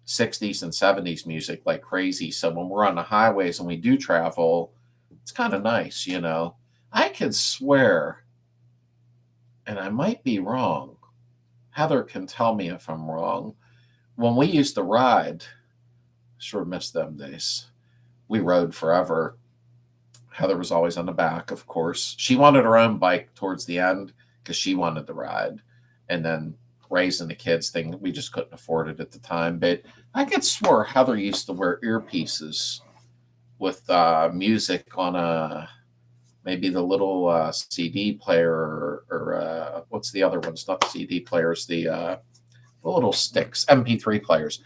60s and 70s music like crazy. So when we're on the highways and we do travel, it's kind of nice. I could swear, and I might be wrong. Heather can tell me if I'm wrong. When we used to ride, sure miss them days. We rode forever. Heather was always on the back, of course. She wanted her own bike towards the end because she wanted to ride. And then raising the kids thing, we just couldn't afford it at the time. But I could swear Heather used to wear earpieces with music on maybe the little CD player or what's the other ones? Not the CD players, the little sticks, MP3 players.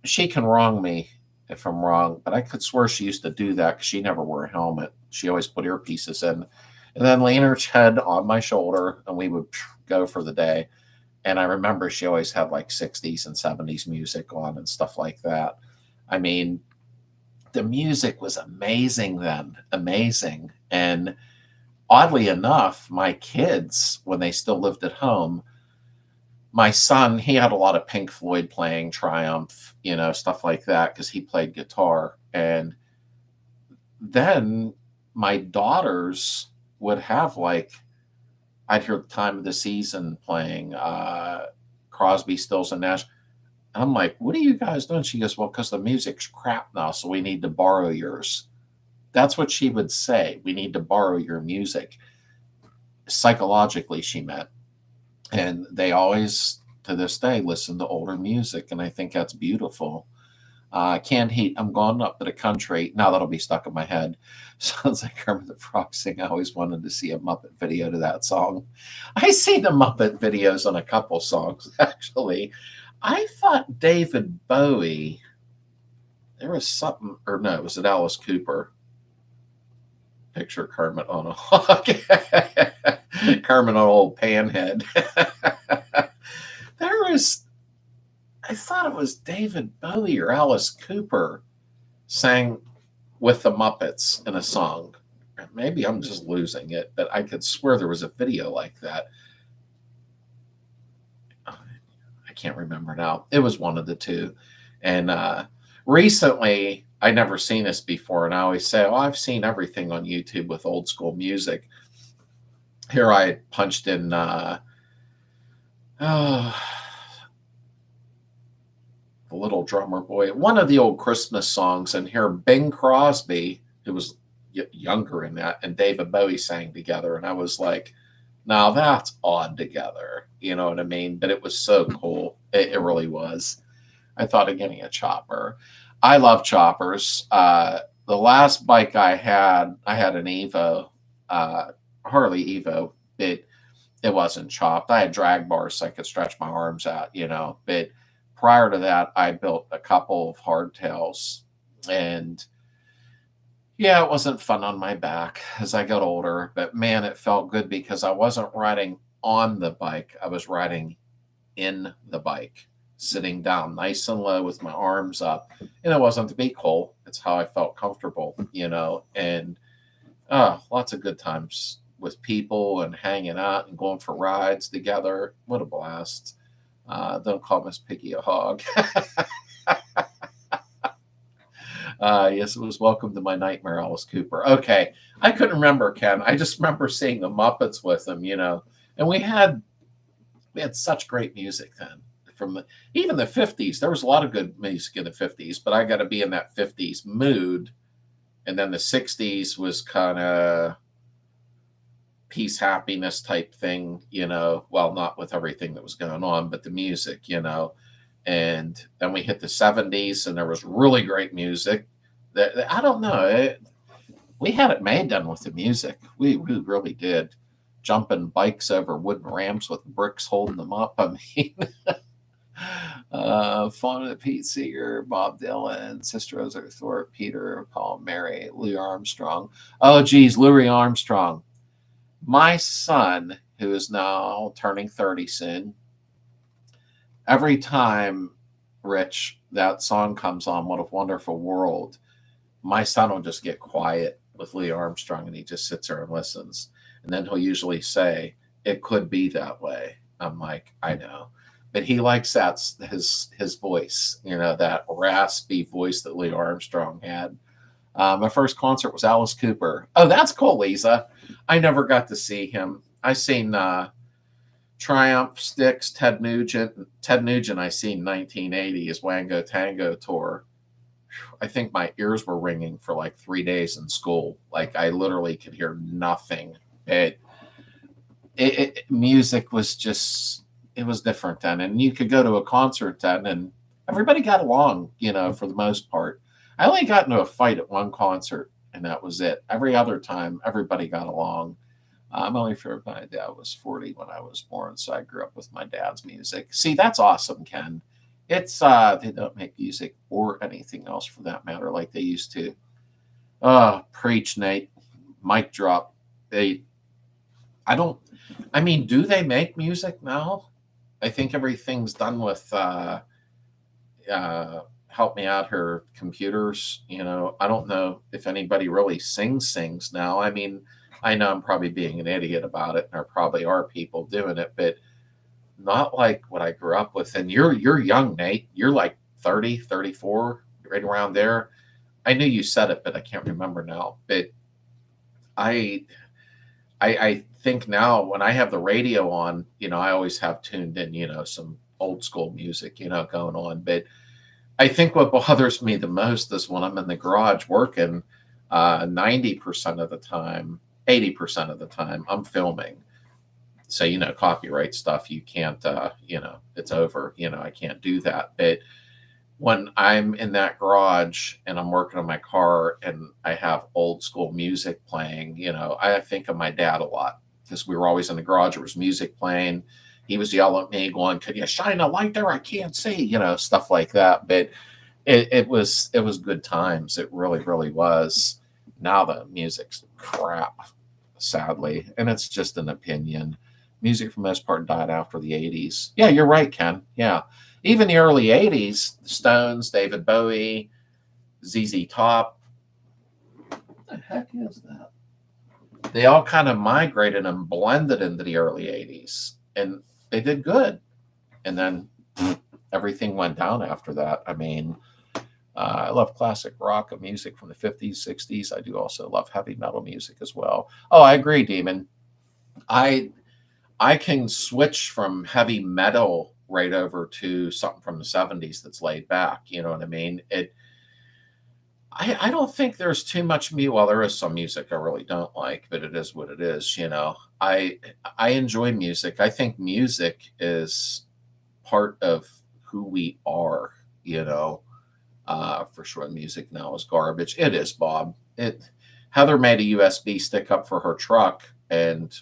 She can wrong me if I'm wrong, but I could swear she used to do that because she never wore a helmet. She always put earpieces in and then lean her head on my shoulder and we would go for the day. And I remember she always had like 60s and 70s music on and stuff like that. I mean, the music was amazing then, amazing. And oddly enough, my kids, when they still lived at home, my son, he had a lot of Pink Floyd playing, Triumph, stuff like that, because he played guitar. And then my daughters would have like, I'd hear the Time of the Season playing, Crosby, Stills, and Nash. And I'm like, what are you guys doing? She goes, well, because the music's crap now, so we need to borrow yours. That's what she would say. We need to borrow your music. Psychologically, she meant. And they always, to this day, listen to older music, and I think that's beautiful. Canned Heat, I'm going up to the country. Now that'll be stuck in my head. Sounds like Kermit the Frog sing. I always wanted to see a Muppet video to that song. I see the Muppet videos on a couple songs, actually. I thought David Bowie, there was something, or no, it was at Alice Cooper. Picture Kermit on a hog. Kermit on old panhead. I thought it was David Bowie or Alice Cooper sang with the Muppets in a song. Maybe I'm just losing it, but I could swear there was a video like that. I can't remember now. It was one of the two. And recently, I'd never seen this before, and I always say, oh, I've seen everything on YouTube with old school music. Here I punched in the Little Drummer Boy, one of the old Christmas songs, and here Bing Crosby, who was younger in that, and David Bowie sang together, and I was like, now that's odd together, you know what I mean? But it was so cool. It really was. I thought of getting a chopper. I love choppers. The last bike I had an Evo, Harley Evo. It wasn't chopped. I had drag bars so I could stretch my arms out, But prior to that, I built a couple of hardtails. And yeah, it wasn't fun on my back as I got older. But man, it felt good because I wasn't riding on the bike. I was riding in the bike, sitting down nice and low with my arms up. And it wasn't to be cool. It's how I felt comfortable, and lots of good times with people and hanging out and going for rides together. What a blast. Don't call Miss Piggy a hog. Yes, it was Welcome to My Nightmare, Alice Cooper. Okay. I couldn't remember, Ken. I just remember seeing the Muppets with him, and we had such great music then. From even the 50s, there was a lot of good music in the 50s, but I got to be in that 50s mood. And then the 60s was kind of peace, happiness type thing, well, not with everything that was going on, but the music, and then we hit the 70s and there was really great music that I don't know. We had it made done with the music. We really did. jumping bikes over wooden ramps with bricks holding them up. I mean, Fauna Pete Seeger, Bob Dylan, Sister Rosa Thorpe, Peter, Paul, Mary, Louis Armstrong. Oh, geez, Louis Armstrong. My son, who is now turning 30 soon, every time, Rich, that song comes on, What a Wonderful World, my son will just get quiet with Louis Armstrong and he just sits there and listens. And then he'll usually say, it could be that way. I'm like, I know. But he likes his voice, that raspy voice that Louis Armstrong had. My first concert was Alice Cooper. Oh, that's cool, Lisa. I never got to see him. I seen Triumph, Styx, Ted Nugent. Ted Nugent I seen 1980, his Wango Tango tour. I think my ears were ringing for like 3 days in school. Like I literally could hear nothing. Music was just, it was different then. And you could go to a concert then and everybody got along, for the most part. I only got into a fight at one concert and that was it. Every other time, everybody got along. I'm only sure my dad was 40 when I was born, so I grew up with my dad's music. See, that's awesome, Ken. It's they don't make music or anything else for that matter like they used to. Preach, Nate. Mic drop. Do they make music now? I think everything's done with help me out here, computers. I don't know if anybody really sings now. I mean, I know I'm probably being an idiot about it, and there probably are people doing it, but not like what I grew up with. And you're young, Nate. You're like 30, 34, right around there. I knew you said it, but I can't remember now. But I think now when I have the radio on, I always have tuned in, some old school music, going on. But I think what bothers me the most is when I'm in the garage working 90% of the time, 80% of the time, I'm filming. So, copyright stuff, you can't, it's over. I can't do that. But when I'm in that garage and I'm working on my car and I have old school music playing, I think of my dad a lot because we were always in the garage. There was music playing. He was yelling at me going, could you shine a light there? I can't see, stuff like that. But it was good times. It really, really was. Now the music's crap, sadly. And it's just an opinion. Music, for the most part, died after the 80s. Yeah, you're right, Ken. Yeah. Even the early 80s, the Stones, David Bowie, ZZ Top. What the heck is that? They all kind of migrated and blended into the early 80s. And they did good. And then everything went down after that. I mean, I love classic rock and music from the 50s, 60s. I do also love heavy metal music as well. Oh, I agree, Demon. I can switch from heavy metal right over to something from the 70s that's laid back. You know what I mean? I don't think there's too much music. Well, there is some music I really don't like, but it is what it is. I enjoy music. I think music is part of who we are. For sure, music now is garbage. It is, Bob. Heather made a USB stick up for her truck, and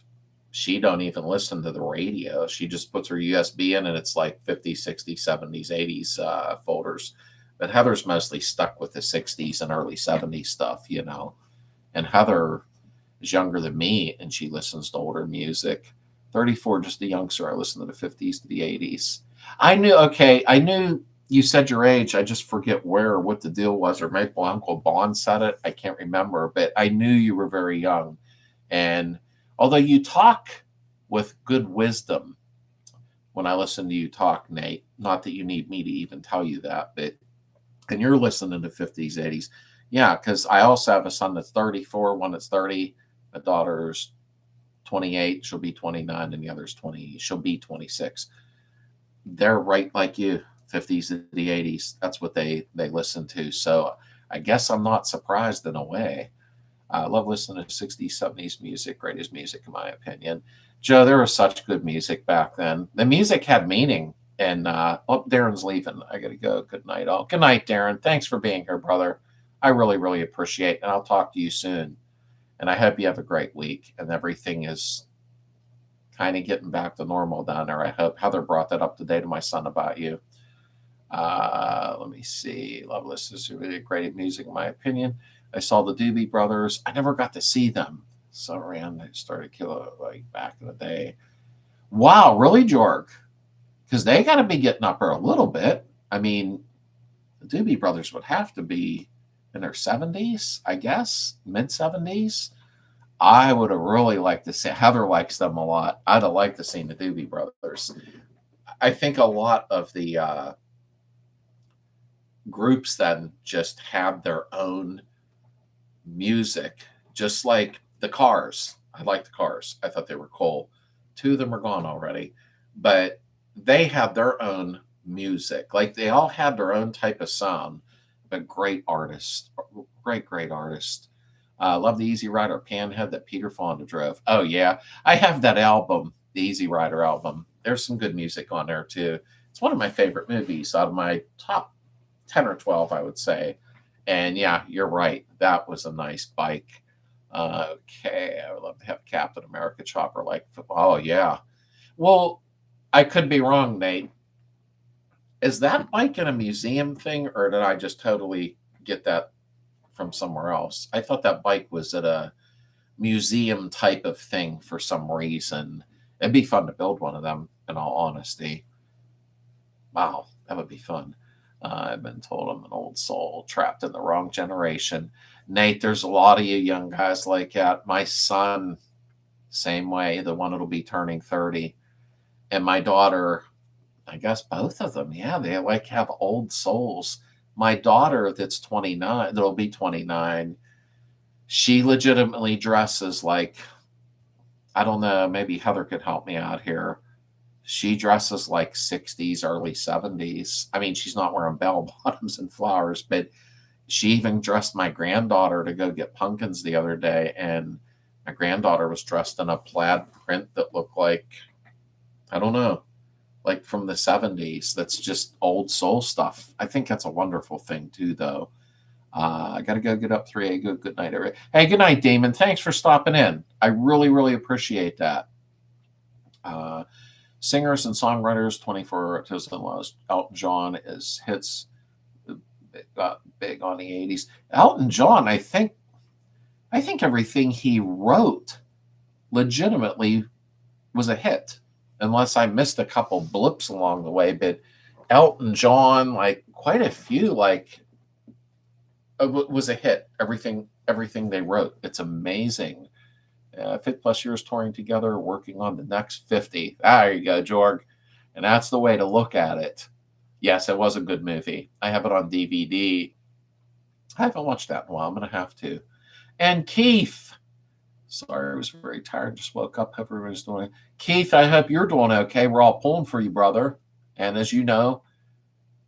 she don't even listen to the radio. She just puts her USB in, and it's like 50s, 60s, 70s, 80s folders. But Heather's mostly stuck with the 60s and early 70s stuff, And Heather is younger than me, and she listens to older music. 34, just a youngster. I listen to the 50s to the 80s. I knew you said your age. I just forget where or what the deal was, or maybe Uncle Bond said it. I can't remember, but I knew you were very young. And although you talk with good wisdom when I listen to you talk, Nate, not that you need me to even tell you that, but and you're listening to 50s, 80s. Yeah, because I also have a son that's 34, one that's 30. My daughter's 28. She'll be 29, and the other's 20. She'll be 26. They're right like you, 50s to the 80s. That's what they listen to. So I guess I'm not surprised in a way. I love listening to 60s, 70s music, greatest music, in my opinion. Joe, there was such good music back then. The music had meaning. And Darren's leaving. I got to go. Good night, all. Good night, Darren. Thanks for being here, brother. I really, really appreciate it. And I'll talk to you soon. And I hope you have a great week and everything is kind of getting back to normal down there. I hope Heather brought that up today to my son about you. Let me see. Loveless is really great music, in my opinion. I saw the Doobie Brothers. I never got to see them. So around they started killing like back in the day. Wow, really, Jorg? Because they got to be getting up there a little bit. I mean, the Doobie Brothers would have to be in their 70s, I guess, mid 70s. I would have really liked to see. Heather likes them a lot. I'd have liked to see the Doobie Brothers. I think a lot of the groups then just had their own music, just like the Cars. I like the Cars. I thought they were cool. Two of them are gone already, but they had their own music. Like they all had their own type of sound, but great artists, great artists. Love the Easy Rider Panhead that Peter Fonda drove. Oh yeah, I have that album, the Easy Rider album. There's some good music on there too. It's one of my favorite movies out of my top 10 or 12, I would say. And yeah, you're right. That was a nice bike. Okay, I would love to have Captain America chopper like. Oh yeah. Well, I could be wrong, Nate. Is that bike in a museum thing, or did I just totally get that from somewhere else? I thought that bike was at a museum type of thing for some reason. It'd be fun to build one of them, in all honesty. Wow, that would be fun. I've been told I'm an old soul trapped in the wrong generation. Nate, there's a lot of you young guys like that. My son, same way, the one that'll be turning 30. And my daughter, I guess both of them, yeah, they like have old souls. My daughter that's 29, that'll be 29, she legitimately dresses like, I don't know, maybe Heather could help me out here. She dresses like 60s, early 70s. I mean, she's not wearing bell bottoms and flowers, but she even dressed my granddaughter to go get pumpkins the other day. And my granddaughter was dressed in a plaid print that looked like, I don't know, like from the 70s. That's just old soul stuff. I think that's a wonderful thing too, though. I got to go get up 3A. Good night, everybody. Hey, good night, Damon. Thanks for stopping in. I really appreciate that. Singers and songwriters, 24 artists and lost. Elton John is hits got big on the 80s. Elton John, I think everything he wrote legitimately was a hit, unless I missed a couple blips along the way. But Elton John, like quite a few, like was a hit. Everything they wrote, it's amazing. 50+ years touring together, working on the next 50. There you go, Jorg. And that's the way to look at it. Yes, it was a good movie. I have it on DVD. I haven't watched that in a while. I'm going to have to. And Keith. Sorry, I was very tired. Just woke up. Hope everyone's doing. Keith, I hope you're doing okay. We're all pulling for you, brother. And as you know,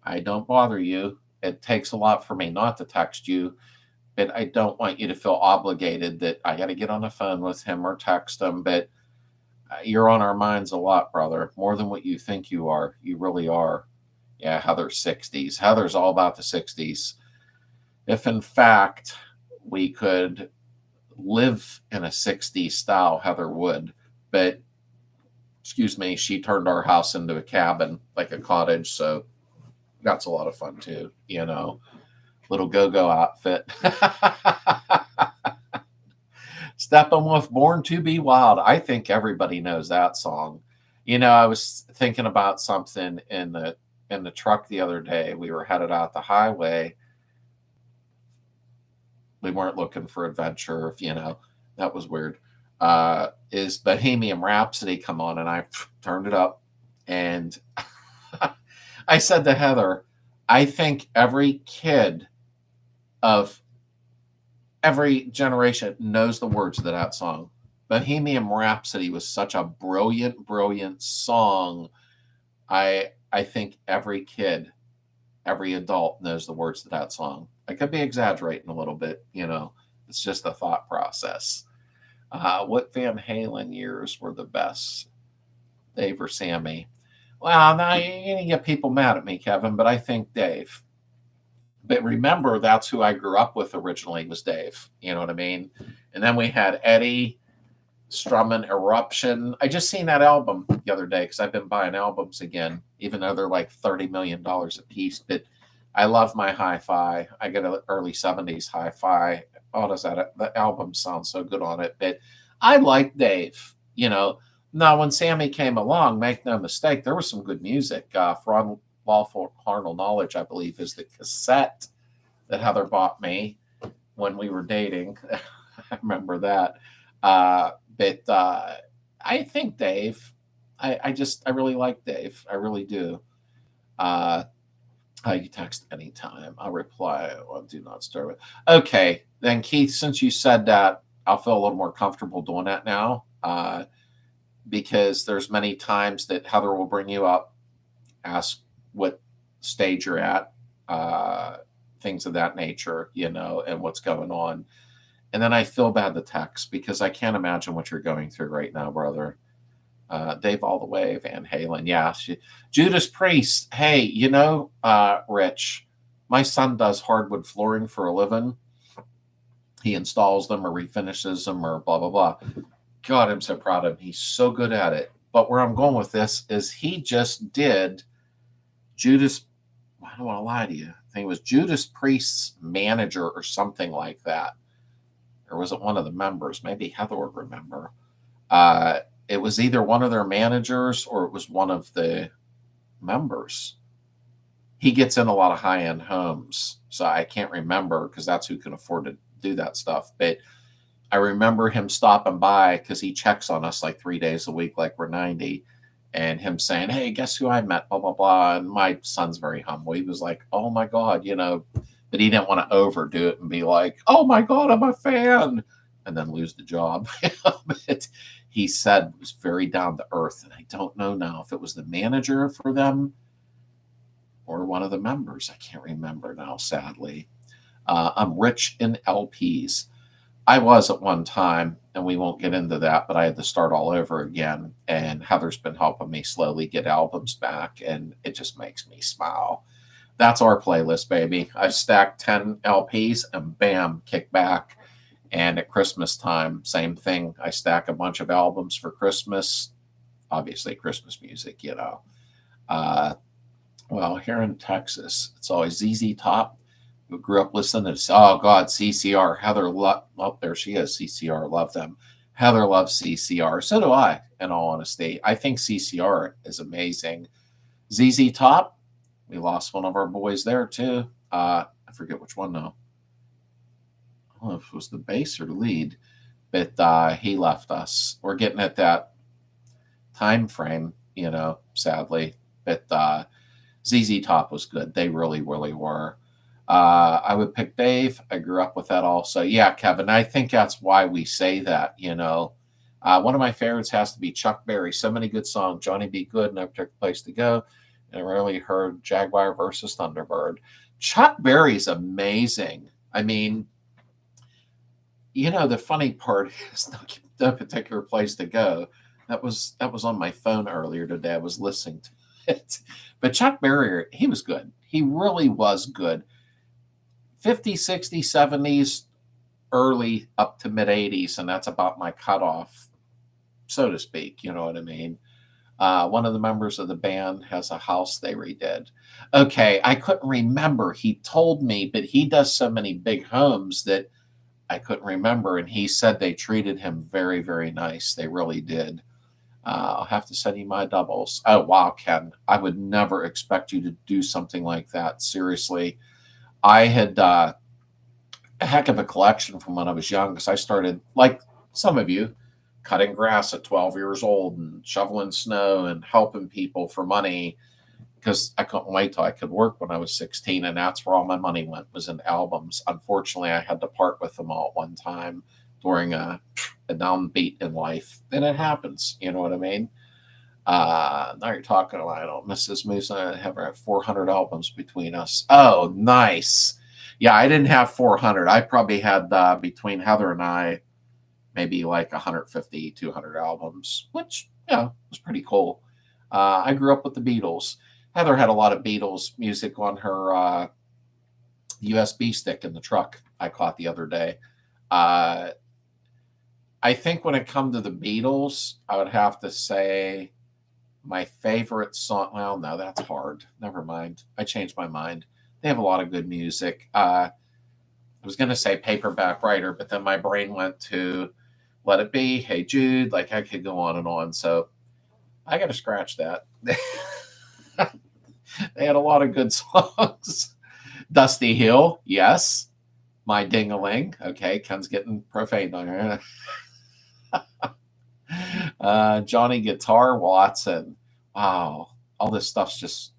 I don't bother you. It takes a lot for me not to text you. But I don't want you to feel obligated that I got to get on the phone with him or text him. But you're on our minds a lot, brother. More than what you think you are. You really are. Yeah, Heather's 60s. Heather's all about the 60s. If, in fact, we could live in a 60s style, Heather would. But, excuse me, she turned our house into a cabin, like a cottage. So that's a lot of fun, too, you know. Little go-go outfit. Steppenwolf, Born to Be Wild. I think everybody knows that song. You know, I was thinking about something in the truck the other day. We were headed out the highway. We weren't looking for adventure, you know. That was weird. Is Bohemian Rhapsody come on, and I turned it up. And I said to Heather, I think every kid of every generation knows the words to that song. Bohemian Rhapsody was such a brilliant song. I think every kid, every adult knows the words to that song. I could be exaggerating a little bit, you know. It's just a thought process. What Van Halen years were the best? Dave or Sammy? Well, now you're going to get people mad at me, Kevin, but I think Dave. But remember, that's who I grew up with originally was Dave. You know what I mean? And then we had Eddie, Strumming Eruption. I just seen that album the other day because I've been buying albums again, even though they're like $30 million a piece. But I love my hi-fi. I get an early 70s hi-fi. Oh, does that the album sounds so good on it. But I like Dave, you know. Now when Sammy came along, make no mistake, there was some good music. For Unlawful Carnal Knowledge, I believe, is the cassette that Heather bought me when we were dating. I remember that. But I think Dave, I really like Dave. I really do. Uh, you text anytime. I'll reply. Well, do not start with. Okay, then Keith, since you said that, I'll feel a little more comfortable doing that now. Because there's many times that Heather will bring you up, ask what stage you're at, things of that nature, you know, and what's going on. And then I feel bad to text because I can't imagine what you're going through right now, brother. Dave all the way, Van Halen. Yeah. Judas Priest. Hey, you know, Rich, my son does hardwood flooring for a living. He installs them or refinishes them or blah, blah, blah. God, I'm so proud of him. He's so good at it. But where I'm going with this is he just did Judas. I don't want to lie to you. I think it was Judas Priest's manager or something like that. Or was it one of the members? Maybe Heather would remember. It was either one of their managers or it was one of the members. He gets in a lot of high-end homes, so I can't remember because that's who can afford to do that stuff. But I remember him stopping by because he checks on us like 3 days a week, like we're 90, and him saying, "Hey, guess who I met?" Blah blah blah. And my son's very humble. He was like, "Oh my God," you know. But he didn't want to overdo it and be like, "Oh my God, I'm a fan," and then lose the job. But he said it was very down to earth. And I don't know now if it was the manager for them or one of the members. I can't remember now, sadly. I'm rich in LPs. I was at one time, and we won't get into that, but I had to start all over again. And Heather's been helping me slowly get albums back, and it just makes me smile. That's our playlist, baby. I've stacked 10 LPs and bam, kick back. And at Christmas time, same thing. I stack a bunch of albums for Christmas. Obviously, Christmas music, you know. Well, here in Texas, it's always ZZ Top. Who grew up listening to, oh God, CCR. Heather, oh, there she is, CCR. Love them. Heather loves CCR. So do I, in all honesty. I think CCR is amazing. ZZ Top, we lost one of our boys there too. I forget which one now. I don't know if it was the bass or the lead, but he left us. We're getting at that time frame, you know, sadly. But ZZ Top was good. They really, really were. I would pick Dave. I grew up with that also. Yeah, Kevin, I think that's why we say that, you know. One of my favorites has to be Chuck Berry. So many good songs. Johnny Be Good, No Particular Place to Go. And I really heard Jaguar versus Thunderbird. Chuck Berry's amazing. I mean, you know, the funny part is no particular place to go. That was on my phone earlier today. I was listening to it. But Chuck Berry, he was good. He really was good. 50s, 60s, 70s, early up to mid 80s, and that's about my cutoff, so to speak. You know what I mean? One of the members of the band has a house they redid. Okay, I couldn't remember. He told me, but he does so many big homes that I couldn't remember, and he said they treated him very, very nice. They really did. I'll have to send you my doubles. Oh, wow, Ken. I would never expect you to do something like that. Seriously. I had a heck of a collection from when I was young because I started, like some of you, cutting grass at 12 years old and shoveling snow and helping people for money because I couldn't wait till I could work when I was 16, and that's where all my money went, was in albums. Unfortunately, I had to part with them all at one time during a downbeat in life, and it happens. You know what I mean? Now you're talking a lot. Mrs. Moose and I have 400 albums between us. Oh, nice. Yeah, I didn't have 400. I probably had between Heather and I maybe like 150, 200 albums, which, yeah, was pretty cool. I grew up with the Beatles. Heather had a lot of Beatles music on her USB stick in the truck I caught the other day. I think when it comes to the Beatles, I would have to say my favorite song. Well, no, that's hard. Never mind. I changed my mind. They have a lot of good music. I was going to say Paperback Writer, but then my brain went to Let It Be, Hey Jude. Like I could go on and on. So I got to scratch that. They had a lot of good songs. Dusty Hill, yes. My Ding-a-Ling. Okay, Ken's getting profane on here. Johnny Guitar Watson. Wow, all this stuff's just,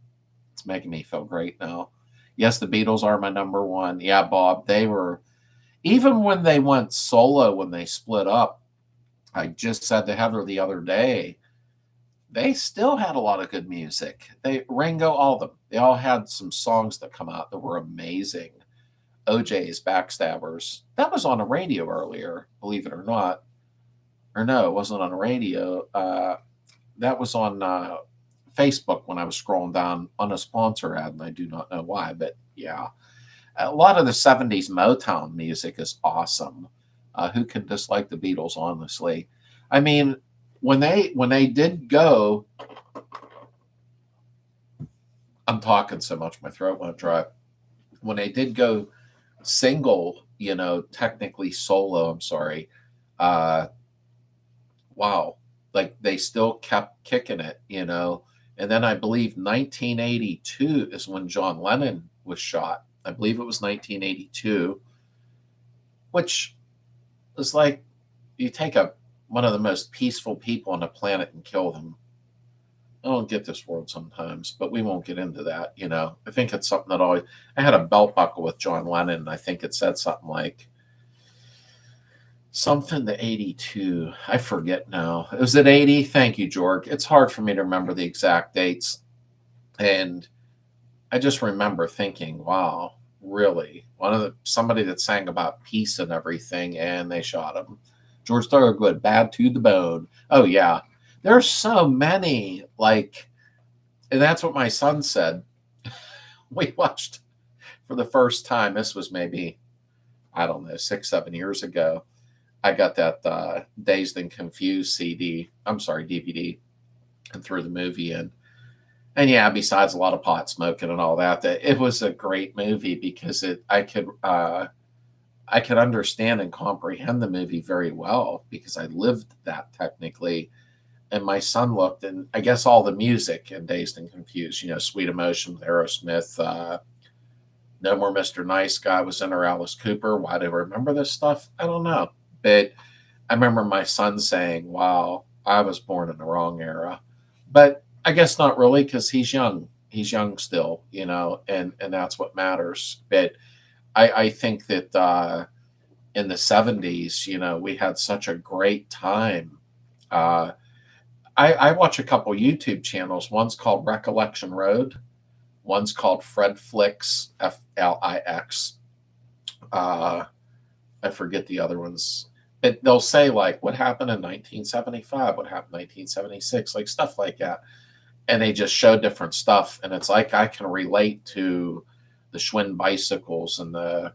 it's making me feel great now. Yes, the Beatles are my number one. Yeah, Bob, they were, even when they went solo, when they split up, I just said to Heather the other day, they still had a lot of good music. Ringo, all of them, they all had some songs that come out that were amazing. OJ's Backstabbers, that was on the radio earlier, believe it or not. Or no, it wasn't on the radio. That was on Facebook when I was scrolling down on a sponsor ad, and I do not know why, but yeah. A lot of the 70s Motown music is awesome. Who can dislike the Beatles, honestly? I mean, when they did go, I'm talking so much my throat went dry. When they did go single, technically solo, I'm sorry. Wow. Like they still kept kicking it. And then I believe 1982 is when John Lennon was shot. I believe it was 1982, which was like you take one of the most peaceful people on the planet and kill them. I don't get this world sometimes, but we won't get into that. I think it's something that always. I had a belt buckle with John Lennon, and I think it said something like something to 82. I forget now. Was it 80? Thank you, George. It's hard for me to remember the exact dates. And I just remember thinking, wow, really? Somebody that sang about peace and everything, and they shot him. George Thorogood, bad to the bone. Oh, yeah. There's so many, and that's what my son said. We watched for the first time. This was maybe, I don't know, 6-7 years ago. I got that Dazed and Confused DVD, and threw the movie in. And yeah, besides a lot of pot smoking and all that, it was a great movie because I could understand and comprehend the movie very well because I lived that technically. And my son looked, and I guess all the music in Dazed and Confused, Sweet Emotion with Aerosmith, No More Mr. Nice Guy was in there, Alice Cooper. Why do I remember this stuff? I don't know. But I remember my son saying, wow, I was born in the wrong era. But I guess not really because he's young. He's young still, and that's what matters. But I think that in the 70s, we had such a great time. I watch a couple YouTube channels. One's called Recollection Road. One's called Fred Flix, Flix. I forget the other ones. They'll say what happened in 1975, what happened in 1976, stuff like that. And they just show different stuff. And it's like I can relate to the Schwinn bicycles and the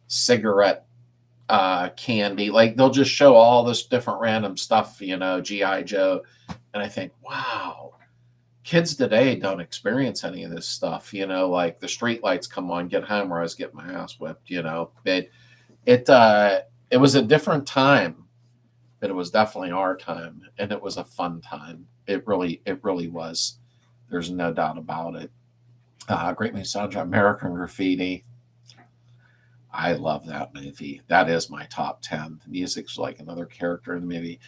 cigarette candy. They'll just show all this different random stuff, G.I. Joe. And I think, wow, kids today don't experience any of this stuff, the street lights come on, get home where I was getting my ass whipped, but it was a different time, but it was definitely our time, and it was a fun time. It really was. There's no doubt about it. Great movie soundtrack, American Graffiti. I love that movie. That is my top 10. The music's like another character in the movie.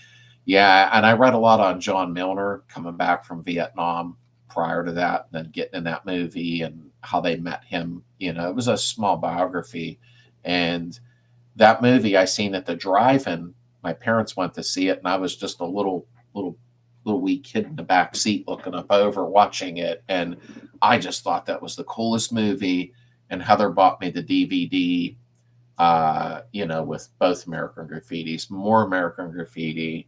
Yeah, and I read a lot on John Milner coming back from Vietnam prior to that, and then getting in that movie and how they met him. It was a small biography, and that movie I seen at the drive-in. My parents went to see it, and I was just a little wee kid in the back seat looking up over watching it, and I just thought that was the coolest movie. And Heather bought me the DVD, with both American Graffitis, more American Graffiti,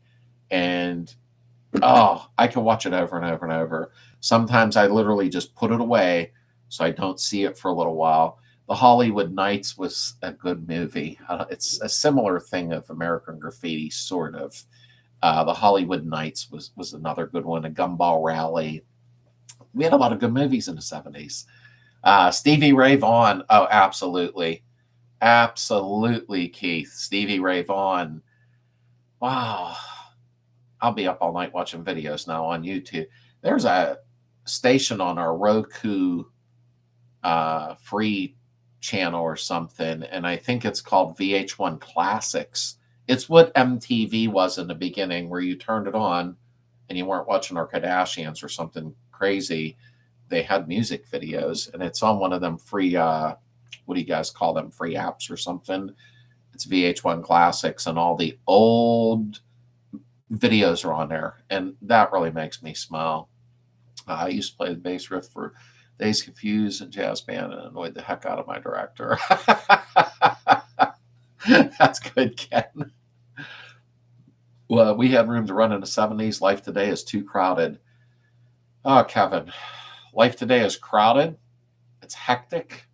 and I can watch it over and over and over. Sometimes I literally just put it away so I don't see it for a little while. The Hollywood Nights was a good movie. It's a similar thing of American Graffiti, sort of. The Hollywood Nights was another good one. A Gumball Rally. We had a lot of good movies in the 70s. Stevie Ray Vaughan. Oh, absolutely. Absolutely, Keith. Stevie Ray Vaughan. Wow. I'll be up all night watching videos now on YouTube. There's a station on our Roku free channel or something, and I think it's called VH1 Classics. It's what MTV was in the beginning, where you turned it on and you weren't watching our Kardashians or something crazy. They had music videos, and it's on one of them free, what do you guys call them, free apps or something. It's VH1 Classics, and all the old videos are on there, and that really makes me smile. I used to play the bass riff for Days Confused and Jazz Band and annoyed the heck out of my director. That's good, Ken. Well, we had room to run in the 70s. Life today is too crowded. Oh, Kevin, life today is crowded. It's hectic.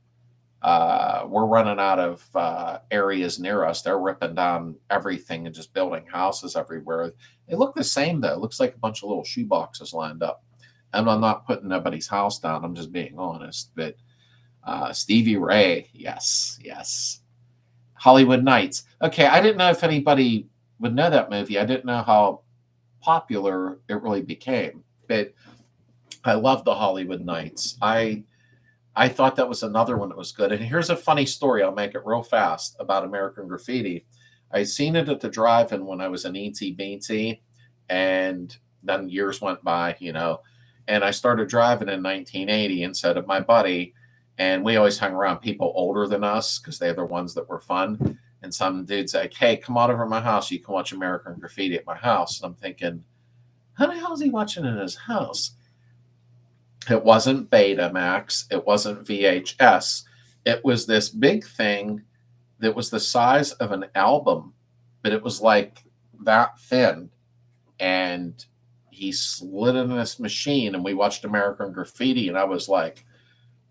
We're running out of areas near us. They're ripping down everything and just building houses everywhere. They look the same, though. It looks like a bunch of little shoe boxes lined up. And I'm not putting nobody's house down. I'm just being honest. But Stevie Ray, yes, yes. Hollywood Nights. Okay, I didn't know if anybody would know that movie. I didn't know how popular it really became. But I love the Hollywood Nights. I thought that was another one that was good. And here's a funny story. I'll make it real fast about American Graffiti. I seen it at the drive-in when I was an eensy beensy, and then years went by, and I started driving in 1980 instead of my buddy. And we always hung around people older than us because they're the ones that were fun. And some dude's like, hey, come on over to my house. You can watch American Graffiti at my house. And I'm thinking, how the hell is he watching in his house? It wasn't Betamax. It wasn't VHS. It was this big thing that was the size of an album, but it was like that thin. And he slid in this machine, and we watched American Graffiti, and I was like,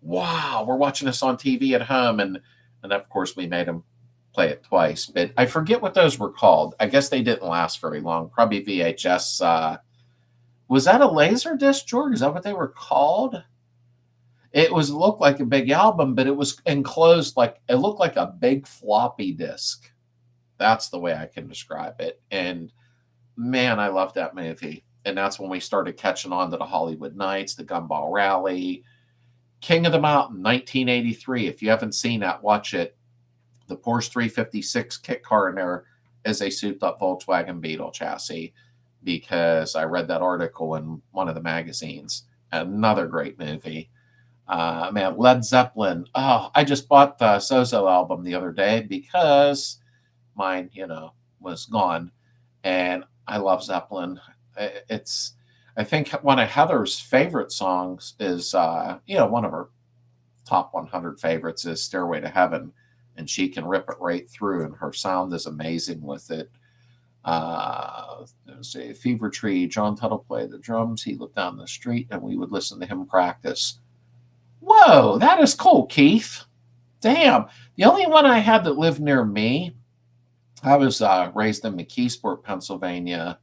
wow, we're watching this on TV at home. And of course, we made him play it twice. But I forget what those were called. I guess they didn't last very long. Probably VHS. Was that a laser disc, George? Is that what they were called? It looked like a big album, but it was enclosed it looked like a big floppy disk. That's the way I can describe it. And man, I love that movie. And that's when we started catching on to the Hollywood Nights, the Gumball Rally, King of the Mountain, 1983. If you haven't seen that, watch it. The Porsche 356 kit car in there is a souped-up Volkswagen Beetle chassis, because I read that article in one of the magazines. Another great movie. Man, Led Zeppelin. Oh, I just bought the Sozo album the other day because mine, was gone. And I love Zeppelin. I think one of Heather's favorite songs is, one of her top 100 favorites is Stairway to Heaven. And she can rip it right through, and her sound is amazing with it. There's a Fever Tree. John Tuttle played the drums. He lived down the street, and we would listen to him practice. Whoa, that is cool, Keith. Damn. The only one I had that lived near me, I was raised in McKeesport, Pennsylvania.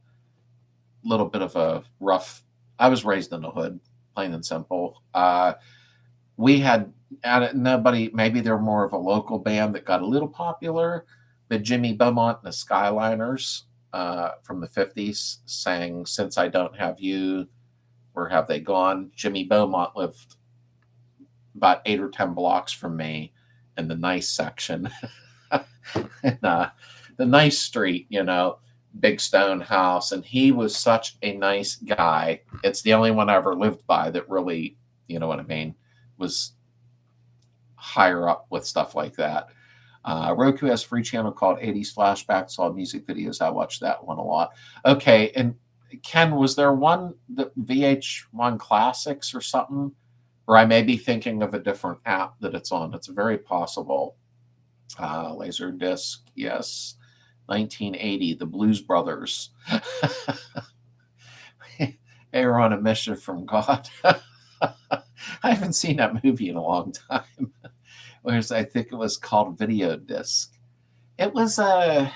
Little bit of a rough. I was raised in the hood, plain and simple. We had nobody. Maybe they're more of a local band that got a little popular, but Jimmy Beaumont and the Skyliners from the 50s sang "Since I Don't Have You, Where Have They Gone." Jimmy Beaumont lived about 8 or 10 blocks from me in the nice section, in, the nice street, big stone house. And he was such a nice guy. It's the only one I ever lived by that really, you know what I mean, was higher up with stuff like that. Roku has a free channel called 80s Flashbacks, all music videos. I watched that one a lot. Okay, and Ken, was there one, the VH1 Classics or something? Or I may be thinking of a different app that it's on. It's very possible. Laserdisc, yes. 1980, the Blues Brothers. They were on a mission from God. I haven't seen that movie in a long time. I think it was called Video Disc. It was a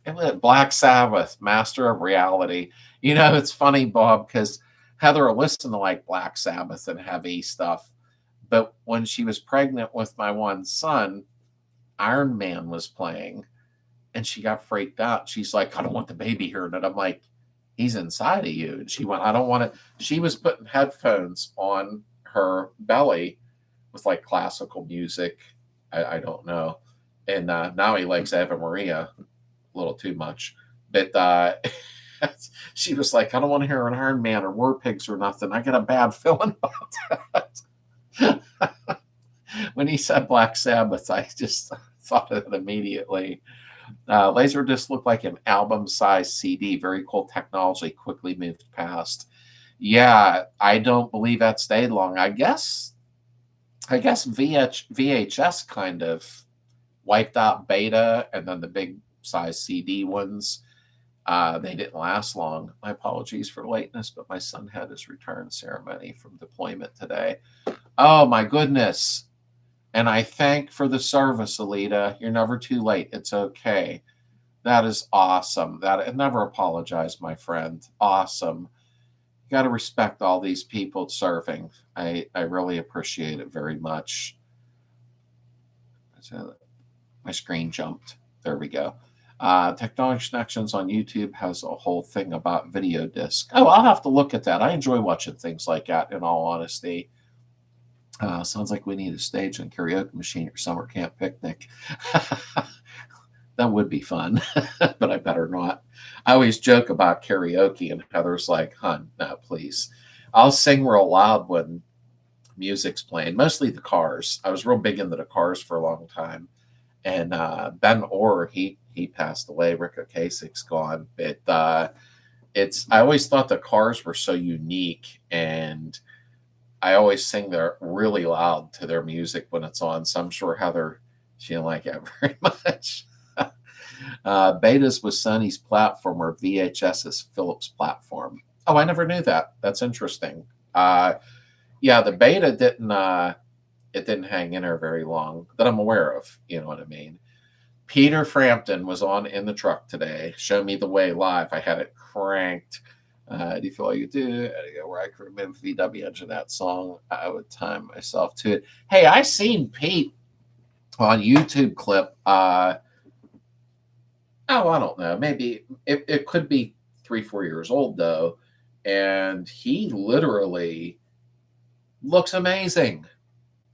it was Black Sabbath, Master of Reality. It's funny, Bob, because Heather listened to like Black Sabbath and heavy stuff, but when she was pregnant with my one son, Iron Man was playing, and she got freaked out. She's like, "I don't want the baby hearing it." I'm like, "He's inside of you." And she went, "I don't want it." She was putting headphones on her belly with like classical music. I don't know. And now he likes Eva Maria a little too much. But she was like, "I don't want to hear an Iron Man or War Pigs or nothing. I get a bad feeling about that." When he said Black Sabbath, I just thought of it immediately. Laserdisc looked like an album-sized CD. Very cool technology. Quickly moved past. Yeah, I don't believe that stayed long. I guess VHS kind of wiped out Beta, and then the big size CD ones. They didn't last long. My apologies for lateness, but my son had his return ceremony from deployment today. Oh my goodness. And I thank for the service, Alita. You're never too late. It's okay. That is awesome. Never apologize, my friend. Awesome. You got to respect all these people serving. I really appreciate it very much. My screen jumped. There we go. Technology Connections on YouTube has a whole thing about video disc. Oh, I'll have to look at that. I enjoy watching things like that, in all honesty. Sounds like we need a stage and karaoke machine or summer camp picnic. That would be fun, but I better not. I always joke about karaoke, and Heather's like, "Hun, no, please." I'll sing real loud when music's playing, mostly the Cars. I was real big into the Cars for a long time. And Ben Orr, he passed away. Rick Ocasek's gone. But I always thought the Cars were so unique, and I always sing there really loud to their music when it's on. So I'm sure Heather, she didn't like it very much. Betas was Sony's platform, or VHS is Philips' platform. Oh, I never knew that. That's interesting. Yeah, the Beta didn't hang in there very long that I'm aware of. You know what I mean? Peter Frampton was on In the Truck today. Show Me the Way live. I had it cranked. Do you feel like you do? Where I could remember VW Engine, that song. I would time myself to it. Hey, I seen Pete on YouTube clip. I don't know. Maybe it could be 3-4 years old though, and he literally looks amazing.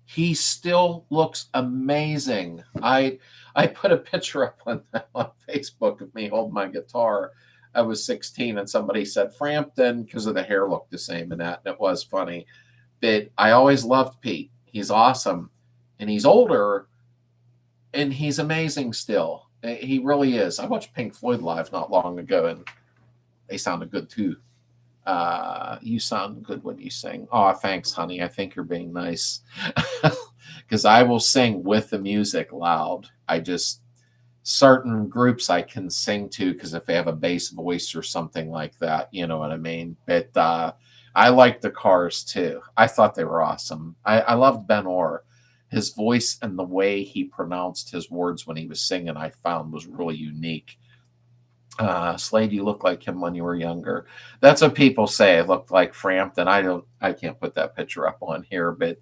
He still looks amazing. I put a picture up on Facebook of me holding my guitar. I was 16, and somebody said Frampton because of the hair looked the same and that, and it was funny. But I always loved Pete. He's awesome, and he's older, and he's amazing still. He really is. I watched Pink Floyd live not long ago, and they sounded good too. You sound good when you sing. Oh, thanks, honey. I think you're being nice. Because I will sing with the music loud. Certain groups I can sing to because if they have a bass voice or something like that, you know what I mean? But I like the Cars too. I thought they were awesome. I loved Ben Orr. His voice and the way he pronounced his words when he was singing, I found was really unique. Slade, you look like him when you were younger. That's what people say. I look like Frampton. I can't put that picture up on here, but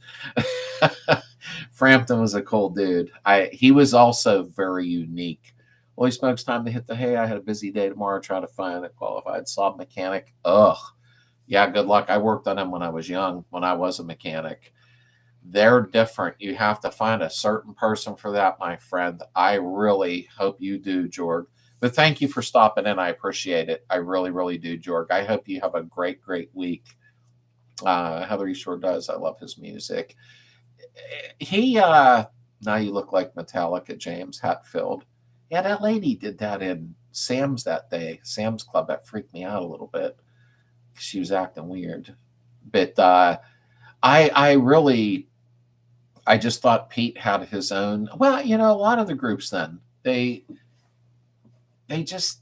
Frampton was a cool dude. He was also very unique. Holy smokes, time to hit the hay. I had a busy day tomorrow trying to find a qualified saw mechanic. Ugh. Yeah, good luck. I worked on them when I was young, when I was a mechanic. They're different. You have to find a certain person for that, my friend. I really hope you do, George. But thank you for stopping in. I appreciate it. I really, really do, George. I hope you have a great, great week. Heather, he sure does. I love his music. Now you look like Metallica, James Hetfield. Yeah, that lady did that in Sam's that day. Sam's Club. That freaked me out a little bit. She was acting weird. But I just thought Pete had his own. Well, a lot of the groups then, they just,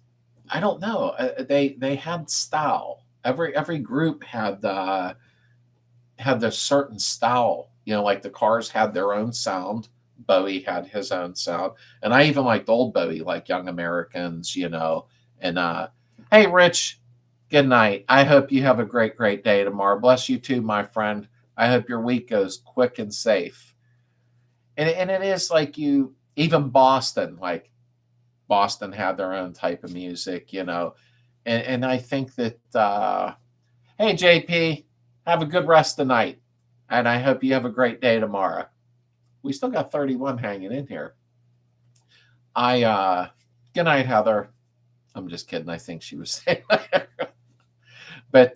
I don't know. They had style. Every group had their certain style You know, like the Cars had their own sound. Bowie had his own sound. And I even liked old Bowie, like Young Americans, you know. And hey, Rich, good night. I hope you have a great, great day tomorrow. Bless you too, my friend. I hope your week goes quick and safe. And it is like you, even Boston, like Boston had their own type of music, you know. And I think that, hey, JP, have a good rest of the night. And I hope you have a great day tomorrow. We still got 31 hanging in here. Good night, Heather. I'm just kidding. I think she was saying that. But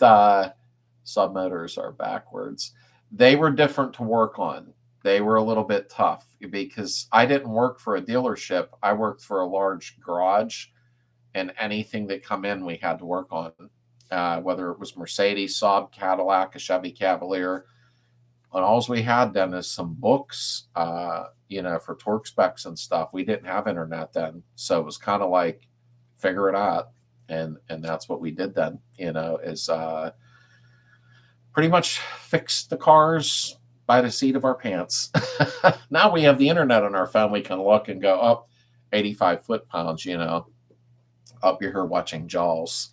submotors are backwards. They were different to work on. They were a little bit tough because I didn't work for a dealership. I worked for a large garage, and anything that come in, we had to work on, whether it was Mercedes, Saab, Cadillac, a Chevy Cavalier. And all we had then is some books, you know, for torque specs and stuff. We didn't have internet then, so it was kind of like figure it out, and that's what we did then. You know, is pretty much fix the cars by the seat of our pants. Now we have the internet on our phone. We can look and go up 85 foot-pounds. You know, up you're here watching Jaws.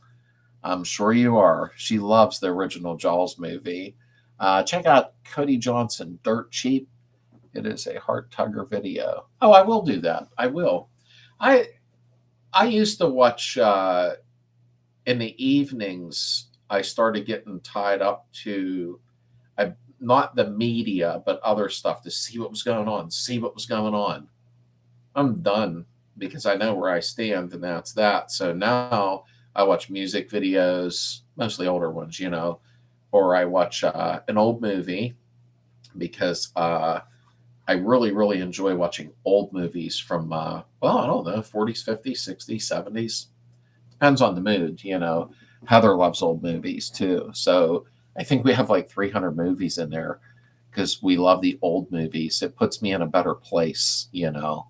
I'm sure you are. She loves the original Jaws movie. Check out Cody Johnson, Dirt Cheap. It is a heart tugger video. Oh, I will do that. I will. I used to watch in the evenings. I started getting tied up to not the media, but other stuff to see what was going on. See what was going on. I'm done because I know where I stand, and that's that. So now I watch music videos, mostly older ones, you know. Or I watch an old movie because I really, really enjoy watching old movies from, well, I don't know, 40s, 50s, 60s, 70s. Depends on the mood, you know. Heather loves old movies too. So I think we have like 300 movies in there because we love the old movies. It puts me in a better place, you know.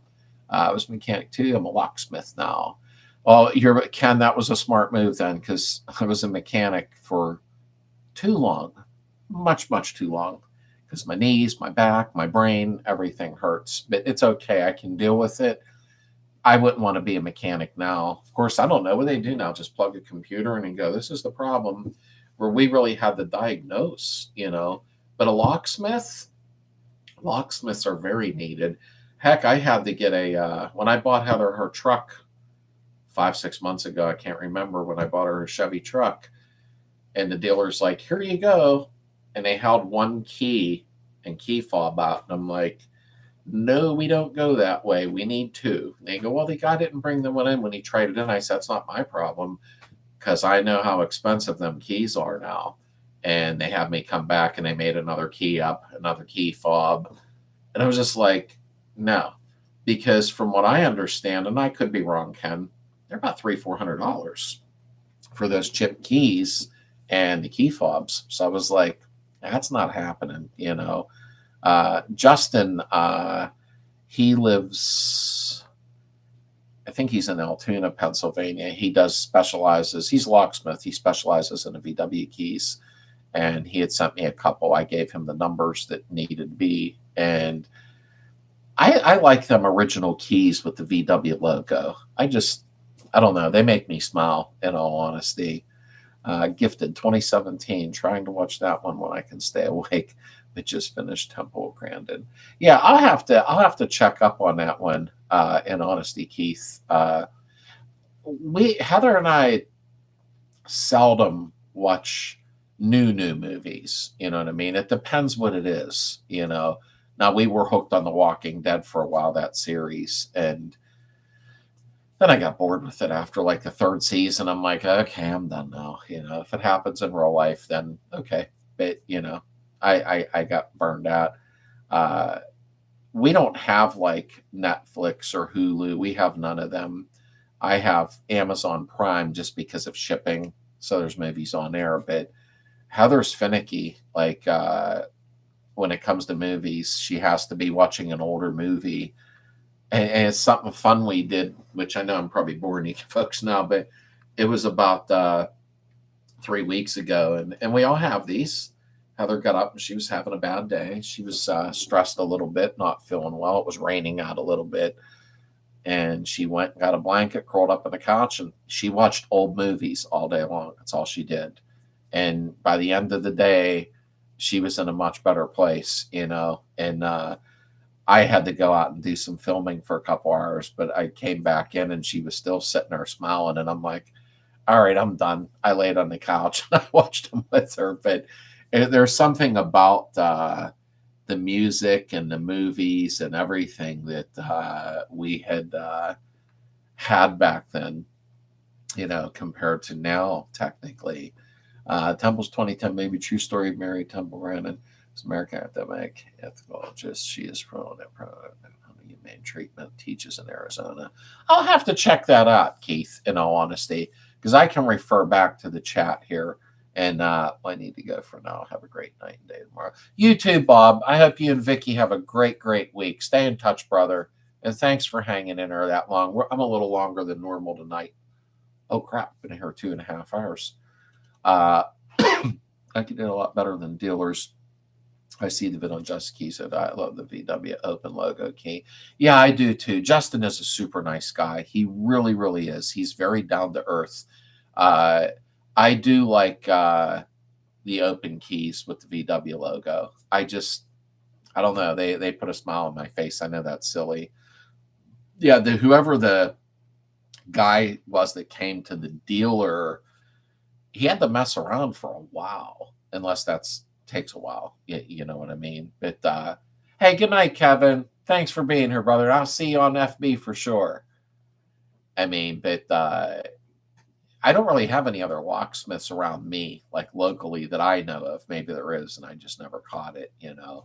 I was a mechanic too. I'm a locksmith now. Well, Ken, that was a smart move then because I was a mechanic for too long, much, much too long, because my knees, my back, my brain, everything hurts. But it's okay. I can deal with it. I wouldn't want to be a mechanic now. Of course, I don't know what they do now. Just plug a computer in and go, this is the problem, where we really had to diagnose, you know. But a locksmiths are very needed. Heck, I had to get when I bought Heather her truck 5-6 months ago, I can't remember when I bought her a Chevy truck. And the dealer's like, here you go. And they held one key and key fob out. And I'm like, no, we don't go that way. We need two. And they go, well, the guy didn't bring the one in when he traded in. I said, it's not my problem because I know how expensive them keys are now. And they had me come back and they made another key up, another key fob. And I was just like, no. Because from what I understand, and I could be wrong, Ken, they're about $300-400 for those chip keys and the key fobs. So I was like, that's not happening, you know. Justin, he lives, I think he's in Altoona, Pennsylvania. He specializes, he's a locksmith. He specializes in the VW keys. And he had sent me a couple. I gave him the numbers that needed to be. And I like them original keys with the VW logo. I don't know. They make me smile, in all honesty. Gifted 2017, trying to watch that one when I can stay awake. But just finished Temple of Grandin. Yeah, I'll have to check up on that one. In honesty, Keith, Heather and I seldom watch new movies. You know what I mean? It depends what it is. You know. Now we were hooked on The Walking Dead for a while, that series, and then I got bored with it after like the third season. I'm like, okay, I'm done now. You know, if it happens in real life, then okay. But you know, I got burned out. We don't have like Netflix or Hulu. We have none of them. I have Amazon Prime just because of shipping, so there's movies on there. But Heather's finicky. Like when it comes to movies, she has to be watching an older movie. And it's something fun we did, which I know I'm probably boring you folks now, but it was about 3 weeks ago. And we all have these. Heather got up and she was having a bad day. She was stressed a little bit, not feeling well. It was raining out a little bit. And she went and got a blanket, curled up on the couch, and she watched old movies all day long. That's all she did. And by the end of the day, she was in a much better place, you know. And I had to go out and do some filming for a couple hours, but I came back in and she was still sitting there smiling. And I'm like, all right, I'm done. I laid on the couch and I watched them with her. But there's something about the music and the movies and everything that we had back then, you know, compared to now, technically. Temple's 2010 maybe true story of Mary Temple Brannon. It's American academic ethologist. She is prone to humane treatment, teaches in Arizona. I'll have to check that out, Keith, in all honesty, because I can refer back to the chat here. And I need to go for now. Have a great night and day tomorrow. You too, Bob. I hope you and Vicky have a great, great week. Stay in touch, brother. And thanks for hanging in there that long. I'm a little longer than normal tonight. Oh, crap. Been here 2.5 hours. I could do a lot better than dealers. I see the vid on Justin Key said, I love the VW open logo key. Yeah, I do too. Justin is a super nice guy. He really, really is. He's very down to earth. I do like the open keys with the VW logo. I don't know. They put a smile on my face. I know that's silly. Yeah, whoever the guy was that came to the dealer, he had to mess around for a while, unless that's takes a while. You know what I mean? But hey, good night, Kevin. Thanks for being here, brother. I'll see you on FB for sure. I mean, but I don't really have any other locksmiths around me, like locally, that I know of. Maybe there is, and I just never caught it, you know.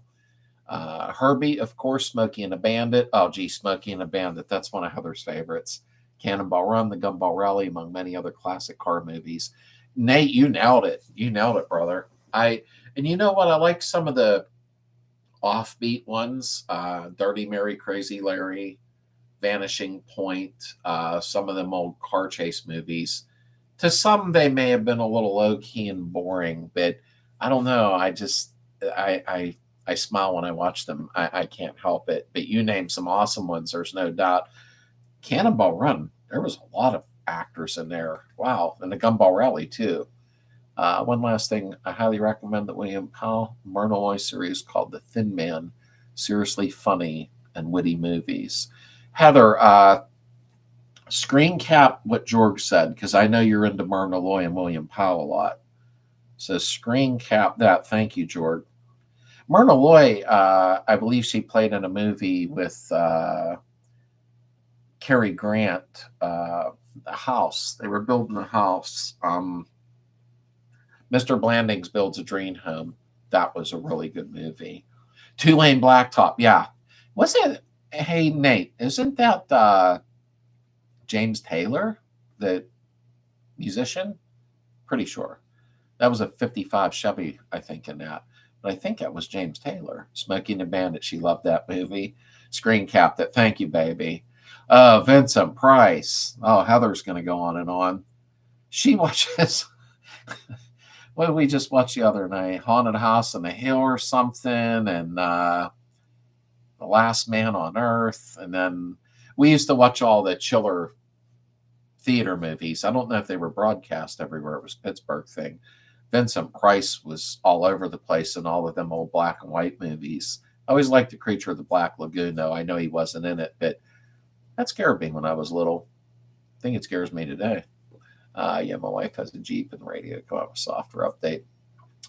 Herbie, of course, Smokey and the Bandit. Oh, gee, Smokey and the Bandit. That's one of Heather's favorites. Cannonball Run, The Gumball Rally, among many other classic car movies. Nate, you nailed it. You nailed it, brother. And you know what? I like some of the offbeat ones. Dirty Mary, Crazy Larry, Vanishing Point, some of them old car chase movies. To some, they may have been a little low key and boring, but I don't know. I smile when I watch them. I can't help it. But you named some awesome ones. There's no doubt. Cannonball Run. There was a lot of actors in there. Wow, and the Gumball Rally too. One last thing, I highly recommend the William Powell Myrna Loy series called The Thin Man. Seriously funny and witty movies. Heather, screen cap what George said, because I know you're into Myrna Loy and William Powell a lot. So screen cap that. Thank you, George. Myrna Loy, I believe she played in a movie with Cary Grant, the house. They were building a house. Mr. Blandings Builds a Dream Home. That was a really good movie. Two Lane Blacktop. Yeah. Was it? Hey, Nate, isn't that James Taylor, the musician? Pretty sure. That was a 55 Chevy, I think, in that. But I think that was James Taylor. Smokey and the Bandit. She loved that movie. Screen capped it. Thank you, baby. Vincent Price. Oh, Heather's going to go on and on. She watches... What did we just watch the other night? Haunted House on the Hill or something, and The Last Man on Earth. And then we used to watch all the Chiller theater movies. I don't know if they were broadcast everywhere. It was a Pittsburgh thing. Vincent Price was all over the place in all of them old black and white movies. I always liked The Creature of the Black Lagoon, though. I know he wasn't in it, but that scared me when I was little. I think it scares me today. Yeah, my wife has a Jeep and the radio go out with software update.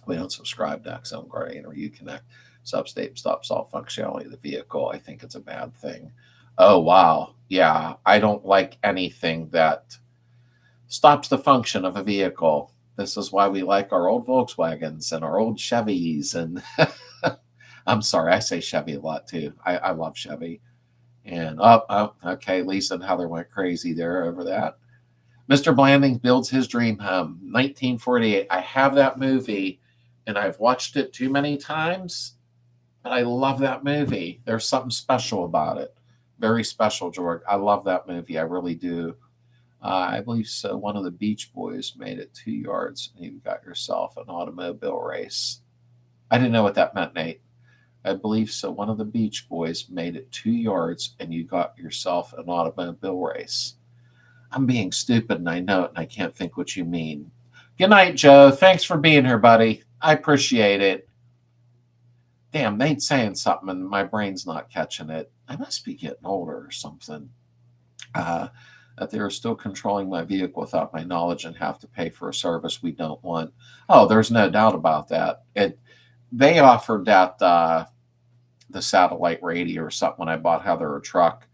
We don't subscribe to XM Guardian or Uconnect. Substate stops all functionality of the vehicle. I think it's a bad thing. Oh, wow. Yeah, I don't like anything that stops the function of a vehicle. This is why we like our old Volkswagens and our old Chevys. And I'm sorry, I say Chevy a lot too. I love Chevy. And okay, Lisa and Heather went crazy there over that. Mr. Blandings Builds His Dream Home, 1948. I have that movie, and I've watched it too many times, but I love that movie. There's something special about it. Very special, George. I love that movie. I really do. I believe so. One of the Beach Boys made it 2 yards, and you got yourself an automobile race. I didn't know what that meant, Nate. I believe so. One of the Beach Boys made it 2 yards and you got yourself an automobile race. I'm being stupid and I know it and I can't think what you mean. Good night, Joe. Thanks for being here, buddy. I appreciate it. Damn, Nate's saying something and my brain's not catching it. I must be getting older or something. That they are still controlling my vehicle without my knowledge and have to pay for a service we don't want. Oh, there's no doubt about that. They offered that the satellite radio or something when I bought Heather a truck,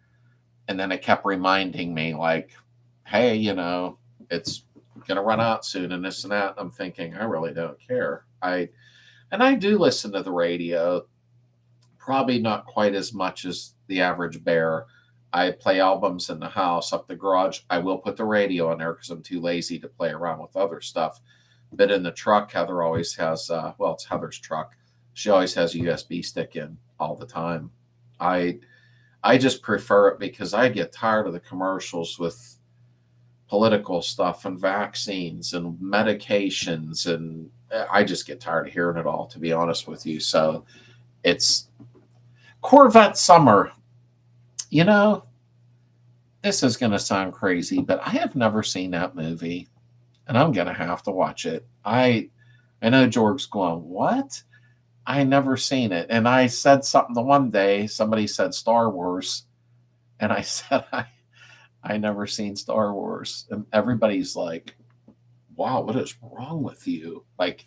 and then it kept reminding me like, hey, it's gonna run out soon and this and that. I'm thinking I really don't care. I do listen to the radio, probably not quite as much as the average bear. I play albums in the house, up the garage. I will put the radio on there because I'm too lazy to play around with other stuff. But in the truck, Heather always has, it's Heather's truck. She always has a USB stick in all the time. I just prefer it because I get tired of the commercials with political stuff and vaccines and medications, and I just get tired of hearing it all, to be honest with you. So it's Corvette Summer. This is going to sound crazy, but I have never seen that movie, and I'm going to have to watch it. I know George's going, what? I never seen it. And I said something the one day, somebody said Star Wars, and I said, I never seen Star Wars. And everybody's like, wow, what is wrong with you? Like,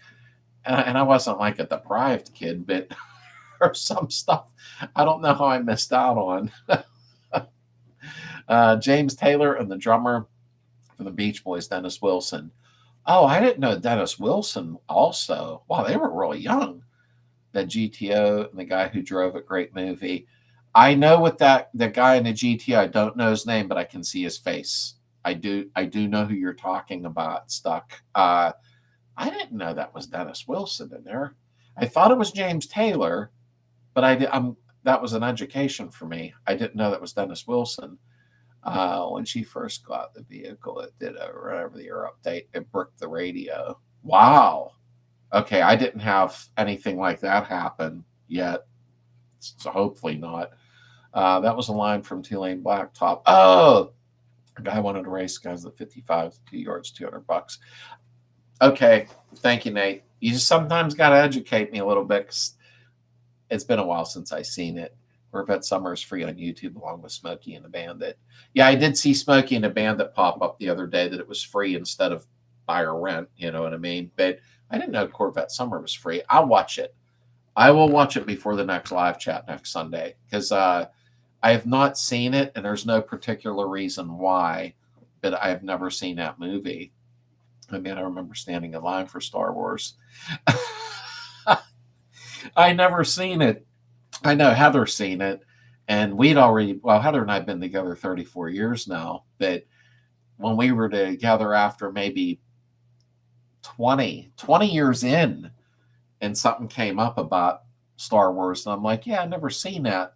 and I wasn't like a deprived kid, but or some stuff I don't know how I missed out on. James Taylor and the drummer from the Beach Boys, Dennis Wilson. Oh, I didn't know Dennis Wilson also. Wow, they were really young. That GTO and the guy who drove it, great movie. I know what the guy in the GTO, I don't know his name, but I can see his face. I do know who you're talking about, Stuck. I didn't know that was Dennis Wilson in there. I thought it was James Taylor, but that was an education for me. I didn't know that was Dennis Wilson. When she first got the vehicle, it did a over-the-air update. It bricked the radio. Wow. Okay, I didn't have anything like that happen yet, so hopefully not. That was a line from Tulane Blacktop. Oh, a guy wanted to race guys at 55, 2 yards, $200. Okay, thank you, Nate. You just sometimes got to educate me a little bit because it's been a while since I've seen it. Corvette Summer is free on YouTube along with Smokey and the Bandit. Yeah, I did see Smokey and the Bandit pop up the other day that it was free instead of buy or rent, you know what I mean? But I didn't know Corvette Summer was free. I'll watch it. I will watch it before the next live chat next Sunday because I have not seen it, and there's no particular reason why, but I have never seen that movie. I mean, I remember standing in line for Star Wars. I never seen it. I know Heather's seen it, and Heather and I have been together 34 years now, but when we were together after maybe 20 years in, and something came up about Star Wars, and I'm like, yeah, I've never seen that.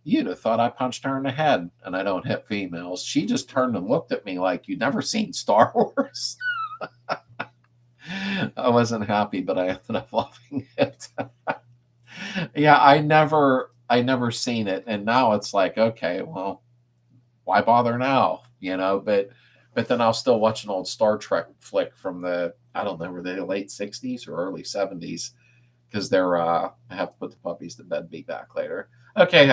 You'd have thought I punched her in the head, and I don't hit females. She just turned and looked at me like, you've never seen Star Wars? I wasn't happy, but I ended up loving it. Yeah, I never seen it, and now it's like, okay, well, why bother now? But then I'll still watch an old Star Trek flick from the, I don't know, were they the late 60s or early 70s? Because they're I have to put the puppies to bed. Be back later. Okay,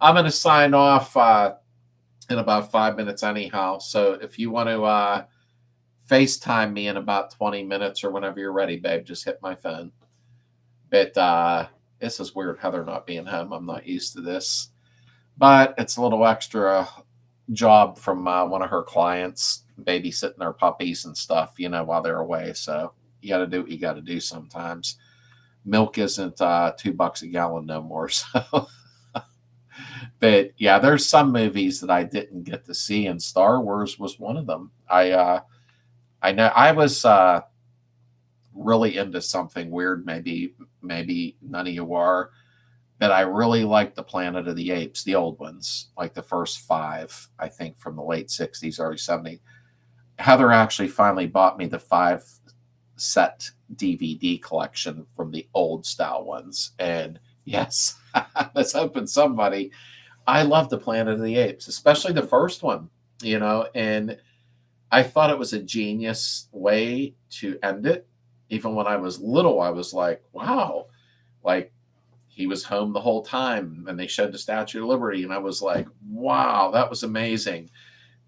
I'm going to sign off in about 5 minutes anyhow. So if you want to FaceTime me in about 20 minutes or whenever you're ready, babe, just hit my phone. But this is weird, Heather not being home. I'm not used to this. But it's a little extra job from one of her clients, babysitting their puppies and stuff, while they're away. So you got to do what you got to do sometimes. Milk isn't $2 a gallon no more. So, but yeah, there's some movies that I didn't get to see, and Star Wars was one of them. I know I was really into something weird. Maybe none of you are, but I really liked the Planet of the Apes, the old ones, like the first 5, I think, from the late 60s, early 70s. Heather actually finally bought me the 5 set DVD collection from the old style ones. And yes, let's hoping somebody. I love the Planet of the Apes, especially the first one, and I thought it was a genius way to end it. Even when I was little, I was like, wow, like he was home the whole time and they showed the Statue of Liberty. And I was like, wow, that was amazing.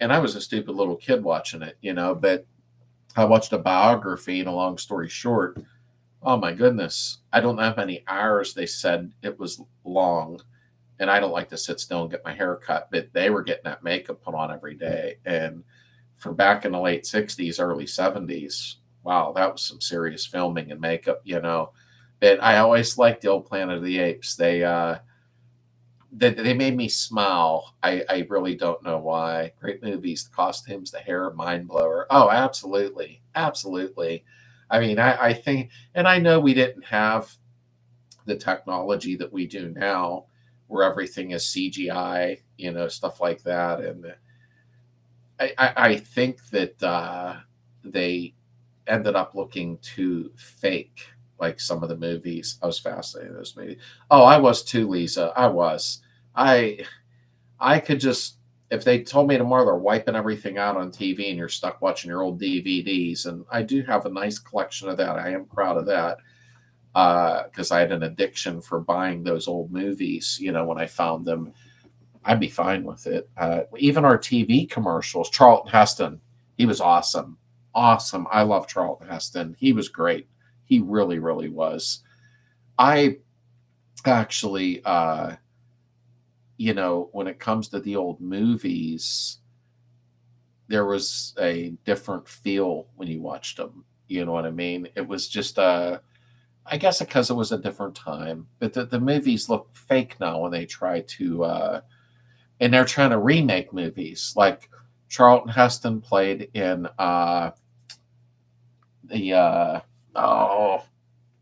And I was a stupid little kid watching it, but I watched a biography, and a long story short, oh my goodness, I don't know how many hours they said it was long. And I don't like to sit still and get my hair cut, but they were getting that makeup put on every day. And for back in the late 60s, early 70s, wow, that was some serious filming and makeup. But I always liked the old Planet of the Apes. They made me smile. I really don't know why. Great movies, the costumes, the hair, mind blower. Oh, absolutely. Absolutely. I mean, I think, and I know we didn't have the technology that we do now where everything is CGI, stuff like that. And I think that they ended up looking too fake, like some of the movies. I was fascinated in those movies. Oh, I was too, Lisa. I was. I could just, if they told me tomorrow they're wiping everything out on TV and you're stuck watching your old DVDs, and I do have a nice collection of that. I am proud of that because I had an addiction for buying those old movies. When I found them, I'd be fine with it. Even our TV commercials, Charlton Heston, he was awesome. Awesome. I love Charlton Heston. He was great. He really, really was. I actually, when it comes to the old movies, there was a different feel when you watched them. You know what I mean? It was just, I guess because it was a different time. But the movies look fake now when they try to, and they're trying to remake movies. Like Charlton Heston played in the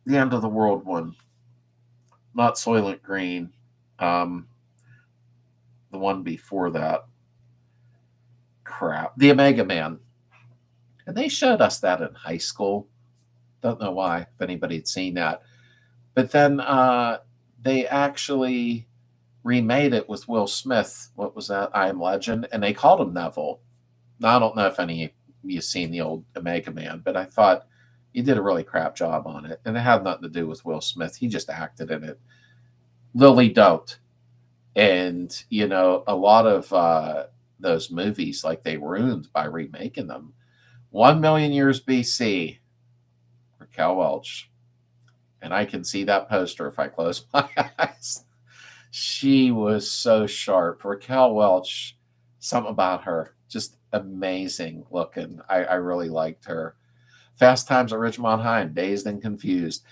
End of the World one, not Soylent Green, the one before that. Crap, the Omega Man, and they showed us that in high school. Don't know why, if anybody had seen that, but then they actually remade it with Will Smith. What was that? I Am Legend, and they called him Neville. Now, I don't know if any of you seen the old Omega Man, but I thought he did a really crap job on it, and it had nothing to do with Will Smith. He just acted in it. Lily don't, and a lot of those movies, like, they ruined by remaking them. 1,000,000 years BC, Raquel Welch, and I can see that poster if I close my eyes. She was so sharp. Raquel Welch, something about her, just amazing looking. I really liked her. Fast Times at Ridgemont High and Dazed and Confused.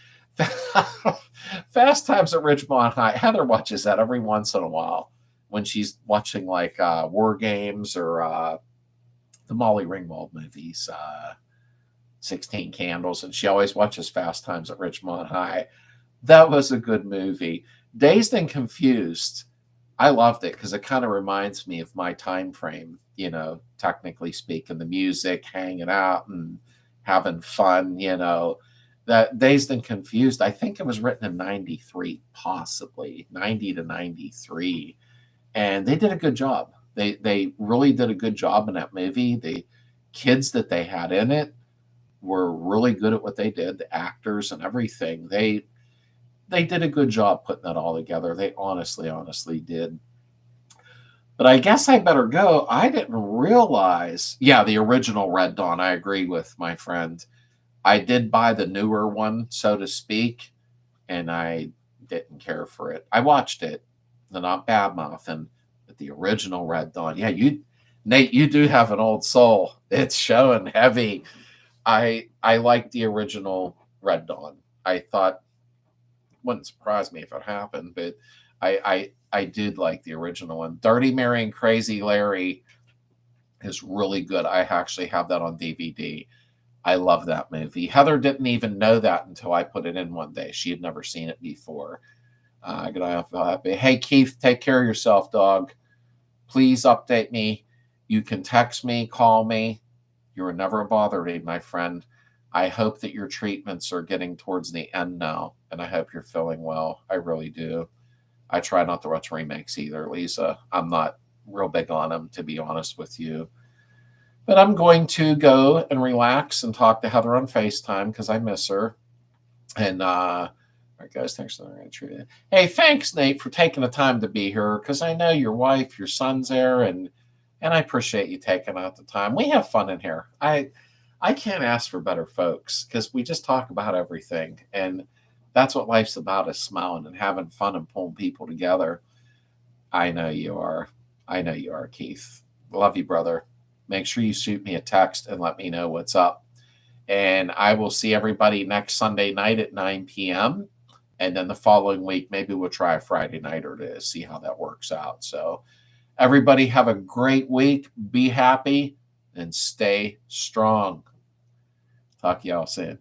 Fast Times at Ridgemont High. Heather watches that every once in a while when she's watching like War Games or the Molly Ringwald movies, 16 Candles, and she always watches Fast Times at Ridgemont High. That was a good movie. Dazed and Confused, I loved it because it kind of reminds me of my time frame, technically speaking, the music, hanging out and having fun, That Dazed and Confused, I think it was written in 93, possibly 90 to 93. And they did a good job. They really did a good job in that movie. The kids that they had in it were really good at what they did, the actors and everything. They did a good job putting that all together. They honestly did. But I guess I better go. I didn't realize. Yeah, the original Red Dawn. I agree with my friend. I did buy the newer one, so to speak, and I didn't care for it. I watched it. They're not bad mouthing, but the original Red Dawn. Yeah, Nate, you do have an old soul. It's showing heavy. I like the original Red Dawn. I thought, wouldn't surprise me if it happened, but I did like the original one. Dirty Mary and Crazy Larry is really good. I actually have that on DVD. I love that movie. Heather didn't even know that until I put it in one day. She had never seen it before. Good eye. Hey, Keith, take care of yourself, dog. Please update me. You can text me, call me. You were never a bother to me, my friend. I hope that your treatments are getting towards the end now, and I hope you're feeling well. I really do. I try not to watch remakes either, Lisa. I'm not real big on them, to be honest with you. But I'm going to go and relax and talk to Heather on FaceTime because I miss her. And all right, guys, thanks for the Hey, thanks, Nate, for taking the time to be here because I know your wife, your son's there, and I appreciate you taking out the time. We have fun in here. I can't ask for better folks because we just talk about everything, and that's what life's about: is smiling and having fun and pulling people together. I know you are. I know you are, Keith. Love you, brother. Make sure you shoot me a text and let me know what's up. And I will see everybody next Sunday night at 9 p.m. And then the following week, maybe we'll try a Friday night or to see how that works out. So everybody have a great week. Be happy and stay strong. Talk to y'all soon.